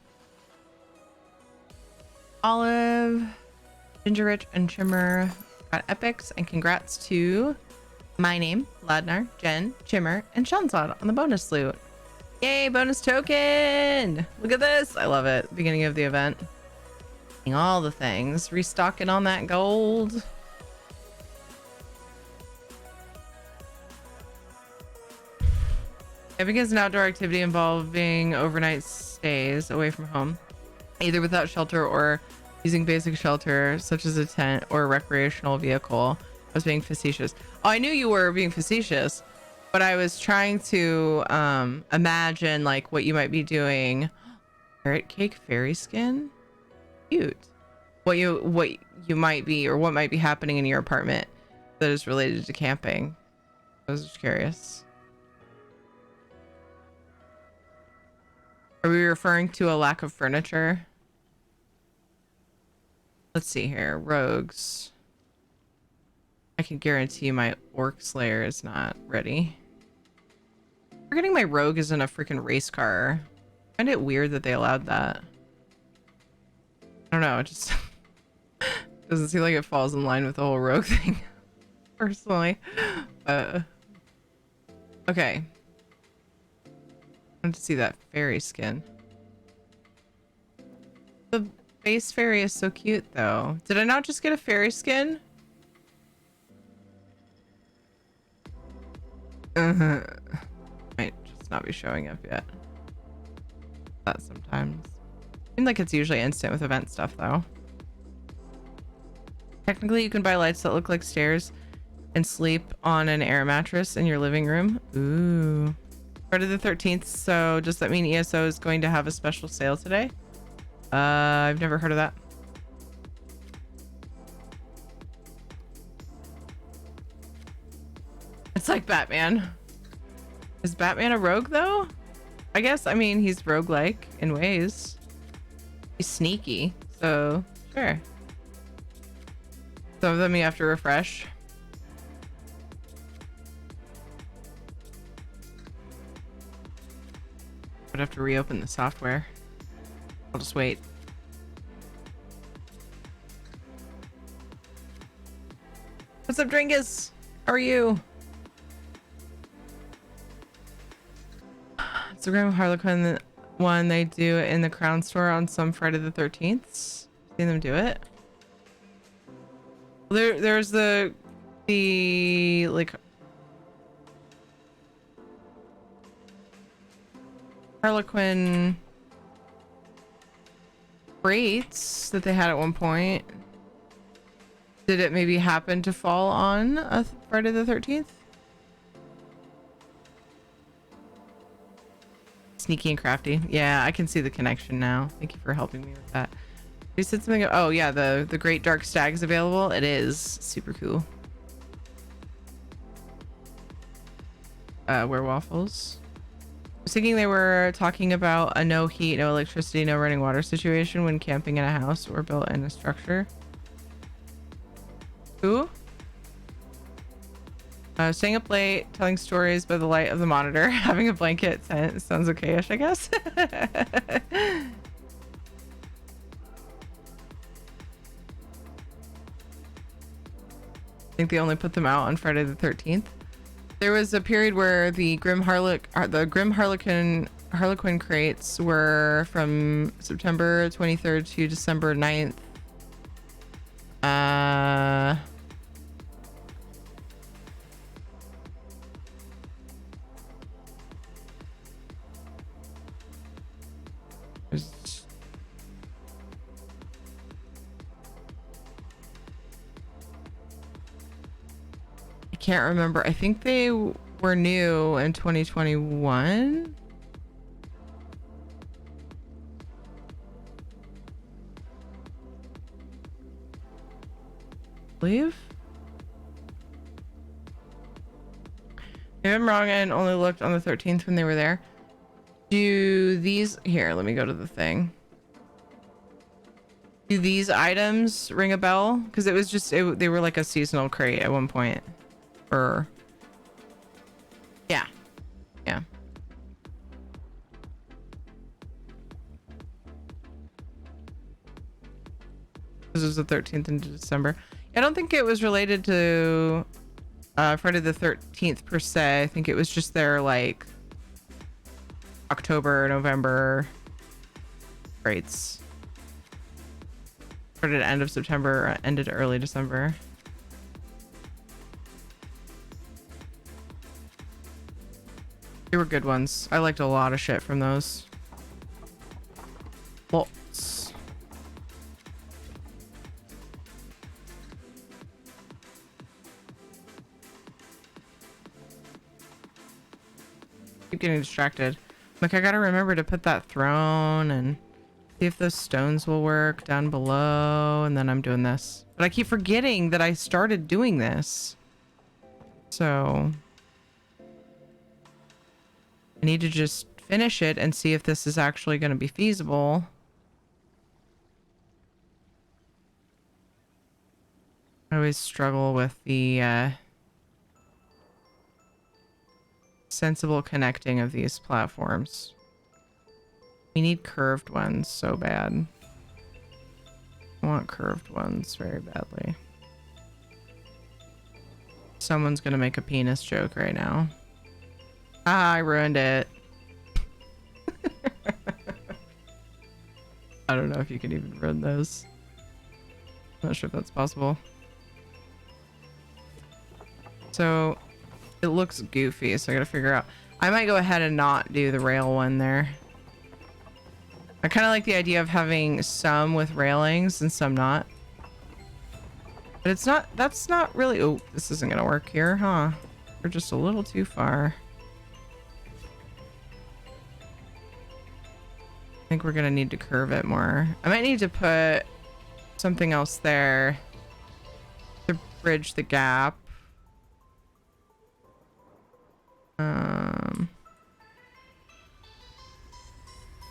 Olive, Ginger Rich, and Trimmer got epics. And congrats to my name, Ladnar, Jen, Chimmer, and Shanzad on the bonus loot. Yay, bonus token! Look at this. I love it. Beginning of the event. All the things. Restocking on that gold. Camping is an outdoor activity involving overnight stays away from home, either without shelter or using basic shelter, such as a tent or a recreational vehicle. I was being facetious. Oh, I knew you were being facetious. But I was trying to imagine like what you might be doing. Carrot cake fairy skin? Cute. What you might be, or what might be happening in your apartment that is related to camping. I was just curious. Are we referring to a lack of furniture? Let's see here. Rogues. I can guarantee you my orc slayer is not ready. Forgetting my rogue is in a freaking race car. I find it weird that they allowed that. I don't know, it just doesn't seem like it falls in line with the whole rogue thing, personally. Okay. I want to see that fairy skin. The base fairy is so cute, though. Did I not just get a fairy skin? Might just not be showing up yet. That sometimes. Seems like it's usually instant with event stuff, though. Technically, you can buy lights that look like stairs and sleep on an air mattress in your living room. Ooh. Friday the 13th, so does that mean ESO is going to have a special sale today? I've never heard of that. It's like Batman. Is Batman a rogue, though? I guess, I mean, he's roguelike in ways. He's sneaky, so sure. Some of them you have to refresh. I'd have to reopen the software. I'll just wait. What's up, Dringus? How are you? It's the Grim Harlequin one they do in the Crown store on some Friday the 13th. Seen them do it. There's the like Harlequin crates that they had at one point. Did it maybe happen to fall on a Friday the 13th? Sneaky and crafty. Yeah, I can see the connection now. Thank you for helping me with that. You said something. Oh yeah, the Great Dark Stag is available. It is super cool. Waffles. I was thinking they were talking about a no heat, no electricity, no running water situation when camping in a house or built in a structure. Who? Staying up late, telling stories by the light of the monitor, having a blanket tent. Sounds okay-ish, I guess. I think they only put them out on Friday the 13th. There was a period where the Grim Harlequin crates were from September 23rd to December 9th. I can't remember. I think they were new in 2021. Believe. Maybe I'm wrong and only looked on the 13th when they were there. Do these here? Let me go to the thing. Do these items ring a bell? Because it was just they were like a seasonal crate at one point. Or yeah. This was the 13th into December. I don't think it was related to Friday the 13th per se. I think it was just their like October, November rates. Started end of September, ended early December. They were good ones. I liked a lot of shit from those. Lots. getting distracted. Like, I gotta remember to put that throne and see if those stones will work down below, and then I'm doing this. But I keep forgetting that I started doing this. So I need to just finish it and see if this is actually going to be feasible. I always struggle with the sensible connecting of these platforms. We need curved ones so bad. I want curved ones very badly. Someone's gonna make a penis joke right now. Ah, I ruined it. I don't know if you can even ruin those. I'm not sure if that's possible. So it looks goofy, so I gotta figure out. I might go ahead and not do the rail one there. I kind of like the idea of having some with railings and some not. But it's not, that's not really, oh, this isn't gonna work here, huh? We're just a little too far. I think we're gonna need to curve it more. I might need to put something else there to bridge the gap.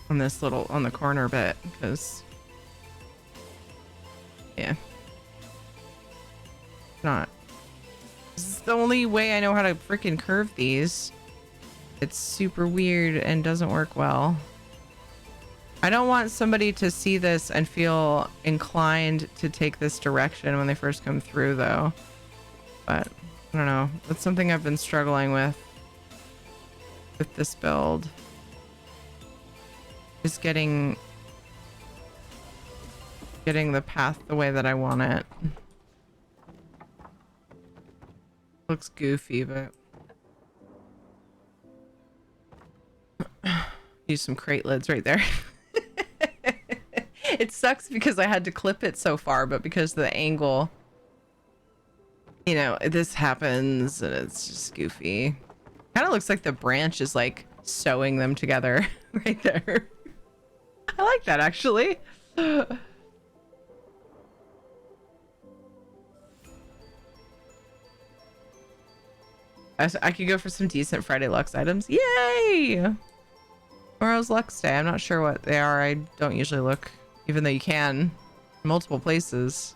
On this little, on the corner bit, because yeah, not, this is the only way I know how to freaking curve these. It's super weird and doesn't work well. I don't want somebody to see this and feel inclined to take this direction when they first come through though, but I don't know, that's something I've been struggling with this build, is getting the path the way that I want it. Looks goofy, but use some crate lids right there. It sucks because I had to clip it so far, but because of the angle, you know, this happens and it's just goofy. Kind of looks like the branch is like sewing them together right there. I like that actually. I could go for some decent Friday Lux items. Yay! Tomorrow's Lux Day. I'm not sure what they are. I don't usually look, even though you can multiple places.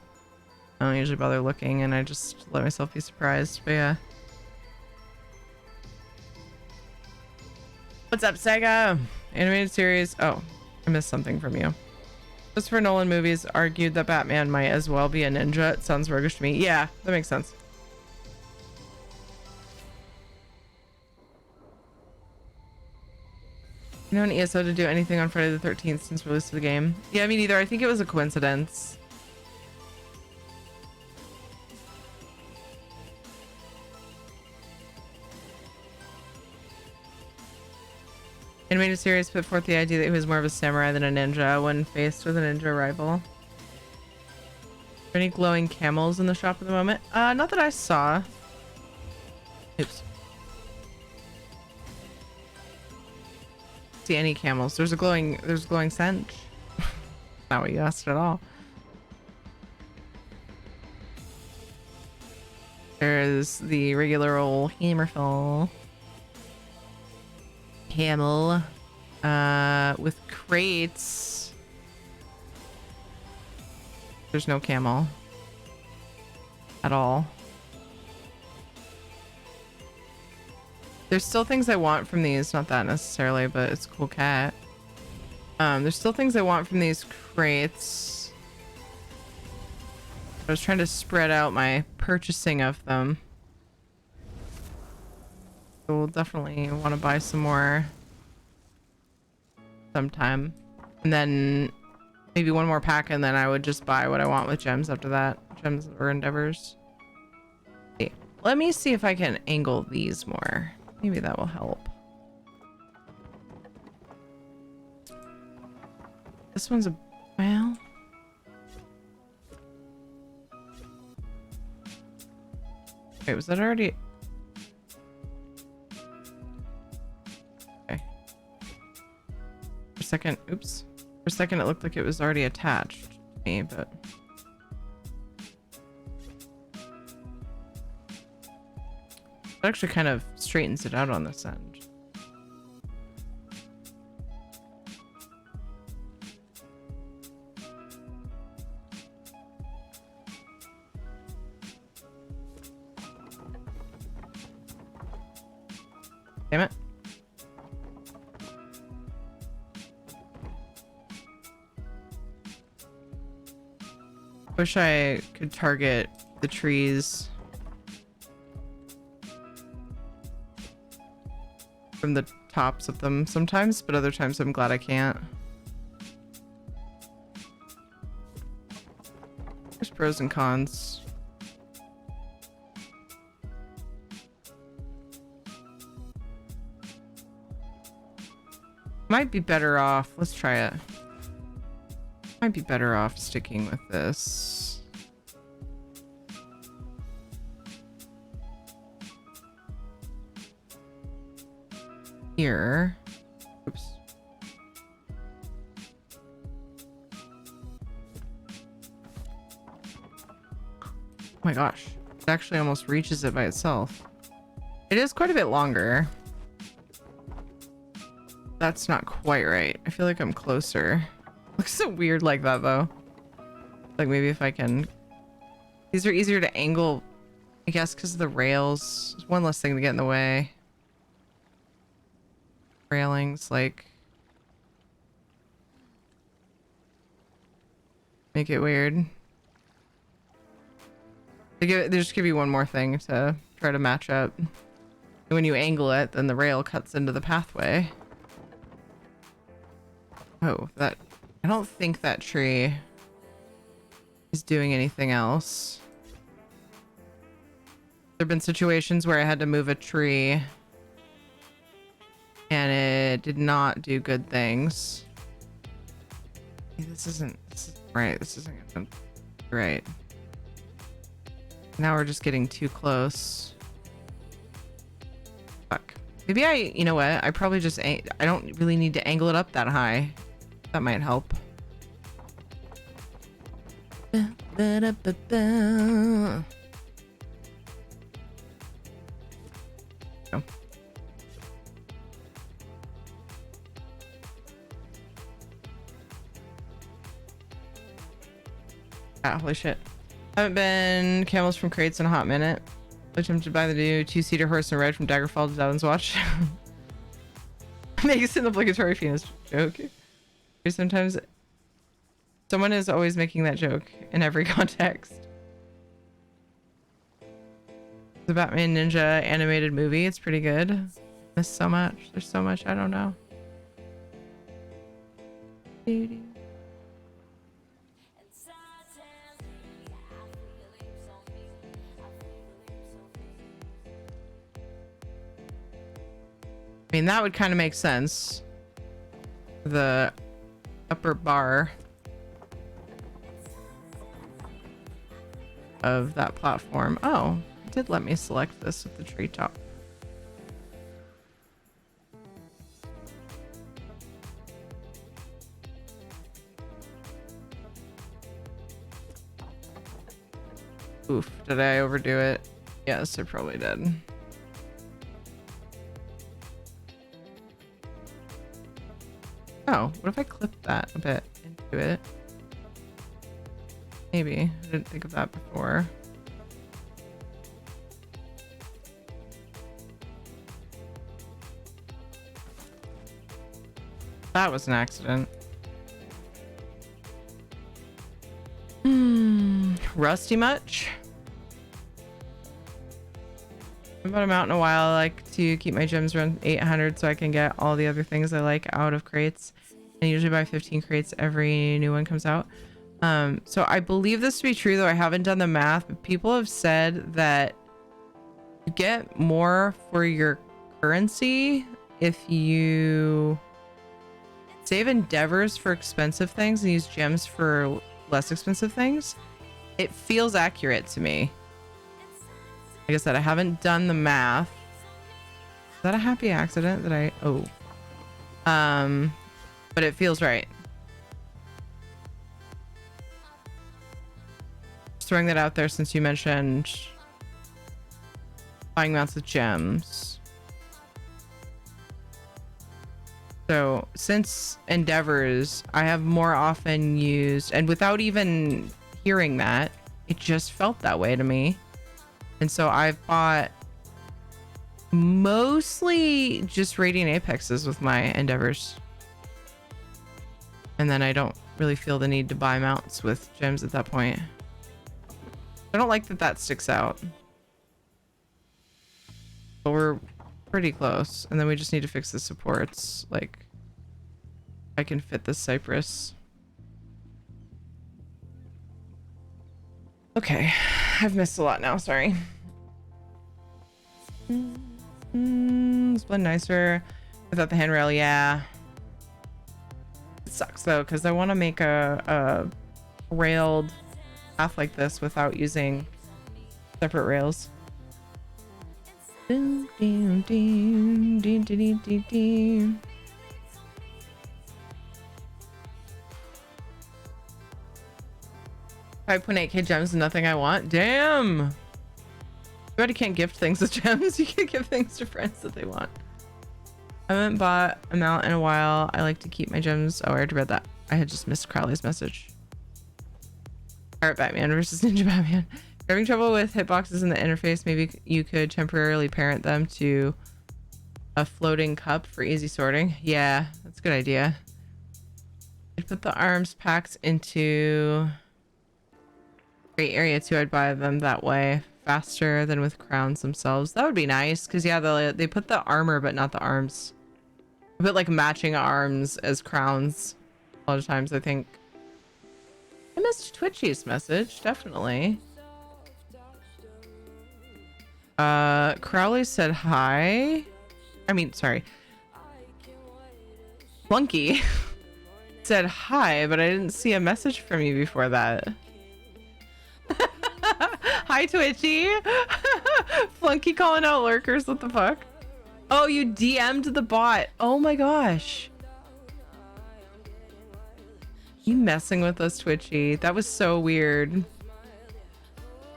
I don't usually bother looking, and I just let myself be surprised. But yeah. What's up, Sega? Animated series. Oh, I missed something from you. Christopher Nolan movies argued that Batman might as well be a ninja. It sounds roguish to me. Yeah, that makes sense. You know an ESO to do anything on Friday the 13th since release of the game? Yeah, me neither. I think it was a coincidence. Animated series put forth the idea that he was more of a samurai than a ninja when faced with a ninja rival. Are there any glowing camels in the shop at the moment? Not that I saw. Oops. See any camels? There's a glowing cinch. Not what you asked at all. There's the regular old Hammerfall camel with crates. There's no camel at all. There's still things I want from these, not that necessarily, but it's a cool cat. There's still things I want from these crates. I was trying to spread out my purchasing of them. So we'll definitely want to buy some more sometime. And then maybe one more pack, and then I would just buy what I want with gems after that. Gems or endeavors. Okay. Let me see if I can angle these more. Maybe that will help. This one's a... well... wait, was that already... second, oops. For a second it looked like it was already attached to me, but it actually kind of straightens it out on this end. Damn it. Wish I could target the trees from the tops of them sometimes, but other times I'm glad I can't. There's pros and cons. Might be better off. Let's try it. Might be better off sticking with this. Here. Oops. Oh my gosh. It actually almost reaches it by itself. It is quite a bit longer. That's not quite right. I feel like I'm closer. Looks so weird like that though. Like maybe if I can... These are easier to angle, I guess, because of the rails. There's one less thing to get in the way. Railings, like... Make it weird. They just give you one more thing to try to match up. And when you angle it, then the rail cuts into the pathway. Oh, that... I don't think that tree is doing anything else. There have been situations where I had to move a tree and it did not do good things. This isn't right. This isn't gonna be right. Now we're just getting too close. Fuck. Maybe you know what? I probably just I don't really need to angle it up that high. That might help. Oh. Ah, holy shit. Haven't been camels from crates in a hot minute. Attempted to buy the new 2-seater horse in red from Daggerfall to Dalvin's Watch. Makes an obligatory penis joke. Sometimes someone is always making that joke in every context. The Batman Ninja animated movie, it's pretty good. There's so much. There's so much. I don't know. I mean, that would kind of make sense. The upper bar of that platform. Oh, it did let me select this with the treetop. Oof, did I overdo it? Yes, I probably did. Oh, what if I clip that a bit into it? Maybe. I didn't think of that before. That was an accident. Rusty much? I haven't been out in a while. I like to keep my gems around 800 so I can get all the other things I like out of crates. And usually buy 15 crates every new one comes out. So I believe this to be true, though I haven't done the math, but people have said that you get more for your currency if you save endeavors for expensive things and use gems for less expensive things. It feels accurate to me. Like I said, I haven't done the math. Is that a happy accident that I... Oh. but it feels right. Just throwing that out there since you mentioned buying mounts with gems. So since endeavors, I have more often used, and without even hearing that, it just felt that way to me. And so I've bought mostly just Radiant Apexes with my endeavors. And then I don't really feel the need to buy mounts with gems at that point. I don't like that that sticks out. But we're pretty close. And then we just need to fix the supports. Like, I can fit this cypress. Okay. I've missed a lot now, sorry. It's been nicer without the handrail, yeah. It sucks though, because I want to make a railed path like this without using separate rails. Doom, doom, doom, doom, doom, doom, doom. 5.8k gems and nothing I want. Damn! You already can't gift things with gems. You can give things to friends that they want. I haven't bought a mount in a while. I like to keep my gems. Oh, I already read that. I had just missed Crowley's message. Pirate Batman versus Ninja Batman. If you're having trouble with hitboxes in the interface, maybe you could temporarily parent them to a floating cup for easy sorting. Yeah, that's a good idea. I'd put the arms packs into great area too. I'd buy them that way faster than with crowns themselves. That would be nice because yeah, they put the armor but not the arms. They put like matching arms as crowns a lot of times. I think I missed Twitchy's message, definitely. Crowley said hi. I mean, sorry, Flunky said hi, but I didn't see a message from you before that. Hi, Twitchy. Flunky calling out lurkers. What the fuck? Oh, you DM'd the bot. Oh my gosh. You messing with us, Twitchy. That was so weird.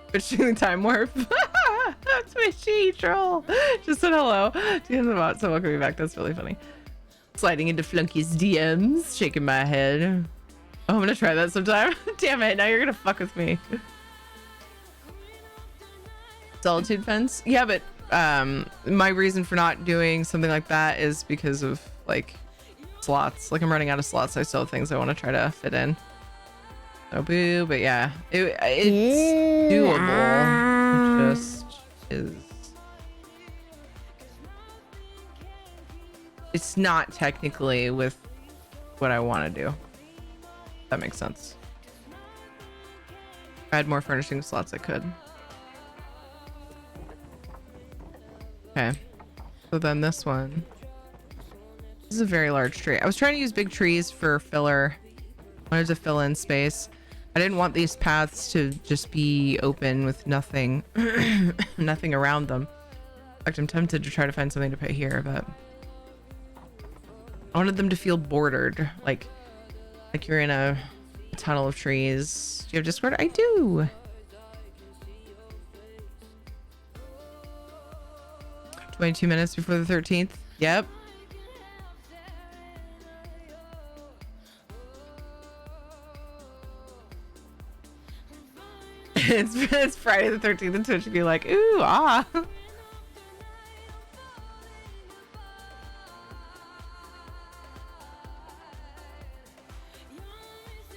Twitchy time warp. Twitchy troll. Just said hello. DM'd the bot, so welcome me back. That's really funny. Sliding into Flunky's DMs. Shaking my head. Oh, I'm gonna try that sometime. Damn it. Now you're gonna fuck with me. Solitude fence, yeah, but my reason for not doing something like that is because of like slots. Like I'm running out of slots. I still have things I want to try to fit in. So boo, but yeah, it's doable. It just is. It's not technically with what I want to do. That makes sense. If I had more furnishing slots, I could. Okay, so then this one. This is a very large tree. I was trying to use big trees for filler. I wanted to fill in space. I didn't want these paths to just be open with nothing, nothing around them. In fact, I'm tempted to try to find something to put here, but I wanted them to feel bordered, like you're in a tunnel of trees. Do you have Discord? I do. 22 minutes before the 13th. Yep. It's Friday the 13th and Twitch would be like, ooh, ah.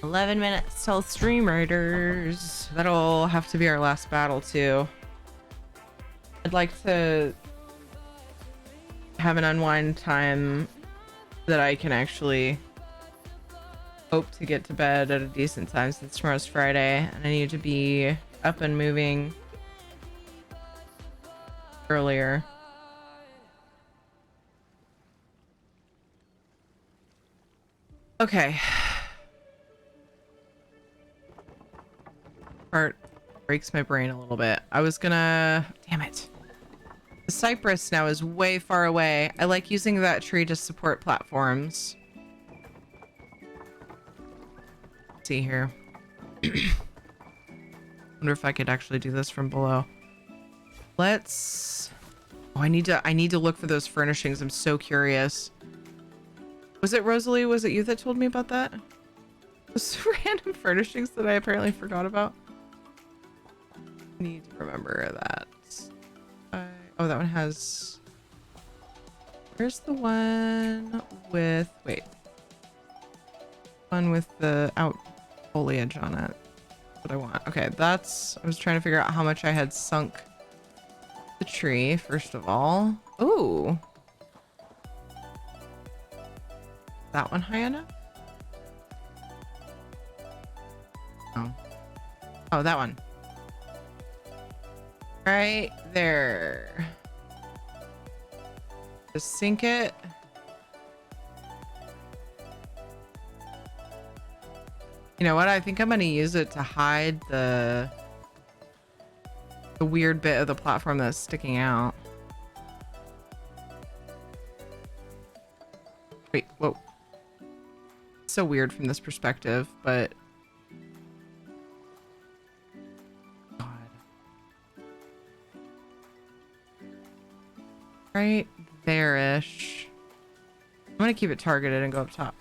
$11 minutes till stream raiders. That'll have to be our last battle too. I'd like to have an unwind time that I can actually hope to get to bed at a decent time since tomorrow's Friday and I need to be up and moving earlier. Okay. Part breaks my brain a little bit. I was gonna... Damn it. The cypress now is way far away. I like using that tree to support platforms. Let's see here. Wonder if I could actually do this from below. Let's... Oh, I need to look for those furnishings. I'm so curious. Was it Rosalie? Was it you that told me about that? Those random furnishings that I apparently forgot about. I need to remember that. Oh, that one has... Where's the one with... Wait. One with the out foliage on it. That's what I want. Okay, that's... I was trying to figure out how much I had sunk the tree, first of all. Ooh. That one high enough? Oh. Oh, that one. Right there. Just sink it. You know what? I think I'm gonna use it to hide the weird bit of the platform that's sticking out. Wait, whoa. So weird from this perspective, but God. Right there-ish. I'm gonna keep it targeted and go up top.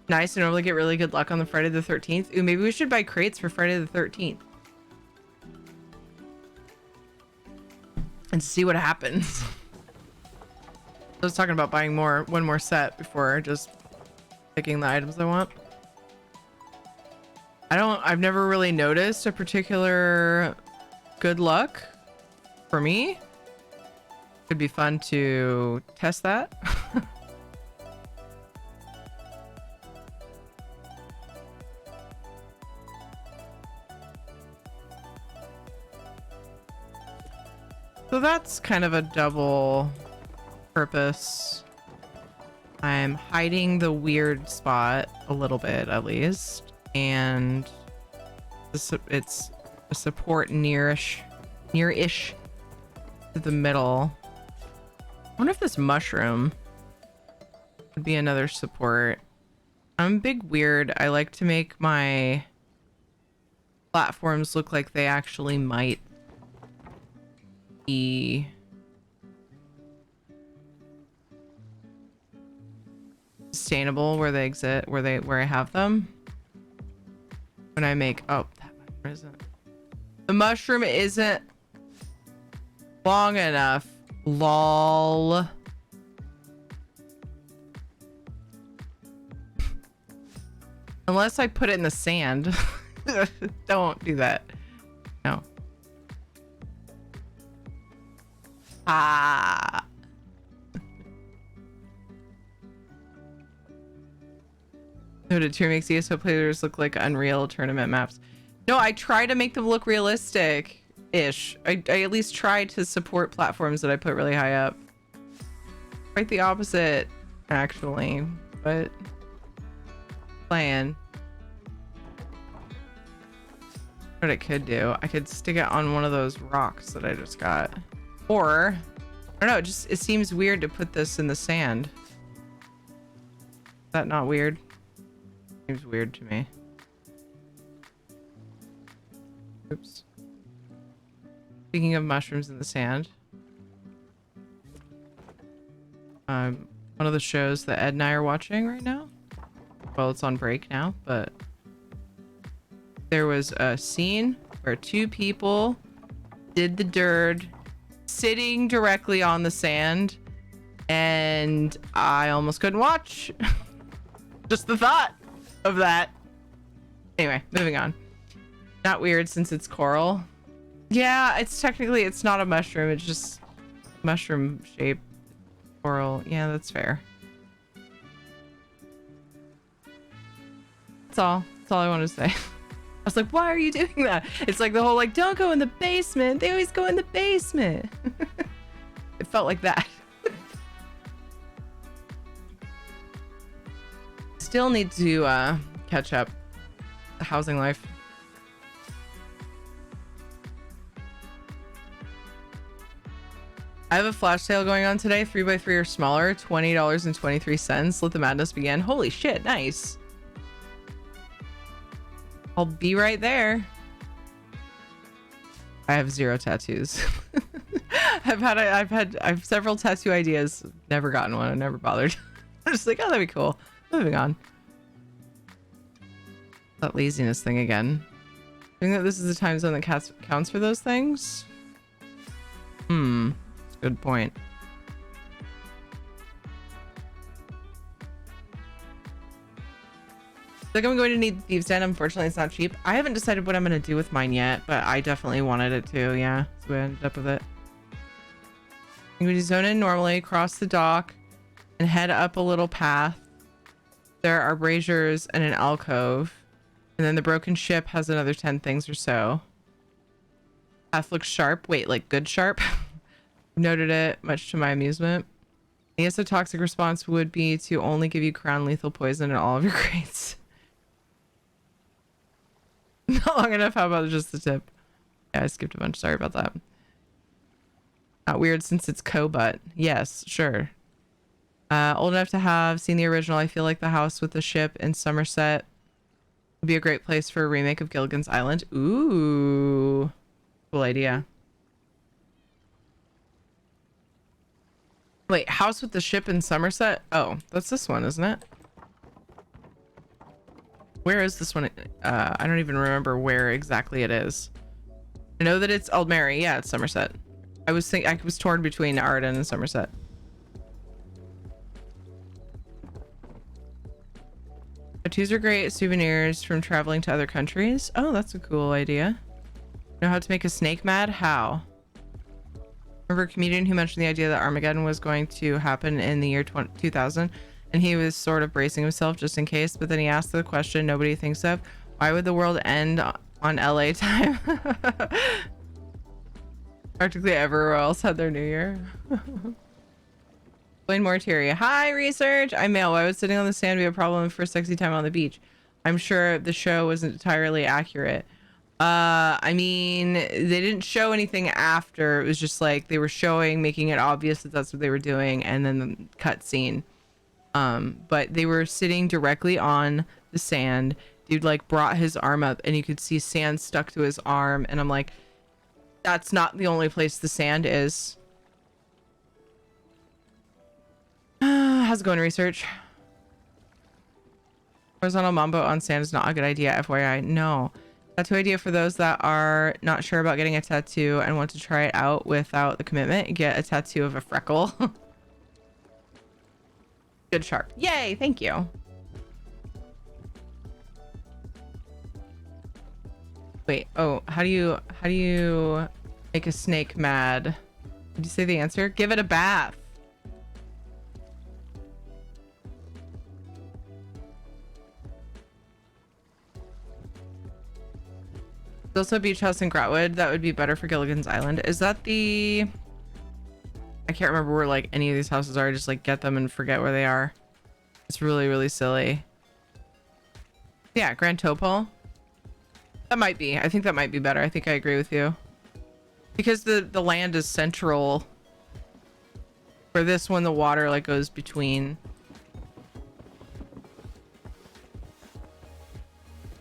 Nice. I normally get really good luck on the Friday the 13th. Ooh, maybe we should buy crates for Friday the 13th. And see what happens. I was talking about buying one more set before just picking the items I want. I've never really noticed a particular good luck for me. Could be fun to test that. So that's kind of a double purpose. I'm hiding the weird spot a little bit, at least. And it's a support near-ish to the middle. I wonder if this mushroom would be another support. I'm a big weird. I like to make my platforms look like they actually might be sustainable where they exist, where I have them. When I make, oh, that mushroom isn't. The mushroom isn't long enough. Lol. Unless I put it in the sand. Don't do that. No. Ah. Noted tier makes ESO players look like Unreal Tournament maps. No, I try to make them look realistic-ish. I at least try to support platforms that I put really high up. Quite the opposite, actually. But plan. What I could do, I could stick it on one of those rocks that I just got. Or, I don't know, it seems weird to put this in the sand. Is that not weird? Seems weird to me. Oops. Speaking of mushrooms in the sand. One of the shows that Ed and I are watching right now. Well, it's on break now, but there was a scene where two people did the dirt sitting directly on the sand, and I almost couldn't watch. Just the thought of that. Anyway, moving on. Not weird since it's coral. Yeah, it's not a mushroom, it's just mushroom shaped coral. Yeah, that's fair. That's all I wanted to say. I was like, why are you doing that? It's like the whole like, don't go in the basement. They always go in the basement. It felt like that. Still need to catch up the housing life. I have a flash sale going on today. 3x3 or smaller, $20.23. Let the madness begin. Holy shit, nice. I'll be right there. I have 0 tattoos. I have several tattoo ideas. Never gotten one. I never bothered. I'm just like, oh, that'd be cool. Moving on. That laziness thing again. I think that this is the time zone that counts for those things. That's a good point. Like I'm going to need Thieves Den. Unfortunately, it's not cheap. I haven't decided what I'm going to do with mine yet, but I definitely wanted it to. Yeah, that's where I ended up with it. I'm going to zone in normally, cross the dock, and head up a little path. There are braziers and an alcove. And then the broken ship has another 10 things or so. Path looks sharp. Wait, like good sharp? Noted it, much to my amusement. The toxic response would be to only give you crown lethal poison in all of your crates. Not long enough. How about just the tip? Yeah, I skipped a bunch. Sorry about that. Not weird since it's co-butt. Yes, sure. Old enough to have seen the original. I feel like the house with the ship in Somerset would be a great place for a remake of Gilligan's Island. Ooh, cool idea. Wait, house with the ship in Somerset? Oh, that's this one, isn't it? Where is this one? I don't even remember where exactly it is. I know that it's Aldmary. Yeah, it's Somerset. I was torn between Arden and Somerset. Tattoos are great souvenirs from traveling to other countries. Oh, that's a cool idea. Know how to make a snake mad? How? Remember a comedian who mentioned the idea that Armageddon was going to happen in the year 2000, and he was sort of bracing himself just in case, but then he asked the question nobody thinks of: why would the world end on LA time? Practically everywhere else had their new year. Blaine Mortieri. Hi, research. I'm male. Why would sitting on the sand be a problem for sexy time on the beach? I'm sure the show wasn't entirely accurate. I mean, they didn't show anything after. It was just like they were showing, making it obvious that that's what they were doing, and then the cut scene. But they were sitting directly on the sand. Dude like brought his arm up and you could see sand stuck to his arm, and I'm like, that's not the only place the sand is. How's it going, research? Horizontal mambo on sand is not a good idea, FYI. No. Tattoo idea for those that are not sure about getting a tattoo and want to try it out without the commitment. Get a tattoo of a freckle. Good sharp. Yay, thank you. Wait, oh, how do you make a snake mad? Did you say the answer? Give it a bath. There's also a beach house in Grotwood that would be better for Gilligan's Island. Is that the... I can't remember where like any of these houses are. Just like get them and forget where they are. It's really, really silly. Yeah, Grand Topol. That might be. I think that might be better. I think I agree with you. Because the land is central. For this one, the water like goes between.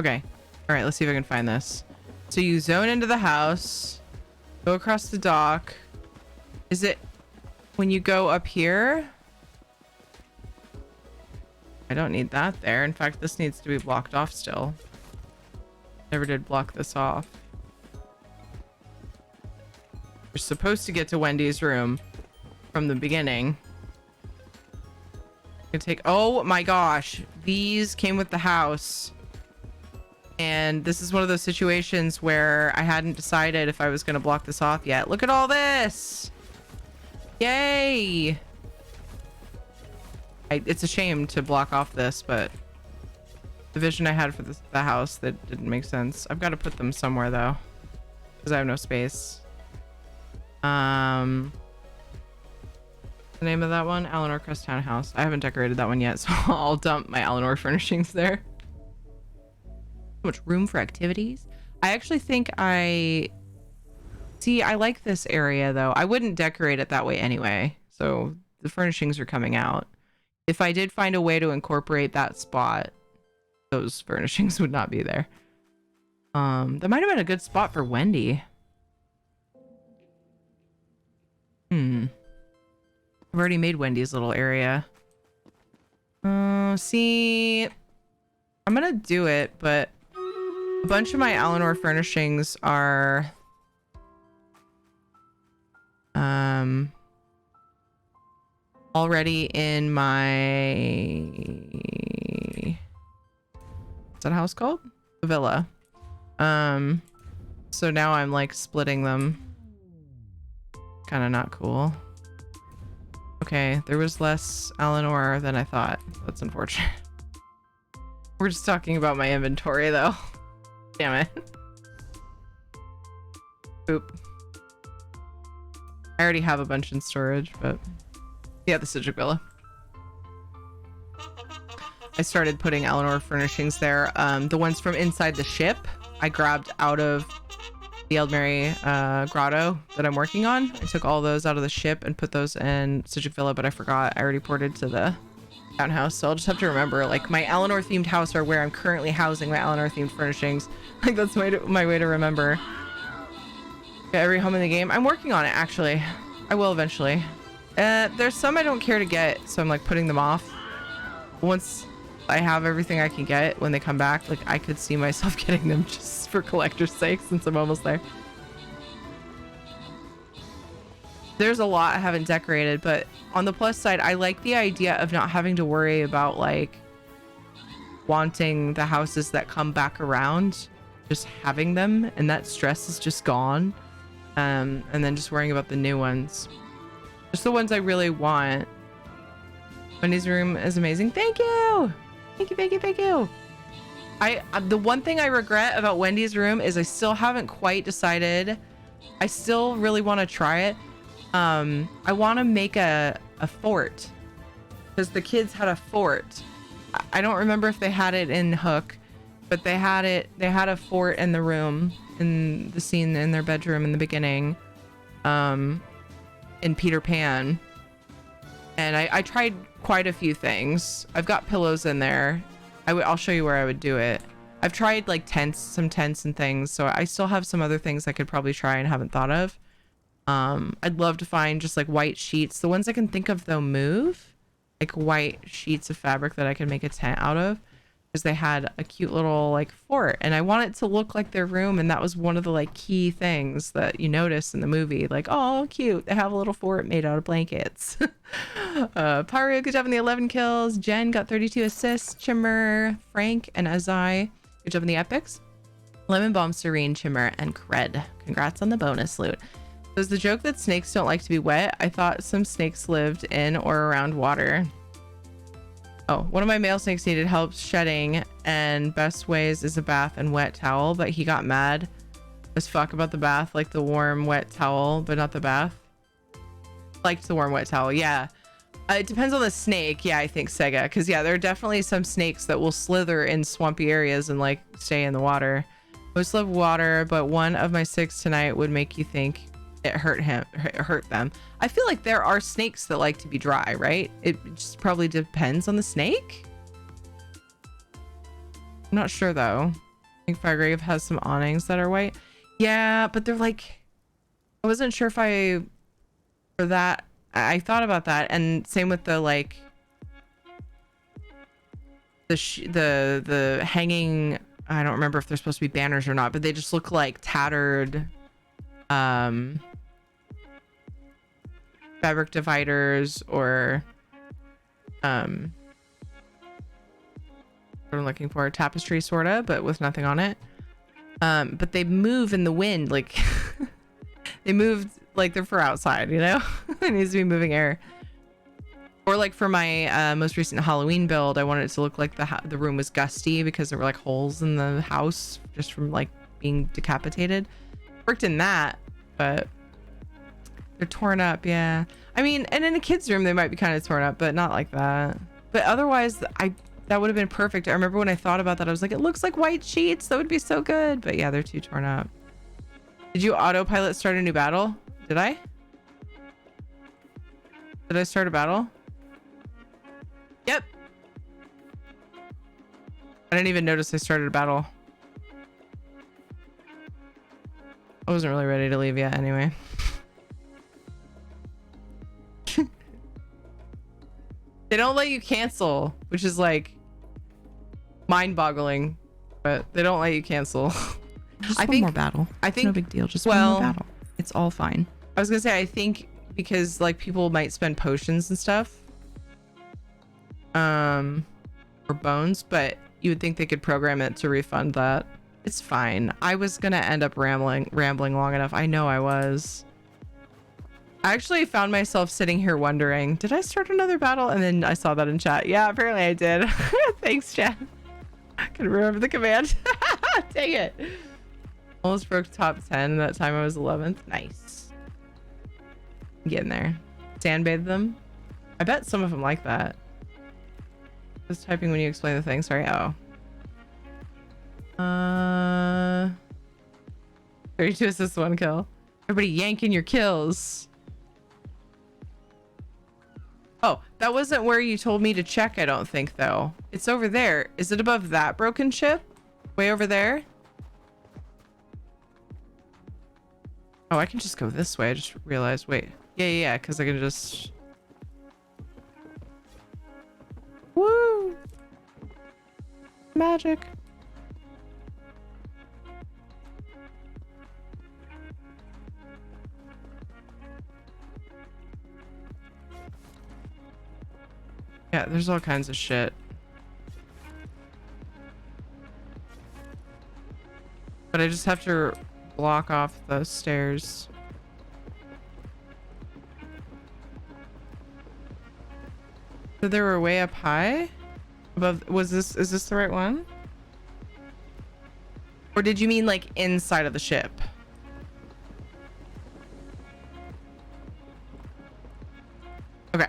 Okay. All right, let's see if I can find this. So you zone into the house, go across the dock. Is it when you go up here? I don't need that there. In fact, this needs to be blocked off still. Never did block this off. You're supposed to get to Wendy's room from the beginning. You can take, oh my gosh, these came with the house. And this is one of those situations where I hadn't decided if I was going to block this off yet. Look at all this. Yay. It's a shame to block off this, but the vision I had for the house, that didn't make sense. I've got to put them somewhere though, because I have no space. The name of that one, Eleanor Crest Townhouse. I haven't decorated that one yet, so I'll dump my Eleanor furnishings there. So much room for activities. I actually think I See, I like this area though. I wouldn't decorate it that way anyway. So the furnishings are coming out. If I did find a way to incorporate that spot, those furnishings would not be there. That might have been a good spot for Wendy. I've already made Wendy's little area. See, I'm gonna do it, but a bunch of my Eleanor furnishings are already in my, what's that house called? The villa. So now I'm like splitting them. Kind of not cool. Okay, there was less Eleanor than I thought. That's unfortunate. We're just talking about my inventory though. Damn it. Oop. I already have a bunch in storage, but yeah, the Citric Villa. I started putting Eleanor furnishings there. The ones from inside the ship, I grabbed out of the Eldmary grotto that I'm working on. I took all those out of the ship and put those in Citric Villa, but I forgot. I already ported to the townhouse, so I'll just have to remember, like, my Eleanor themed house are where I'm currently housing my Eleanor themed furnishings. Like, that's my way to remember. Every home in the game. I'm working on it, actually. I will eventually. There's some I don't care to get, so I'm like putting them off. Once I have everything I can get when they come back, like I could see myself getting them just for collector's sake since I'm almost there. There's a lot I haven't decorated, but on the plus side, I like the idea of not having to worry about like wanting the houses that come back around, just having them, and that stress is just gone. And then just worrying about the new ones, just the ones I really want. Wendy's room is amazing. Thank you. Thank you, thank you, thank you. The one thing I regret about Wendy's room is I still haven't quite decided. I still really want to try it. I want to make a fort, because the kids had a fort. I don't remember if they had it in Hook, but they had a fort in the room, in the scene in their bedroom in the beginning, in Peter Pan. And I tried quite a few things. I've got pillows in there. I'll show you where I would do it. I've tried like some tents and things, so I still have some other things I could probably try and haven't thought of. I'd love to find just like white sheets. The ones I can think of though move, like white sheets of fabric that I can make a tent out of, because they had a cute little like fort, and I want it to look like their room, and that was one of the like key things that you notice in the movie. Like, oh, cute, they have a little fort made out of blankets. Paru, good job on the 11 kills. Jen got 32 assists. Chimmer, Frank, and Azai, good job on the epics. Lemon Bomb, Serene, Chimmer, and Cred, congrats on the bonus loot. There's the joke that snakes don't like to be wet. I thought some snakes lived in or around water. Oh, one of my male snakes needed help shedding, and best ways is a bath and wet towel, but he got mad as fuck about the bath, like the warm wet towel, but not the bath. Liked the warm wet towel, yeah. It depends on the snake, yeah, I think, Sega, because yeah, there are definitely some snakes that will slither in swampy areas and like stay in the water. Most love water, but one of my 6 tonight would make you think it hurt them. I feel like there are snakes that like to be dry, right? It just probably depends on the snake. I'm not sure though. I think Firegrave has some awnings that are white. Yeah, but they're like, I wasn't sure if I thought about that, and same with the like the hanging, I don't remember if they're supposed to be banners or not, but they just look like tattered fabric dividers, or what I'm looking for, a tapestry sorta, but with nothing on it. But they move in the wind, like they moved like they're for outside, you know. It needs to be moving air. Or like for my most recent Halloween build, I wanted it to look like the room was gusty because there were like holes in the house just from like being decapitated. Worked in that, but they're torn up. Yeah, I mean, and in a kid's room they might be kind of torn up, but not like that. But otherwise, that would have been perfect. I remember when I thought about that, I was like, it looks like white sheets, that would be so good. But yeah, they're too torn up. Did you autopilot start a new battle? Did I? Did I start a battle? Yep. I didn't even notice I started a battle. I wasn't really ready to leave yet anyway. They don't let you cancel, which is like mind-boggling, but they don't let you cancel. Just I one think more battle. I think no big deal. Just one more battle. It's all fine. I was gonna say, I think because like people might spend potions and stuff, or bones, but you would think they could program it to refund that. It's fine. I was gonna end up rambling long enough. I know I was. I actually found myself sitting here wondering, did I start another battle? And then I saw that in chat. Yeah, apparently I did. Thanks, chat. I can remember the command. Dang it. Almost broke top 10 that time I was 11th. Nice. Getting there. Sandbathe them. I bet some of them like that. Just typing when you explain the thing. Sorry. Oh. 32 assists, 1 kill. Everybody yanking your kills. Oh, that wasn't where you told me to check, I don't think, though. It's over there. Is it above that broken ship? Way over there? Oh, I can just go this way. I just realized. Wait. Yeah, because I can just... Woo! Magic. Yeah, there's all kinds of shit. But I just have to block off the stairs. So they were way up high? Above, is this the right one? Or did you mean like inside of the ship? Okay.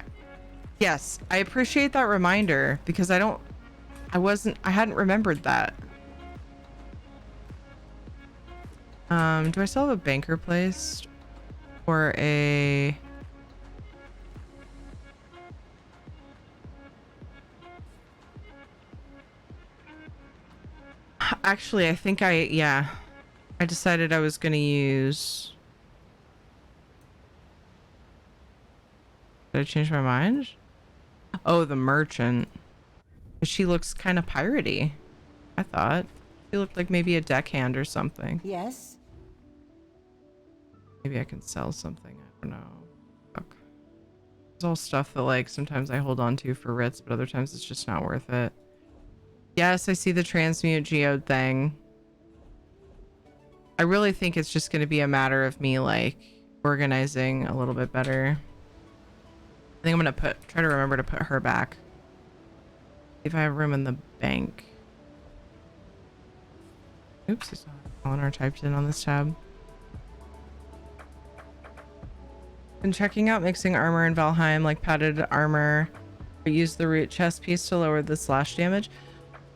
Yes, I appreciate that reminder because I hadn't remembered that. Do I still have a banker placed or a... Actually, I think I decided I was gonna use... Did I change my mind? Oh, the merchant. She looks kind of piratey, I thought. She looked like maybe a deckhand or something. Yes? Maybe I can sell something. I don't know. Fuck. It's all stuff that like sometimes I hold on to for writs, but other times it's just not worth it. Yes, I see the transmute geode thing. I really think it's just going to be a matter of me like organizing a little bit better. I think I'm going to try to remember to put her back. If I have room in the bank. Oops, I saw Eleanor typed in on this tab. Been checking out mixing armor in Valheim, like padded armor, but use the root chest piece to lower the slash damage.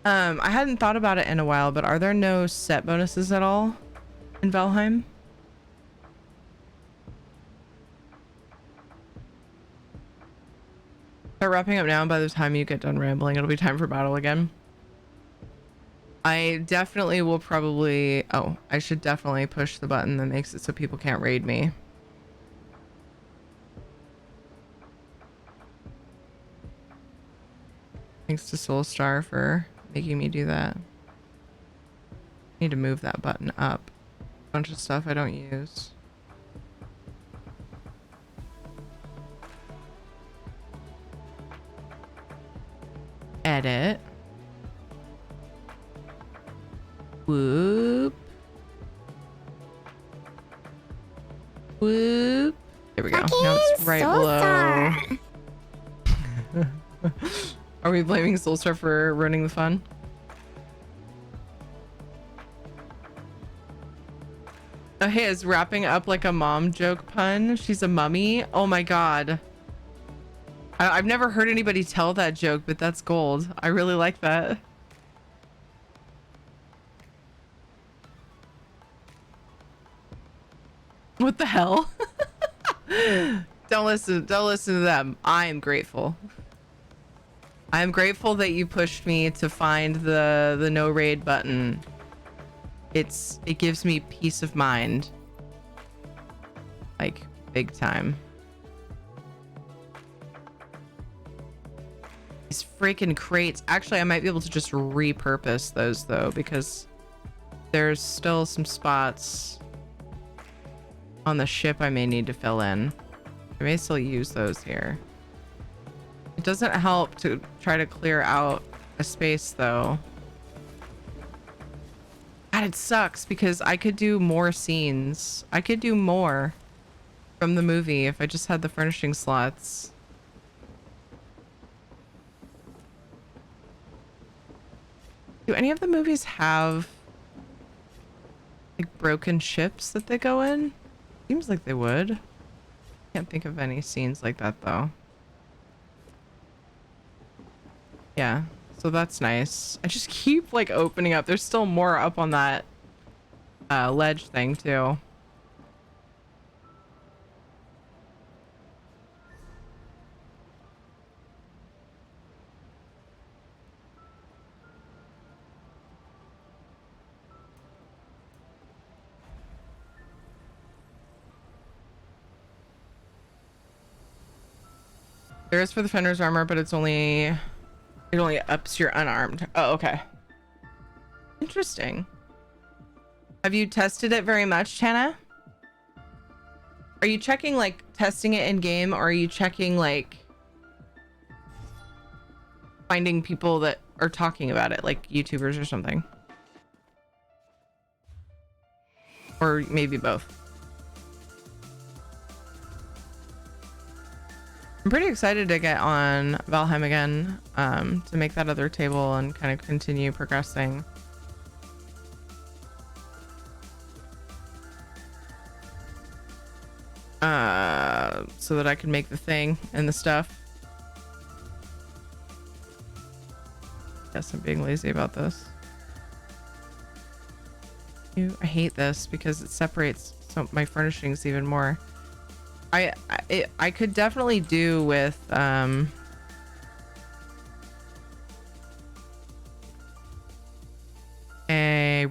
I hadn't thought about it in a while, but are there no set bonuses at all in Valheim? Start wrapping up now, and by the time you get done rambling, it'll be time for battle again. I definitely will probably... Oh, I should definitely push the button that makes it so people can't raid me. Thanks to Soulstar for making me do that. Need to move that button up. A bunch of stuff I don't use. Edit. Whoop. Whoop. There we go. Now it's right below. Are we blaming Soulstar for ruining the fun? Oh, hey, is wrapping up like a mom joke pun? She's a mummy? Oh my god. I've never heard anybody tell that joke, but that's gold. I really like that. What the hell? Don't listen to them. I am grateful. I am grateful that you pushed me to find the no raid button. It gives me peace of mind. Like big time. These freaking crates. Actually, I might be able to just repurpose those though, because there's still some spots on the ship I may need to fill in. I may still use those here. It doesn't help to try to clear out a space though. God, it sucks because I could do more scenes. I could do more from the movie if I just had the furnishing slots. Do any of the movies have like broken ships that they go in? Seems like they would. Can't think of any scenes like that though. Yeah, so that's nice. I just keep like opening up. There's still more up on that ledge thing too. There is for the Fender's armor, but it only ups your unarmed. Oh, okay. Interesting. Have you tested it very much, Tana? Are you checking like testing it in game, or are you checking like finding people that are talking about it, like YouTubers or something? Or maybe both. I'm pretty excited to get on Valheim again, to make that other table and kind of continue progressing. So that I can make the thing and the stuff. Guess I'm being lazy about this. I hate this because it separates my furnishings even more. I could definitely do with a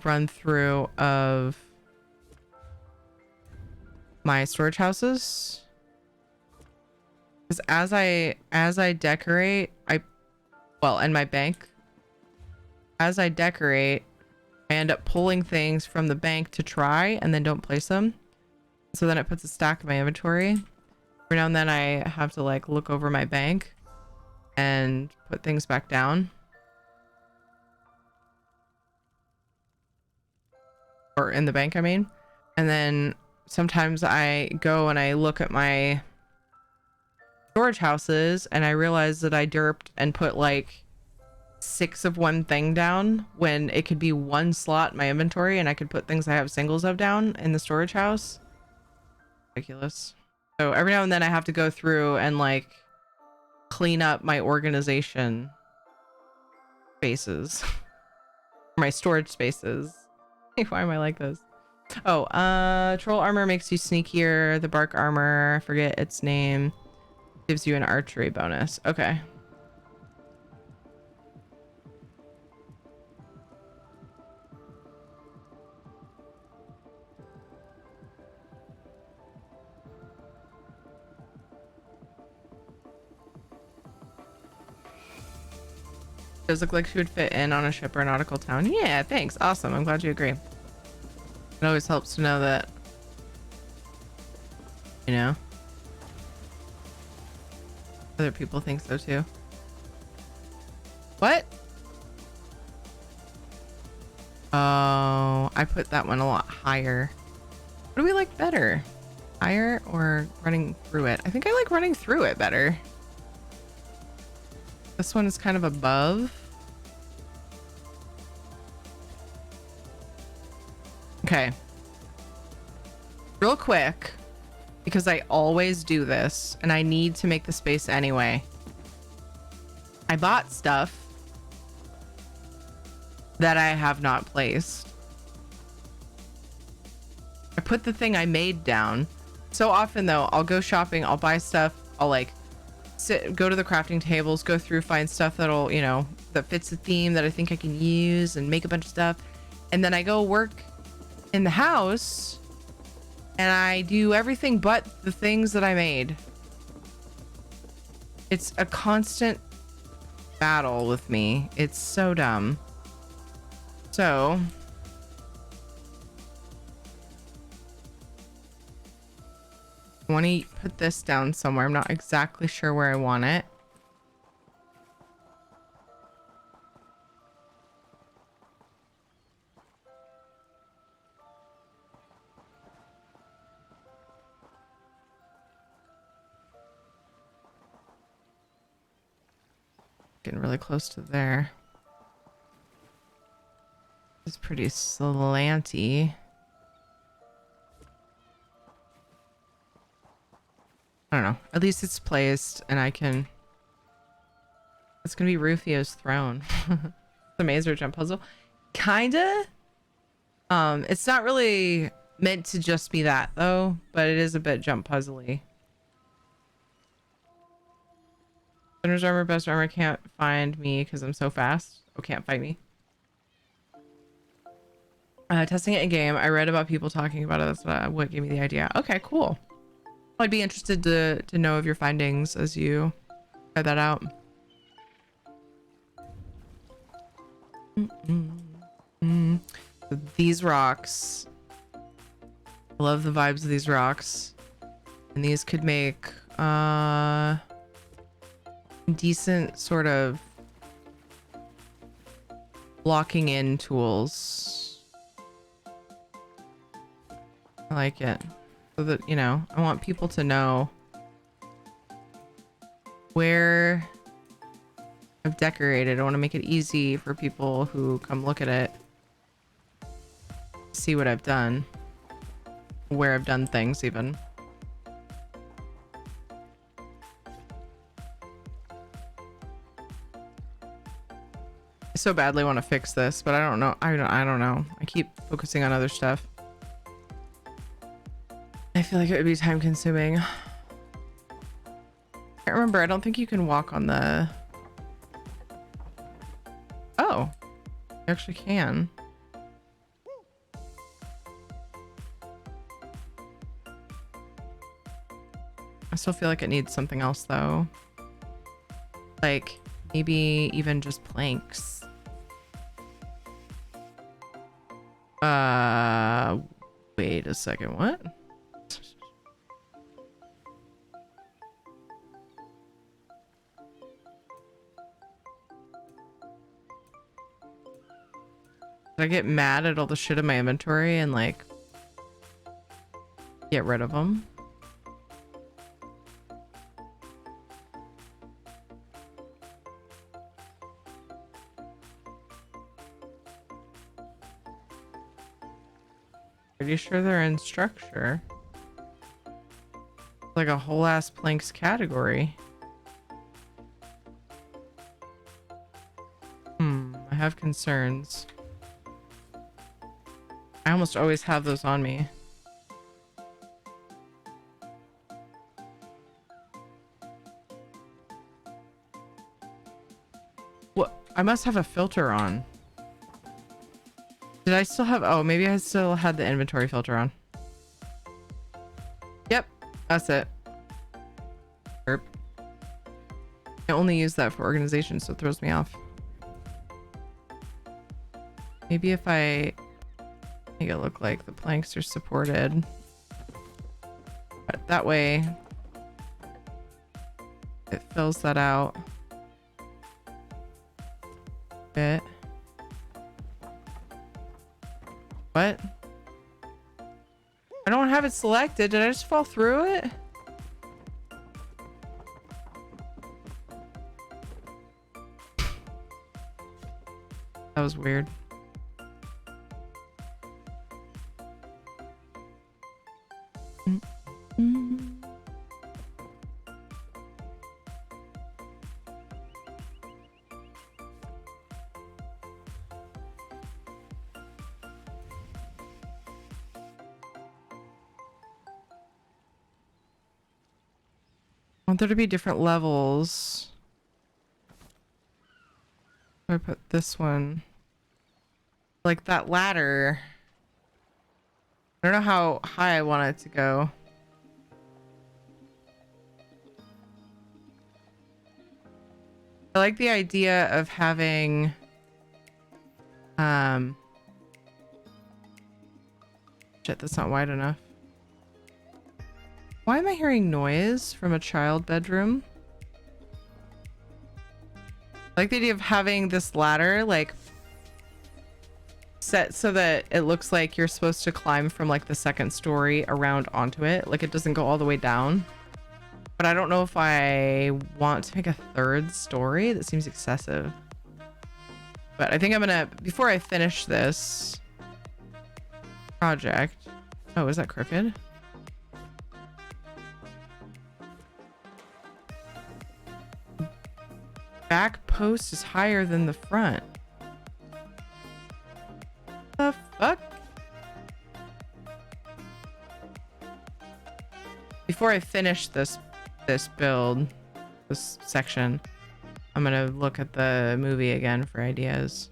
run through of my storage houses, because as I decorate, and my bank, as I decorate, I end up pulling things from the bank to try and then don't place them. So then it puts a stack in my inventory. Every now and then I have to like look over my bank and put things back down. Or in the bank, I mean. And then sometimes I go and I look at my storage houses and I realize that I derped and put like 6 of one thing down when it could be one slot in my inventory, and I could put things I have singles of down in the storage house. Ridiculous. So every now and then I have to go through and like clean up my organization spaces. My storage spaces. Why am I like this? Oh, troll armor makes you sneakier. The bark armor, I forget its name, gives you an archery bonus. Okay. Does look like she would fit in on a ship or a nautical town. Yeah, thanks. Awesome. I'm glad you agree. It always helps to know that, you know, other people think so too. What? Oh, I put that one a lot higher. What do we like better? Higher or running through it? I think I like running through it better. This one is kind of above. Okay. Real quick, because I always do this and I need to make the space anyway. I bought stuff that I have not placed. I put the thing I made down. So often though, I'll go shopping, I'll buy stuff, I'll like go to the crafting tables, go through, find stuff that'll, you know, that fits the theme that I think I can use and make a bunch of stuff. And then I go work in the house and I do everything but the things that I made. It's a constant battle with me. It's so dumb. So I want to put this down somewhere. I'm not exactly sure where I want it. Getting really close to there. It's pretty slanty. I don't know. At least it's placed and I can... It's gonna be Rufio's throne. The maze or jump puzzle. Kinda. It's not really meant to just be that though, but it is a bit jump puzzly. Winter's armor, best armor, can't find me because I'm so fast. Oh, can't find me. Testing it in game. I read about people talking about it. That's what gave me the idea. Okay, cool. I'd be interested to know of your findings as you try that out. So these rocks. I love the vibes of these rocks. And these could make decent sort of blocking in tools. I like it. So that, you know, I want people to know where I've decorated. I want to make it easy for people who come look at it, see what I've done, where I've done things even. I so badly want to fix this, but I don't know. I don't know. I keep focusing on other stuff. I feel like it would be time consuming. I can't remember. I don't think you can walk on the... Oh, you actually can. I still feel like it needs something else though. Like maybe even just planks. Wait a second, what? Did I get mad at all the shit in my inventory and like get rid of them? Pretty sure they're in structure. Like a whole ass planks category. I have concerns. I almost always have those on me. What? I must have a filter on. Did I still have... Oh, maybe I still had the inventory filter on. Yep, that's it. Herp. I only use that for organization, so it throws me off. Maybe if I make it look like the planks are supported. But that way, it fills that out a bit. What? I don't have it selected. Did I just fall through it? That was weird. want there to be different levels. I put this one. Like that ladder. I don't know how high I want it to go. I like the idea of having shit, that's not wide enough. Why am I hearing noise from a child bedroom? I like the idea of having this ladder like set so that it looks like you're supposed to climb from like the second story around onto it. Like it doesn't go all the way down. But I don't know if I want to make a third story. That seems excessive. But I think I'm gonna, before I finish this project. Oh, is that crooked? Back post is higher than the front. The fuck? Before I finish this build, this section, I'm gonna look at the movie again for ideas.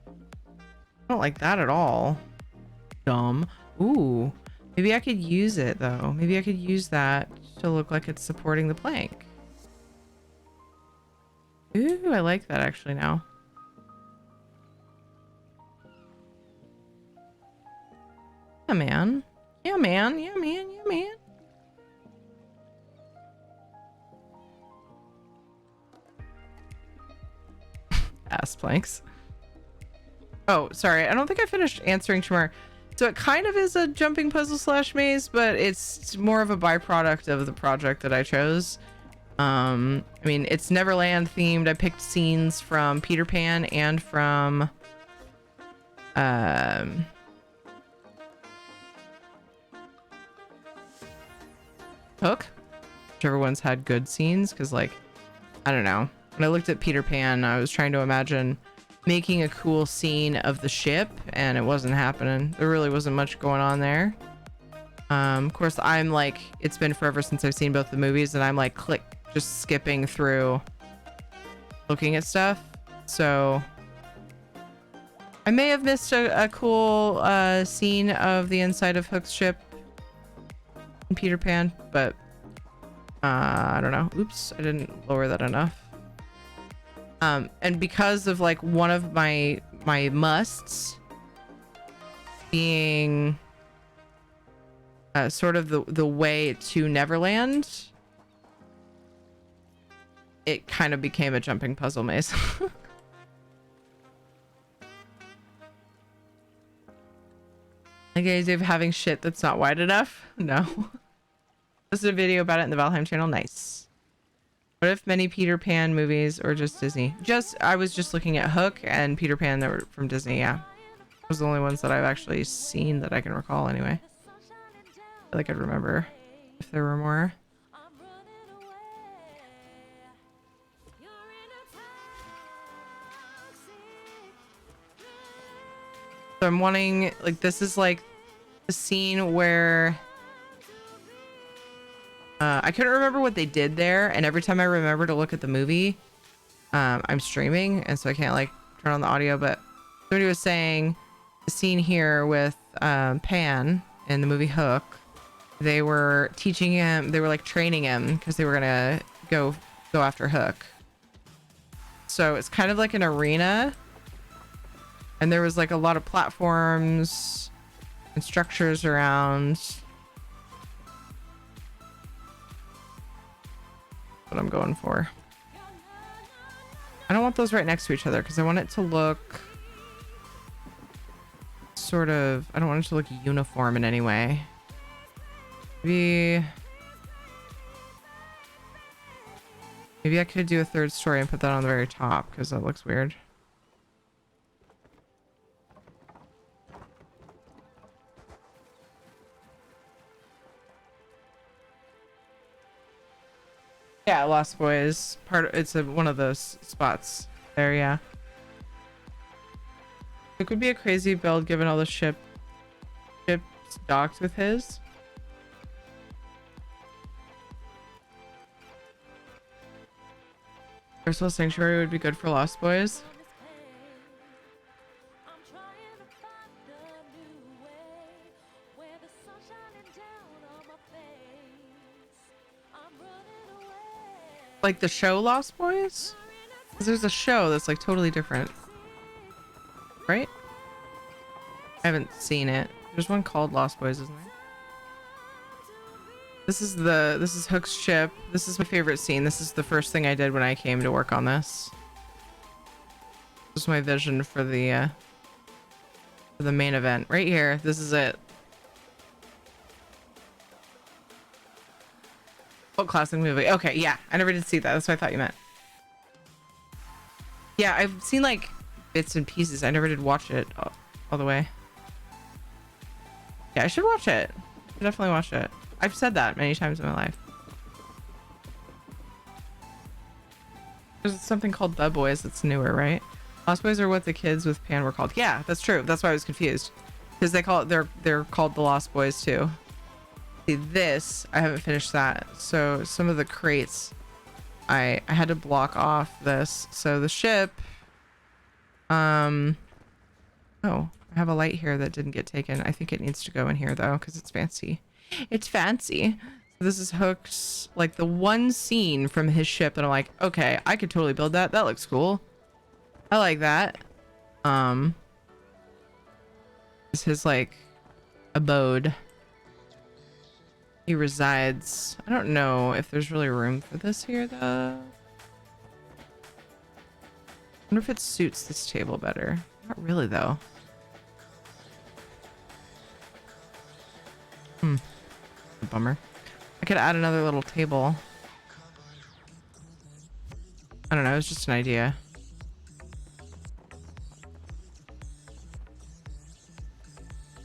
I don't like that at all. Dumb. Ooh, maybe I could use it though. Maybe I could use that to look like it's supporting the plank. Ooh, I like that actually now. Yeah, man. Yeah, man. Yeah, man. Yeah, man. Ass planks. Oh, sorry. I don't think I finished answering Shamar. So it kind of is a jumping puzzle slash maze, but it's more of a byproduct of the project that I chose. I mean, it's Neverland themed. I picked scenes from Peter Pan and from Hook, whichever one's had good scenes, because like I don't know, when I looked at Peter Pan I was trying to imagine making a cool scene of the ship and it wasn't happening. There really wasn't much going on there. Of course I'm like, it's been forever since I've seen both the movies and I'm like just skipping through looking at stuff, so I may have missed a cool scene of the inside of Hook's ship in Peter Pan, but I don't know. Oops, I didn't lower that enough. And because of like one of my musts being sort of the way to Neverland, it kind of became a jumping puzzle maze. Like the idea of having shit that's not wide enough? No. This is a video about it in the Valheim channel. Nice. What if many Peter Pan movies or just Disney? I was just looking at Hook and Peter Pan that were from Disney, yeah. Those are the only ones that I've actually seen that I can recall anyway. I feel like I'd remember if there were more. So I'm wanting, like, this is like the scene where I couldn't remember what they did there, and every time I remember to look at the movie, I'm streaming, and so I can't like turn on the audio, but somebody was saying the scene here with Pan in the movie Hook, they were teaching him, they were like training him because they were gonna go after Hook. So it's kind of like an arena, and there was like a lot of platforms and structures around. What I'm going for. I don't want those right next to each other because I want it to look sort of, I don't want it to look uniform in any way. Maybe I could do a third story and put that on the very top because that looks weird. Yeah, Lost Boys it's one of those spots there, yeah. It could be a crazy build given all the ships docked with his. Crystal Sanctuary would be good for Lost Boys. Like the show Lost Boys? 'Cause there's a show that's like totally different. Right? I haven't seen it. There's one called Lost Boys, isn't there? This is Hook's ship. This is my favorite scene. This is the first thing I did when I came to work on this. This is my vision for the main event. Right here. This is it. What classic movie? Okay, yeah. I never did see that. That's what I thought you meant. Yeah, I've seen like bits and pieces. I never did watch it all the way. Yeah, I should watch it. I should definitely watch it. I've said that many times in my life. There's something called The Boys that's newer, right? Lost Boys are what the kids with Pan were called. Yeah, that's true. That's why I was confused. Because they call it, they're called the Lost Boys too. See, this, I haven't finished that. So some of the crates, I had to block off this. So the ship, oh, I have a light here that didn't get taken. I think it needs to go in here though, because it's fancy. It's fancy. This is Hook's, like the one scene from his ship that I'm like, okay, I could totally build that. That looks cool. I like that. It's his like abode. He resides. I don't know if there's really room for this here though. I wonder if it suits this table better. Not really though. Bummer. I could add another little table. I don't know, it's just an idea.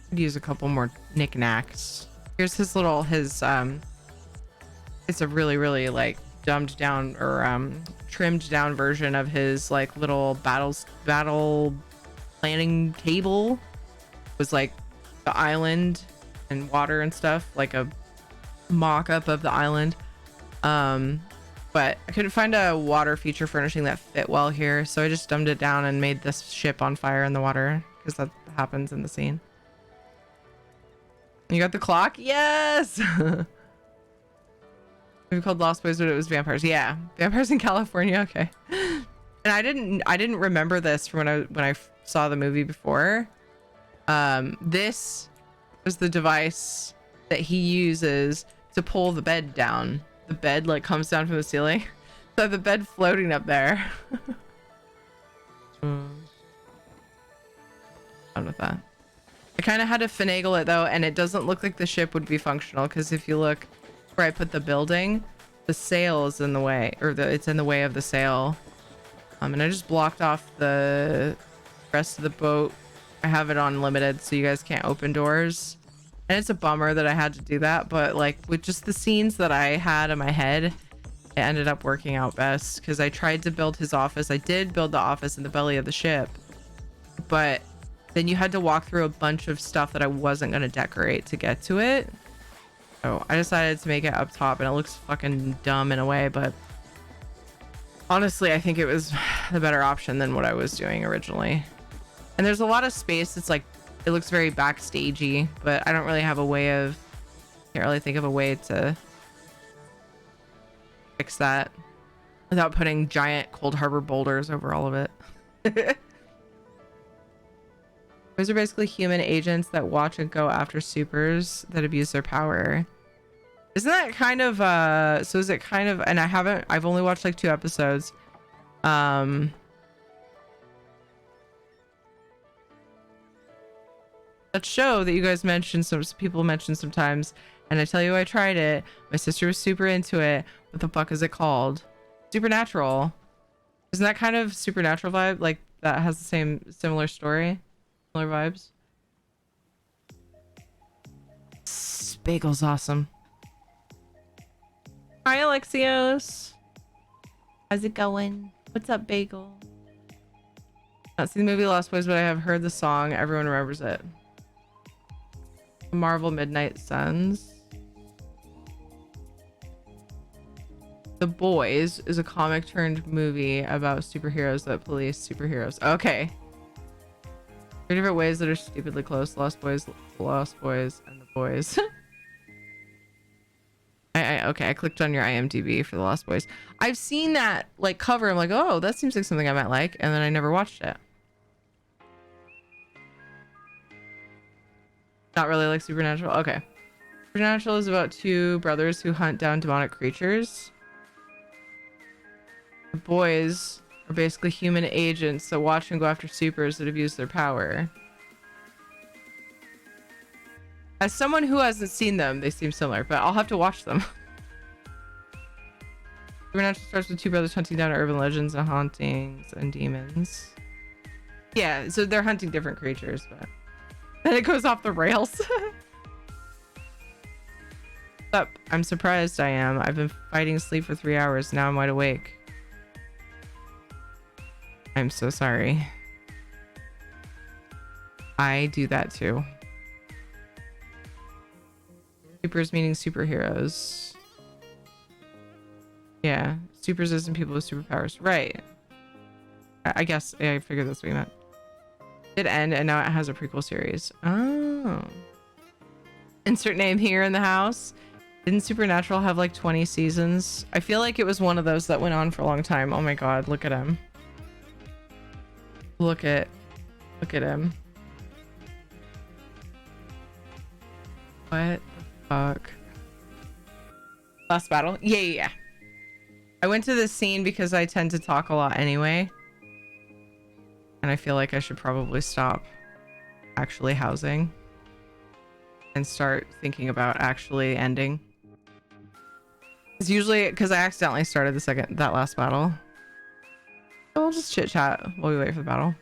Could use a couple more knickknacks. Here's his little, it's a really like dumbed down or trimmed down version of his like little battle planning table. It was like the island and water and stuff, like a mock-up of the island. But I couldn't find a water feature furnishing that fit well here, so I just dumbed it down and made this ship on fire in the water, because that happens in the scene. You got the clock? Yes. We called Lost Boys, but it was vampires. Yeah, vampires in California. Okay. And I didn't remember this from when I saw the movie before. This was the device that he uses to pull the bed down. The bed like comes down from the ceiling. So the bed floating up there. Fun with that. I kind of had to finagle it though, and it doesn't look like the ship would be functional, because if you look where I put the building, the sail is in the way, or it's in the way of the sail. And I just blocked off the rest of the boat. I have it on limited, so you guys can't open doors. And it's a bummer that I had to do that, but like with just the scenes that I had in my head, it ended up working out best, because I tried to build his office. I did build the office in the belly of the ship, but then you had to walk through a bunch of stuff that I wasn't going to decorate to get to it. So I decided to make it up top, and it looks fucking dumb in a way, but honestly, I think it was the better option than what I was doing originally. And there's a lot of space. It's like, it looks very backstagey, but I don't really have a way of, can't really think of a way to fix that without putting giant Cold Harbor boulders over all of it. Those are basically human agents that watch and go after supers that abuse their power. Isn't that kind of, so is it kind of, and I've only watched like 2 episodes. That show that you guys mentioned, some people mentioned sometimes, and I tell you, I tried it. My sister was super into it. What the fuck is it called? Supernatural. Isn't that kind of Supernatural vibe? Like that has the similar story, similar vibes. Bagel's awesome. Hi, Alexios. How's it going? What's up, Bagel? Not seen the movie Lost Boys, but I have heard the song. Everyone remembers it. Marvel Midnight Suns. The Boys is a comic turned movie about superheroes that police superheroes. Okay. 3 different ways that are stupidly close. Lost Boys, and The Boys. Okay, I clicked on your IMDb for The Lost Boys. I've seen that like cover. I'm like, oh, that seems like something I might like, and then I never watched it. Not really like Supernatural. Okay. Supernatural is about 2 brothers who hunt down demonic creatures. The Boys are basically human agents that watch and go after supers that abuse their power. As someone who hasn't seen them, they seem similar, but I'll have to watch them. Supernatural starts with 2 brothers hunting down urban legends and hauntings and demons. Yeah, so they're hunting different creatures, but then it goes off the rails. Up. I'm surprised I am. I've been fighting sleep for 3 hours. Now I'm wide awake. I'm so sorry. I do that too. Supers meaning superheroes. Yeah. Supers isn't people with superpowers. Right. I guess I figured that's what you meant. It end and now it has a prequel series. Oh. Insert name here in the house. Didn't Supernatural have like 20 seasons? I feel like it was one of those that went on for a long time. Oh my god, look at him. Look at him. What the fuck? Last battle? Yeah. I went to this scene because I tend to talk a lot anyway. And I feel like I should probably stop actually housing and start thinking about actually ending. It's usually because I accidentally started that last battle. So we'll just chit chat while we wait for the battle.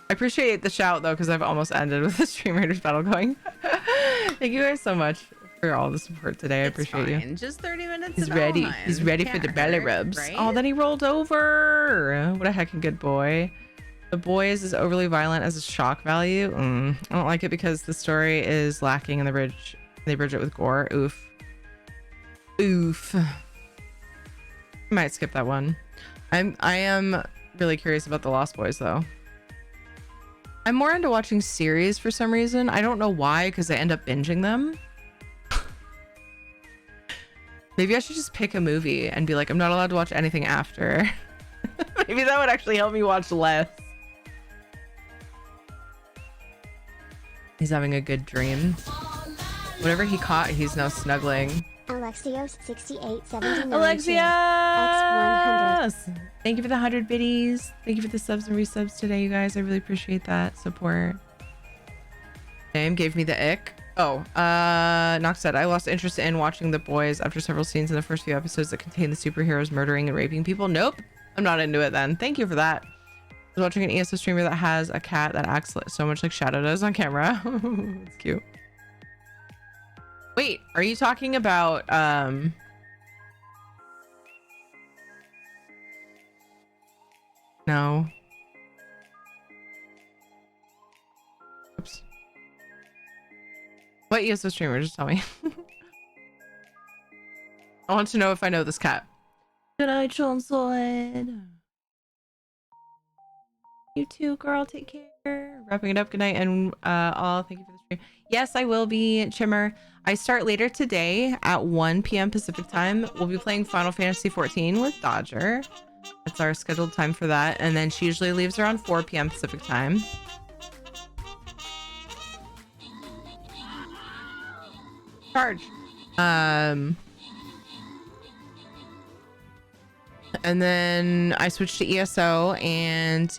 I appreciate the shout though, because I've almost ended with the Stream Raiders battle going. Thank you guys so much for all the support today. I appreciate you. Just 30 minutes. He's ready. He's ready for the belly rubs. Right? Oh, then he rolled over. What a heckin' good boy. The Boys is overly violent as a shock value. I don't like it because the story is lacking in the bridge. They bridge it with gore. Oof. I might skip that one. I am really curious about the Lost Boys though. I'm more into watching series for some reason. I don't know why, because I end up binging them. Maybe I should just pick a movie and be like, I'm not allowed to watch anything after. Maybe that would actually help me watch less. He's having a good dream. Whatever he caught, he's now snuggling. Alexios6879. Alexia! X100. Thank you for the 100 biddies. Thank you for the subs and resubs today, you guys. I really appreciate that support. Name gave me the ick. Oh, Nox said, I lost interest in watching The Boys after several scenes in the first few episodes that contain the superheroes murdering and raping people. Nope, I'm not into it then. Thank you for that. I was watching an ESO streamer that has a cat that acts so much like Shadow does on camera. It's cute. Wait, are you talking about no. Oops. What ESO streamer? Just tell me. I want to know if I know this cat. Good night, Chonswood. You too, girl. Take care. Wrapping it up. Good night, and all. Thank you for the stream. Yes, I will be, Chimmer. I start later today at 1 p.m. Pacific time. We'll be playing Final Fantasy 14 with Dodger. That's our scheduled time for that, and then she usually leaves around 4 p.m. Pacific time. Charge. And then I switched to ESO, and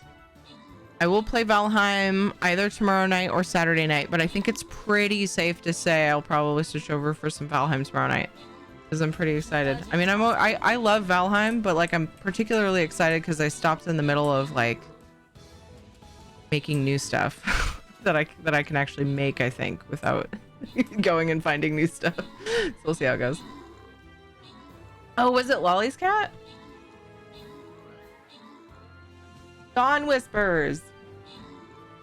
I will play Valheim either tomorrow night or Saturday night, but I think it's pretty safe to say I'll probably switch over for some Valheim tomorrow night because I'm pretty excited. I mean, I love Valheim, but like I'm particularly excited because I stopped in the middle of like making new stuff that I can actually make, I think, without going and finding new stuff. So we'll see how it goes. Oh, was it Lolly's cat? Dawn Whispers.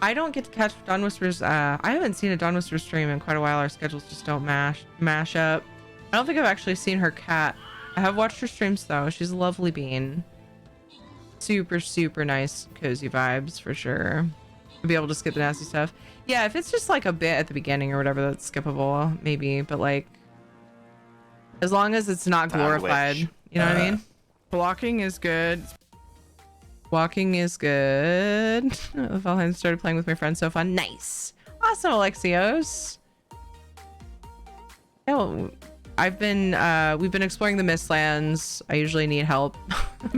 I don't get to catch Dawn Whispers. I haven't seen a Dawn Whispers stream in quite a while. Our schedules just don't mash up. I don't think I've actually seen her cat I have watched her streams though. She's a lovely bean. Super, super nice, cozy vibes for sure. To be able to skip the nasty stuff. Yeah, if it's just like a bit at the beginning or whatever, that's skippable, maybe. But like, as long as it's not glorified, you know what I mean? Walking is good. Walking is good. Valheim started playing with my friends. So fun. Nice. Awesome, Alexios. Oh, we've been exploring the Mistlands. I usually need help.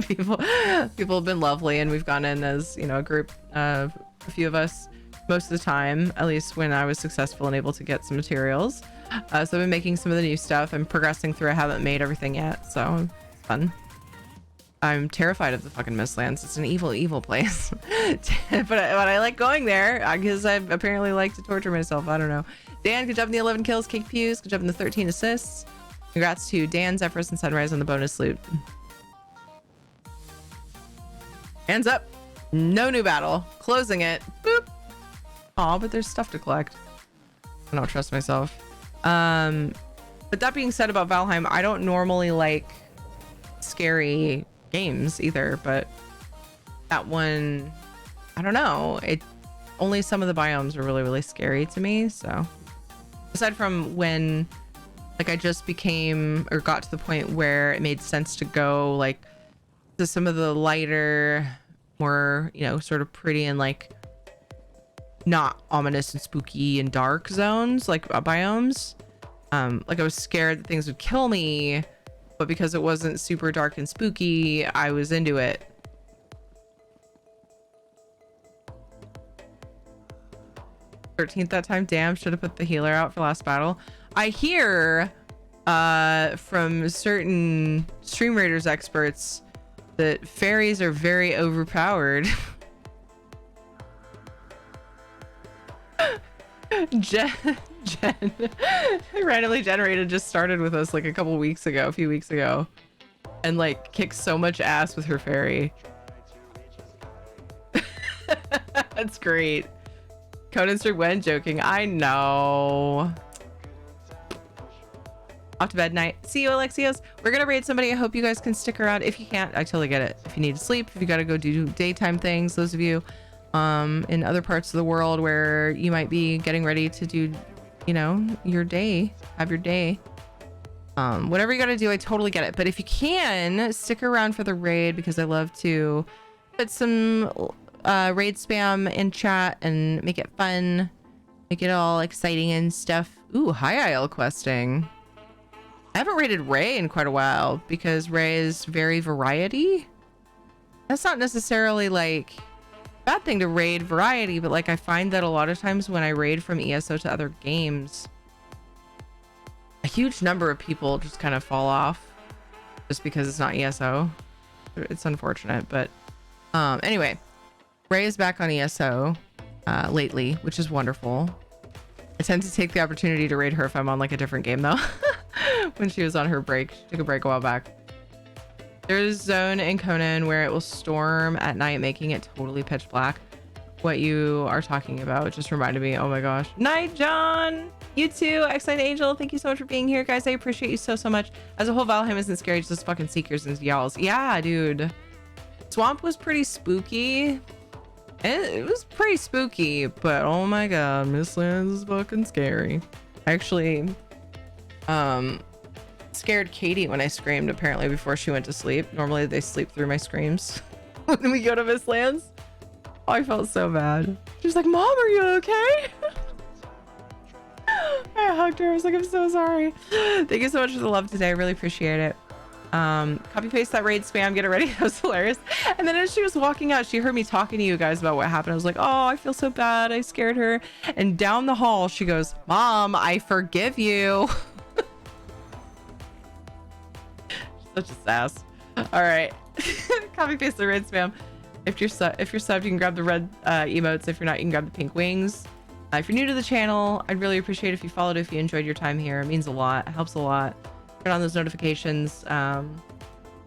people have been lovely, and we've gone in as, you know, a group of a few of us most of the time, at least when I was successful and able to get some materials. So I've been making some of the new stuff. I'm progressing through. I haven't made everything yet, so it's fun. I'm terrified of the fucking Mistlands. It's an evil, evil place. but I like going there because I apparently like to torture myself. I don't know. Dan, good job in the 11 kills. Cake Pews, good job in the 13 assists. Congrats to Dan, Zephyrus, and Sunrise on the bonus loot. Hands up. No new battle. Closing it. Boop. Aw, but there's stuff to collect. I don't trust myself. But that being said about Valheim, I don't normally like scary games either, but that one, I don't know. Only some of the biomes were really, really scary to me. So aside from when like I just became or got to the point where it made sense to go like to some of the lighter, more, you know, sort of pretty and like not ominous and spooky and dark zones, like biomes. Like I was scared that things would kill me, but because it wasn't super dark and spooky, I was into it. "13th that time, damn, should have put the healer out for last battle." I hear from certain Stream Raiders experts that fairies are very overpowered. Jen randomly generated just started with us like a few weeks ago, and like kicks so much ass with her fairy. That's great. Conan's for when joking. I know. Off to bed night. See you, Alexios. We're gonna raid somebody. I hope you guys can stick around. If you can't, I totally get it. If you need to sleep, if you gotta go do daytime things, those of you in other parts of the world where you might be getting ready to do, you know, your day, have your day, whatever you gotta do, I totally get it. But if you can, stick around for the raid, because I love to put some raid spam in chat and make it fun, make it all exciting and stuff. Ooh, high isle questing. I haven't raided Ray in quite a while because Ray is very variety. That's not necessarily like a bad thing to raid variety, but like I find that a lot of times when I raid from ESO to other games, a huge number of people just kind of fall off just because it's not ESO. It's unfortunate, but anyway, Ray is back on ESO lately, which is wonderful. I tend to take the opportunity to raid her if I'm on like a different game though. When she was on her break, she took a break a while back. There's a zone in Conan where it will storm at night, making it totally pitch black. What you are talking about just reminded me. Oh my gosh. Night, John. You too. Excellent Angel. Thank you so much for being here, guys. I appreciate you so much. As a whole, Valheim isn't scary. It's just fucking seekers and yowls. Yeah, dude. Swamp was pretty spooky. It was pretty spooky, but oh my god, Mistlands is fucking scary. I actually scared Katie when I screamed, apparently, before she went to sleep. Normally they sleep through my screams when we go to Mistlands. Oh, I felt so bad. She's like, "Mom, are you okay?" I hugged her. I was like, "I'm so sorry." Thank you so much for the love today. I really appreciate it. Copy paste that raid spam, get it ready. That was hilarious. And then as she was walking out, she heard me talking to you guys about what happened. I was like, "Oh, I feel so bad. I scared her." And down the hall, she goes, "Mom, I forgive you." Such a sass. All right. Copy paste the red spam. If you're subbed, you can grab the red emotes. If you're not, you can grab the pink wings. If you're new to the channel, I'd really appreciate if you followed, if you enjoyed your time here. It means a lot. It helps a lot. Turn on those notifications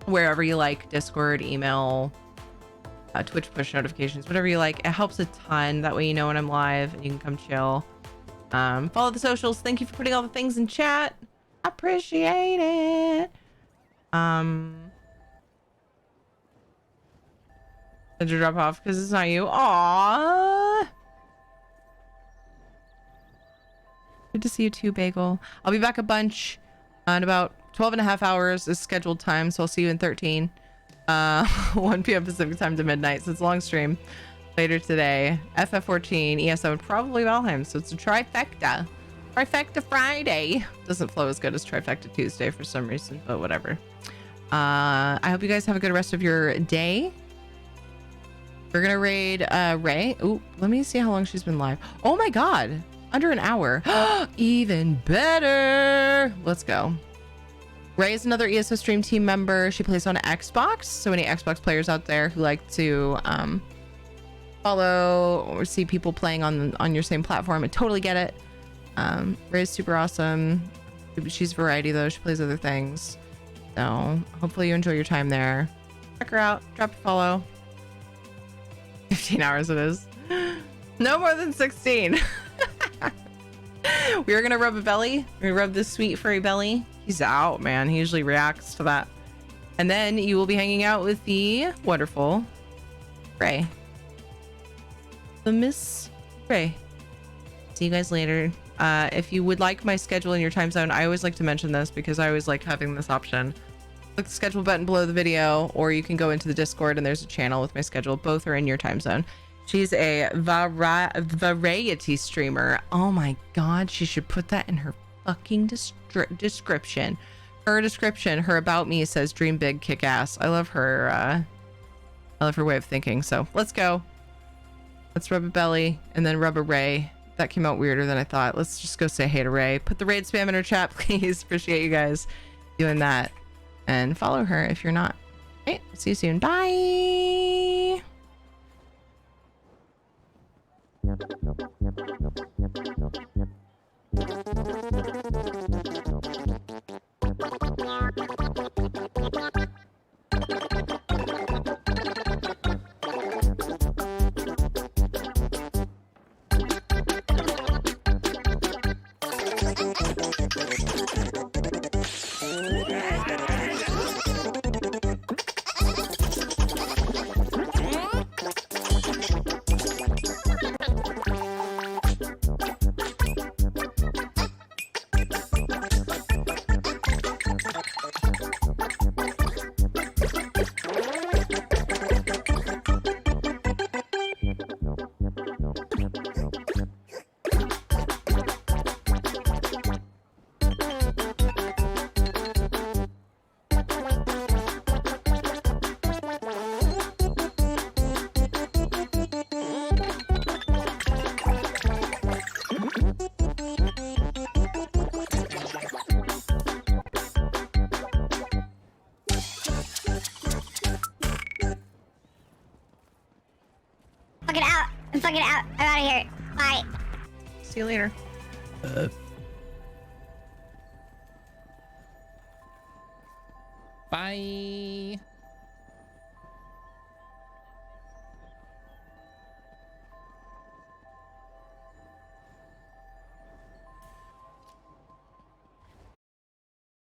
wherever you like. Discord, email, Twitch push notifications, whatever you like. It helps a ton. That way you know when I'm live and you can come chill. Follow the socials. Thank you for putting all the things in chat. I appreciate it. Did you drop off because it's not you? Aww. Good to see you too, Bagel. I'll be back a bunch in about 12 and a half hours is scheduled time, so I'll see you in 13. 1 p.m. Pacific time to midnight, so it's a long stream. Later today, FF14, ESO, and probably Valheim, so it's a trifecta. Trifecta Friday. Doesn't flow as good as Trifecta Tuesday for some reason, but whatever. I hope you guys have a good rest of your day. We're gonna raid Ray. Oh, let me see how long she's been live. Oh my god, under an hour. Even better. Let's go. Ray is another ESO stream team member. She plays on Xbox, so any Xbox players out there who like to follow or see people playing on your same platform, I totally get it. Ray's super awesome. She's variety though. She plays other things, so hopefully you enjoy your time there. Check her out. Drop a follow. 15 hours it is. No more than 16. We are gonna rub a belly. We rub this sweet furry belly. He's out, man. He usually reacts to that. And then you will be hanging out with the wonderful Ray. The Miss Ray. See you guys later. If you would like my schedule in your time zone, I always like to mention this because I always like having this option. Click the schedule button below the video, or you can go into the Discord and there's a channel with my schedule. Both are in your time zone. She's a variety streamer. Oh my god, she should put that in her fucking description. Her description, her about me says dream big, kick ass. I love her way of thinking. So let's go. Let's rub a belly and then rub a Ray. That came out weirder than I thought. Let's just go say hey to Ray. Put the raid spam in her chat, please. Appreciate you guys doing that. And follow her if you're not. Okay, see you soon. Bye. I'm fucking out. I'm out of here. Bye. See you later. Bye.